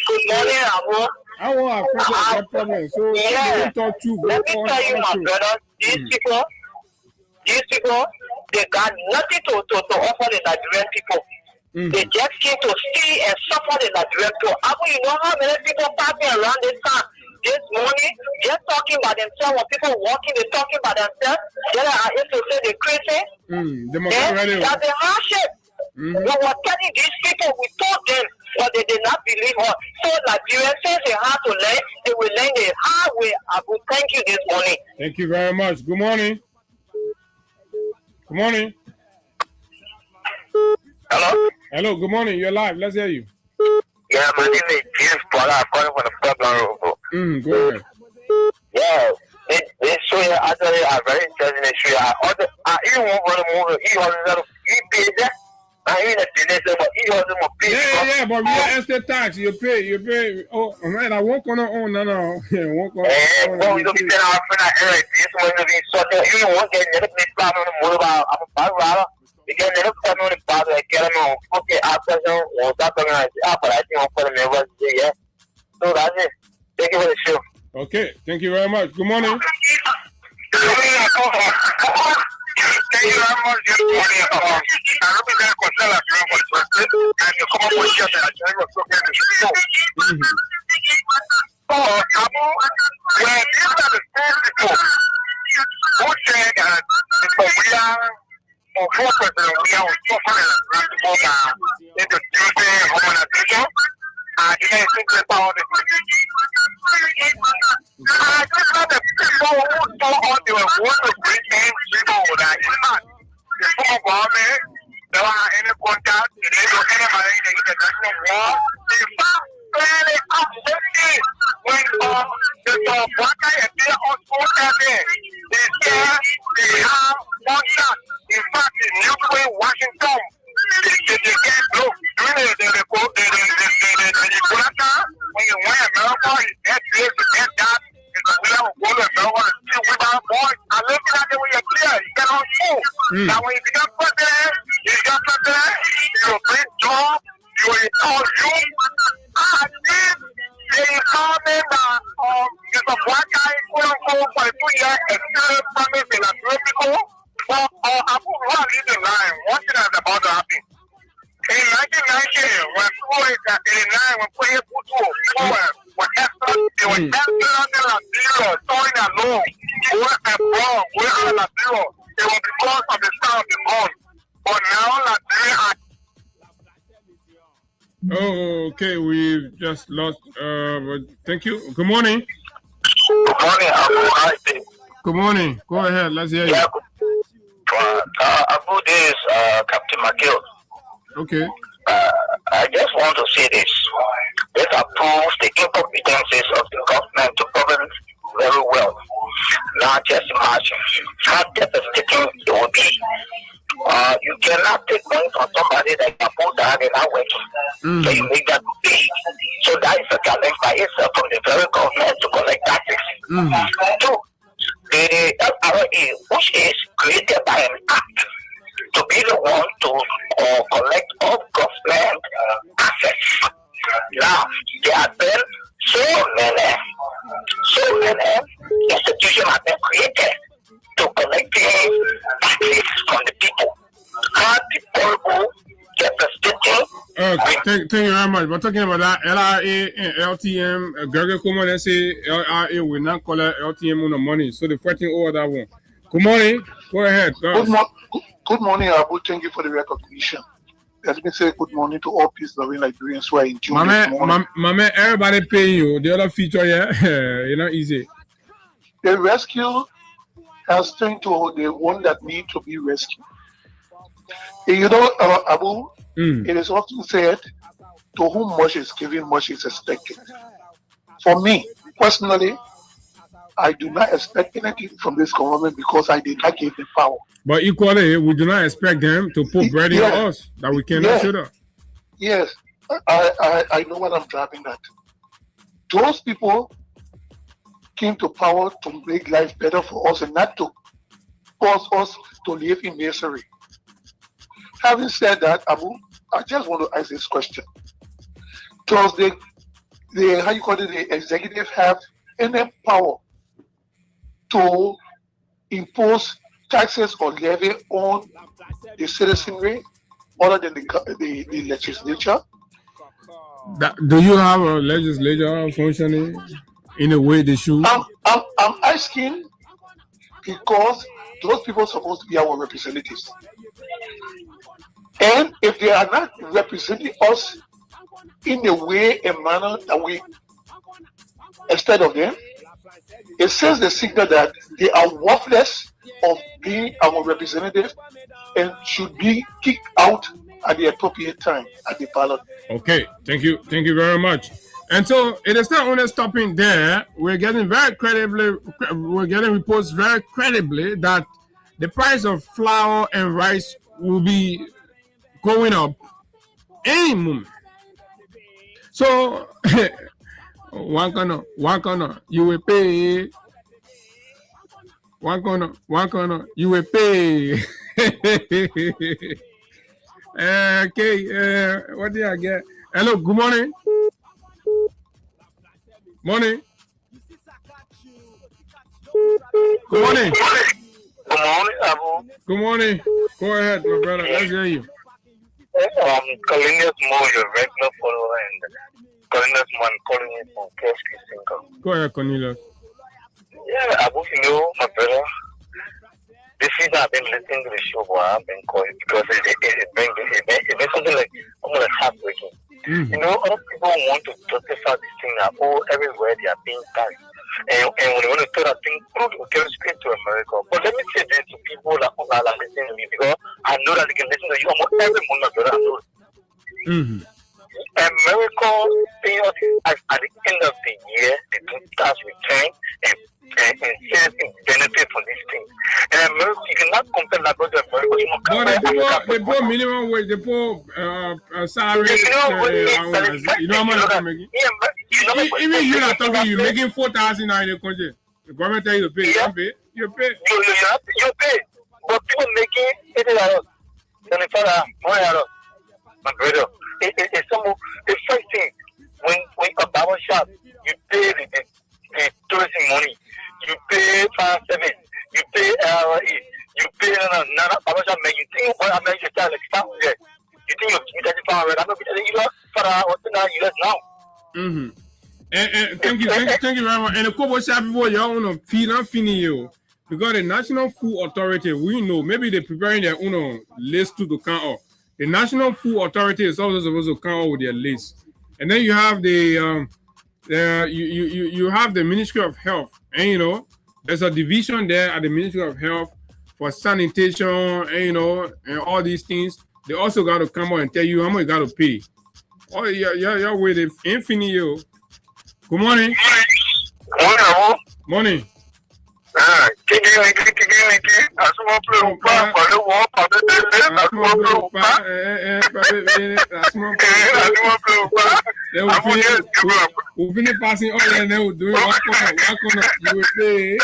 Good morning, Abu. I want a problem. So don't talk too. Let me tell you, my brother, these people, they got nothing to offer the Nigerian people. They just came to see and suffer the Nigerian people. Abu, you know how many people passing around this town this morning, just talking about themselves. When people walking, they're talking about themselves. Then I used to say they're crazy. That's a hardship. We were telling these people, we told them, but they did not believe us. So Nigerians, since they have to learn, they will learn the hard way. I will thank you this morning. Thank you very much. Good morning. Good morning. Hello? Hello, good morning. You're live. Let's hear you. Yeah, my name is James Paula. I'm calling from the Pueblo Road. Go ahead. Yeah, this show here actually are very interesting. Show I even want to move. He paid that. I mean, but real estate tax, you pay. Oh, man, I won't go on. No. Won't go on. We don't be telling our friend that this one to be sorted. You won't get another place plan on the move about. I'm a bad rather. You get another plan on the bad. I get them on. Okay, after some, or that, but I think I'll put them every day. Yeah. So that's it. Thank you for the show. Okay, thank you very much. Good morning. Thank you very much this morning. I represent Costello and the common position that I was talking to the show. Abu, when these are the same people who said that we are for President, we are suffering and people are introducing humanization and even thinking about it. These are the people who thought they were going to bring in people that is not. The former government, there are any contact, they don't know anybody in the international war. They found fairly upsetting when the Waka and they also got there. They said they have one shot. In fact, in Newport, Washington, they get low. During the when you win America, you get this, you get that. We have a woman, we have boys. I look at it when you're clear. You get on school. Now, when you become president, you bring job, you install you. And then they call me that there's a black guy, quote unquote, for 2 years, and still promise in a political. Well, I put one in the line. One thing that's about to happen. In 1990, when people were in 89, when people were extra, they were $10 billion throwing a loan. It was because of the start of the gun. But now Liberia Oh, okay. We've just lost. But thank you. Good morning. Good morning, Abu. Good morning. Go ahead. Let's hear you. Abu, this is Captain McGill. Okay. I just want to say this. This approves the incompetencies of the government to govern very well. Now just imagine how devastating it will be. You cannot take money from somebody that you put down and not working. So you make that pay. So that is a challenge by itself from the very government to collect taxes. Two, the FRA, which is created by an act to be the one to collect all government assets. Now, there have been so many institutions have been created to collect taxes from the people. How deplorable, devastating. Thank you very much. We're talking about that LRA and LTM. Gregory Coleman, they say LRA will not collect LTM on the money. So they're fighting over that one. Good morning. Go ahead. Good morning, Abu. Thank you for the recognition. Let me say good morning to all peace-loving Liberians who are in June. My man, everybody paying you. The other feature, yeah, you're not easy. The rescue has turned to the one that need to be rescued. You know, Abu, it is often said, to whom much is given, much is expected. For me, personally, I do not expect anything from this government because I did not give them power. But equally, we do not expect them to put bread in us that we cannot shoot up. Yes, I know what I'm driving at. Those people came to power to make life better for us and not to cause us to live in misery. Having said that, Abu, I just want to ask this question. Does the executive have any power to impose taxes or levy on the citizenry other than the legislature? Do you have a legislature functioning in a way they should? I'm asking because those people are supposed to be our representatives. And if they are not representing us in a way, a manner that we expect of them, it sends the signal that they are worthless of being our representative and should be kicked out at the appropriate time at the ballot. Okay, thank you very much. And so it is not only stopping there. We're getting reports very credibly that the price of flour and rice will be going up any moment. So one corner, you will pay. One corner, you will pay. Okay, what did I get? Hello, good morning. Morning. Good morning. Good morning, Abu. Good morning. Go ahead, my brother. Let's hear you. Cornelius Moore, your regular follower, and Cornelius Man calling you from KSK Single. Go ahead, Cornelius. Yeah, Abu, you know, my brother, this is I've been listening to the show for I've been calling because it makes something like almost heartbreaking. You know, other people want to justify this thing that everywhere they are being taxed. And when they want to throw that thing through, they will straight to America. But let me say this to people that are listening to me because I know that they can listen to you almost every month, my brother. I know. America pay us at the end of the year, they do tax return and benefit from this thing. And America, you cannot compare that to America. But they put minimum wage, they put salary. You know how much they're making? Even you are talking, you're making 4,000 now in the country. The government tell you to pay. You don't pay. You pay. You pay. But people making $80, $25, $100. My brother, it's first thing. When a barber shop, you pay the tourism money. You pay fire service. You pay LRE. You pay another barber shop man. You think what I'm making like $1,000. You think you're $35. I'm not telling you for $1,000 now. And thank you very much. And the Kobo Shop people, y'all want to feed and feeding you. Because the National Food Authority, we know, maybe they're preparing their own list to count off. The National Food Authority is also supposed to count off with their list. And then you have you have the Ministry of Health. And, you know, there's a division there at the Ministry of Health for sanitation, and, you know, and all these things. They also got to come out and tell you how much you got to pay. Oh, yeah, with the infinite. Good morning. Morning. We've been passing all and they will do what you will pay.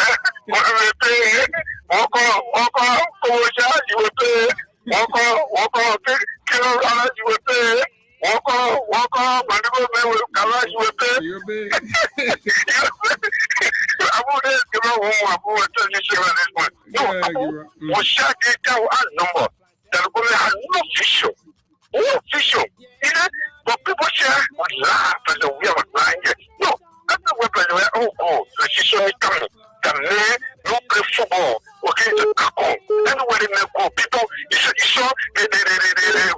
But people share with laugh as we are lying. No, that's not what the decision is coming. The men no play football. Okay, anywhere they may go, people, you saw the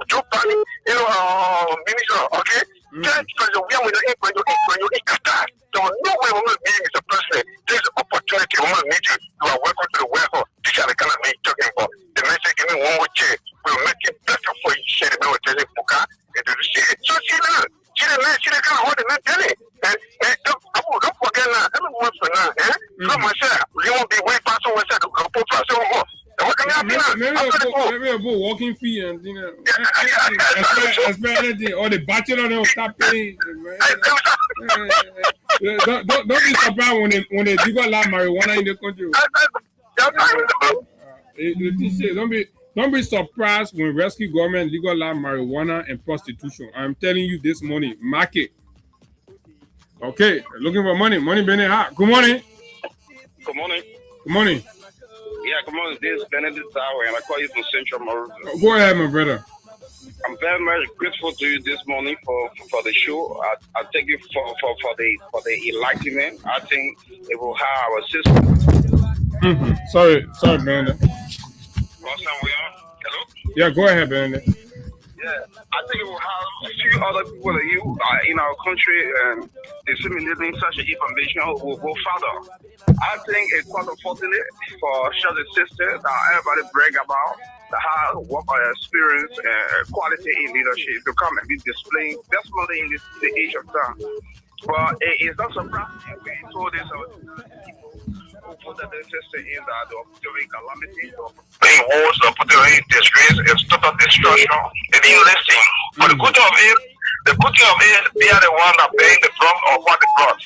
Joe Biden, you know, minister, okay? Just because we are with the when you Qatar, there was no way we will be as a president. There's an opportunity we will meet you. You are welcome to the warehouse. This is the kind of me talking about. The message give me one more chair. We'll make it better for you. Share the bill with the Puka. So she the kind of hold the belly. And don't forget now, everyone for now, eh? So myself, you won't be way past over the put us over. Maybe a book walking fee and you know, especially or the bachelor they'll start paying. Don't be surprised when they do allow marijuana in the country. Don't be surprised when rescue government legalize marijuana and prostitution. I'm telling you this morning, market. Okay, looking for money. Money been hot. Good morning. Good morning. Good morning. Yeah, good morning. This is Benedict Tower, and I call you from Central Mauritius. Go ahead, my brother. I'm very much grateful to you this morning for the show. I thank you for the enlightenment. I think it will have our system. Sorry, Benedict. Hello? Yeah, go ahead, Benedict. Yeah, I think it will have a few other people like you in our country and disseminating such information will go further. I think it's quite unfortunate for such a system that everybody brag about the hard work experience and quality in leadership to come and be displaying, definitely in the age of time. But it's not surprising we told this people that they're interested in that they're doing calamity, playing wars, they're putting in disgrace, it's total destruction. They didn't listen. But the good thing of it, they are the one that paying the brunt of what they brought.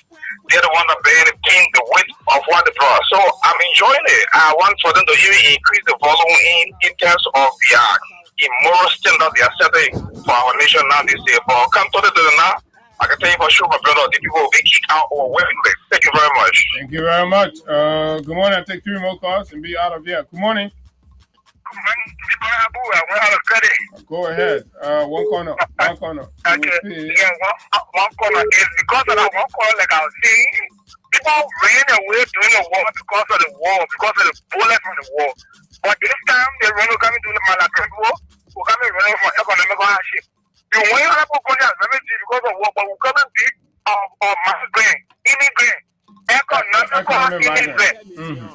They're the one that paying the weight of what they brought. So I'm enjoying it. I want for them to even increase the volume in terms of their immoral standard they are setting for our nation now this year. But come to the now. I can tell you for sure, my brother, the people will be kicked out or worthless. Thank you very much. Thank you very much. Good morning. I'll take 3 more calls and be out of here. Good morning. Go ahead. One corner. Okay. Yeah, one corner is because of that one corner, like I was saying, people ran away during the war because of the war, because of the bullet from the war. But this time, they run coming to the Malabar war, who coming running for economic hardship. The way other countries are because of war, but we come and be migrant, immigrant, economic immigrant.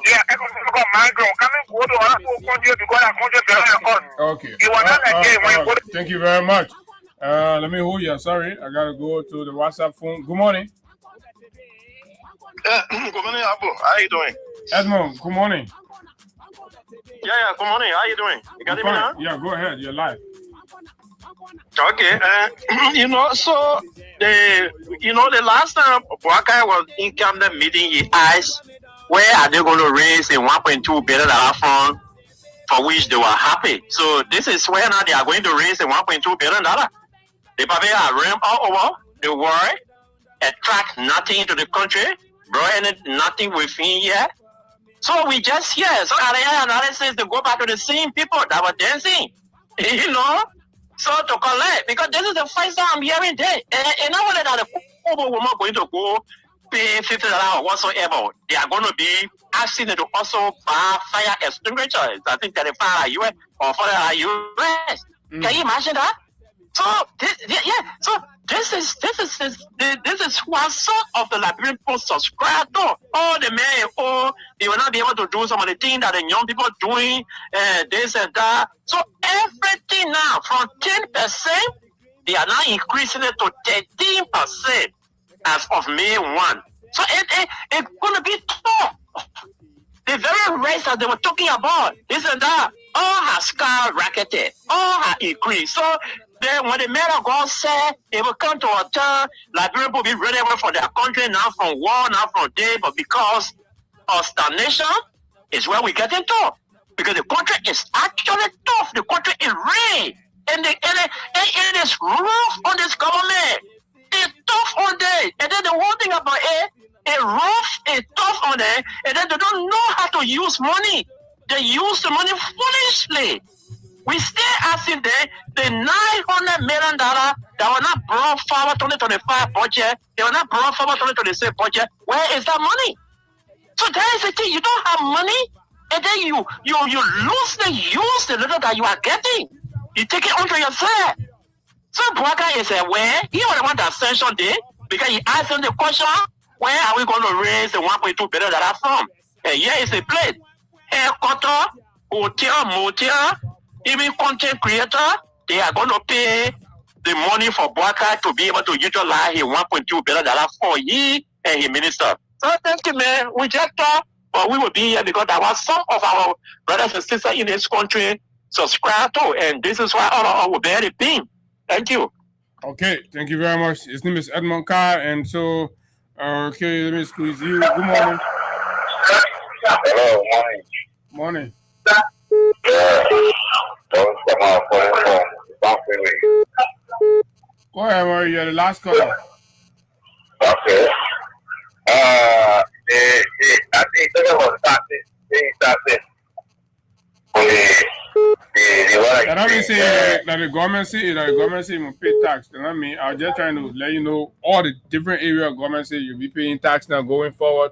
Yeah, economic migrant. Coming go to other countries because our countries are us. Okay. It was not like that when you go to. Thank you very much. Let me hold you. Sorry, I gotta go to the WhatsApp phone. Good morning. Good morning, Abu. How are you doing? Edmond, good morning. Yeah, good morning. How are you doing? You got me now? Yeah, go ahead. You're live. Okay, so the last time Bwaka was in cabinet meeting, he asked, where are they going to raise a $1.2 billion fund for which they were happy? So this is where now they are going to raise a $1.2 billion. They probably are running all over the world, attract nothing to the country, brought nothing within here. So we just hear, so at the analysis, they go back to the same people that were dancing, So to collect, because this is the first time I'm hearing this. And I wanted that over women going to go pay $50 or whatsoever. They are going to be asking them to also buy fire extinguishers. I think $35 US or $40 US. Can you imagine that? So this is what some of the Liberian people subscribe to. Oh, the man, they will not be able to do some of the things that the young people are doing, this and that. So everything now from 10%, they are now increasing it to 13% as of May 1. So it's going to be tough. The very race that they were talking about, this and that, all has skyrocketed, all have increased. So then when the man of God said it will come to a time, Liberia will be ready for their country, not from war, not from day, but because of stagnation is where we get into. Because the country is actually tough. The country is real. And it is rough on this government. It's tough on them. And then the one thing about it, it's rough, it's tough on them, and then they don't know how to use money. They use the money foolishly. We still asking them the $900 million that were not brought forward 2025 budget, they were not brought forward 2026 budget. Where is that money? So that is the thing. You don't have money, and then you use the little that you are getting. You take it onto yourself. So Bwaka is aware. He was the one that sanctioned it because he asked him the question, where are we going to raise the $1.2 billion from? And here is the place. Headquarter, hotel, motel, even content creator, they are going to pay the money for Bwaka to be able to utilize his $1.2 billion for he and his minister. So thank you, man. We just thought, but we will be here because there was some of our brothers and sisters in this country subscribe to, and this is why all of us will be able to. Thank you. Okay, thank you very much. His name is Edmond Carr, and so, okay, let me squeeze you. Good morning. Hello, morning. Morning. Go ahead, Murray. You're the last caller. Okay. I think that was started. That don't say that the government say you must pay tax. You know what I mean? I was just trying to let you know all the different areas government say you'll be paying tax now going forward.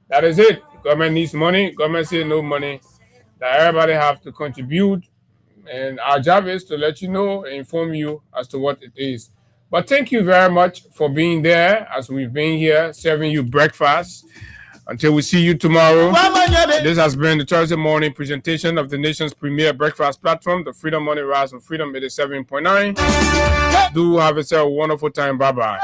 That is it. Government needs money. Government say no money. That everybody have to contribute. And our job is to let you know and inform you as to what it is. But thank you very much for being there as we've been here serving you breakfast. Until we see you tomorrow, this has been the Thursday morning presentation of the nation's premier breakfast platform, the Freedom Morning Rise on Freedom 87.9. Do have yourself a wonderful time. Bye-bye.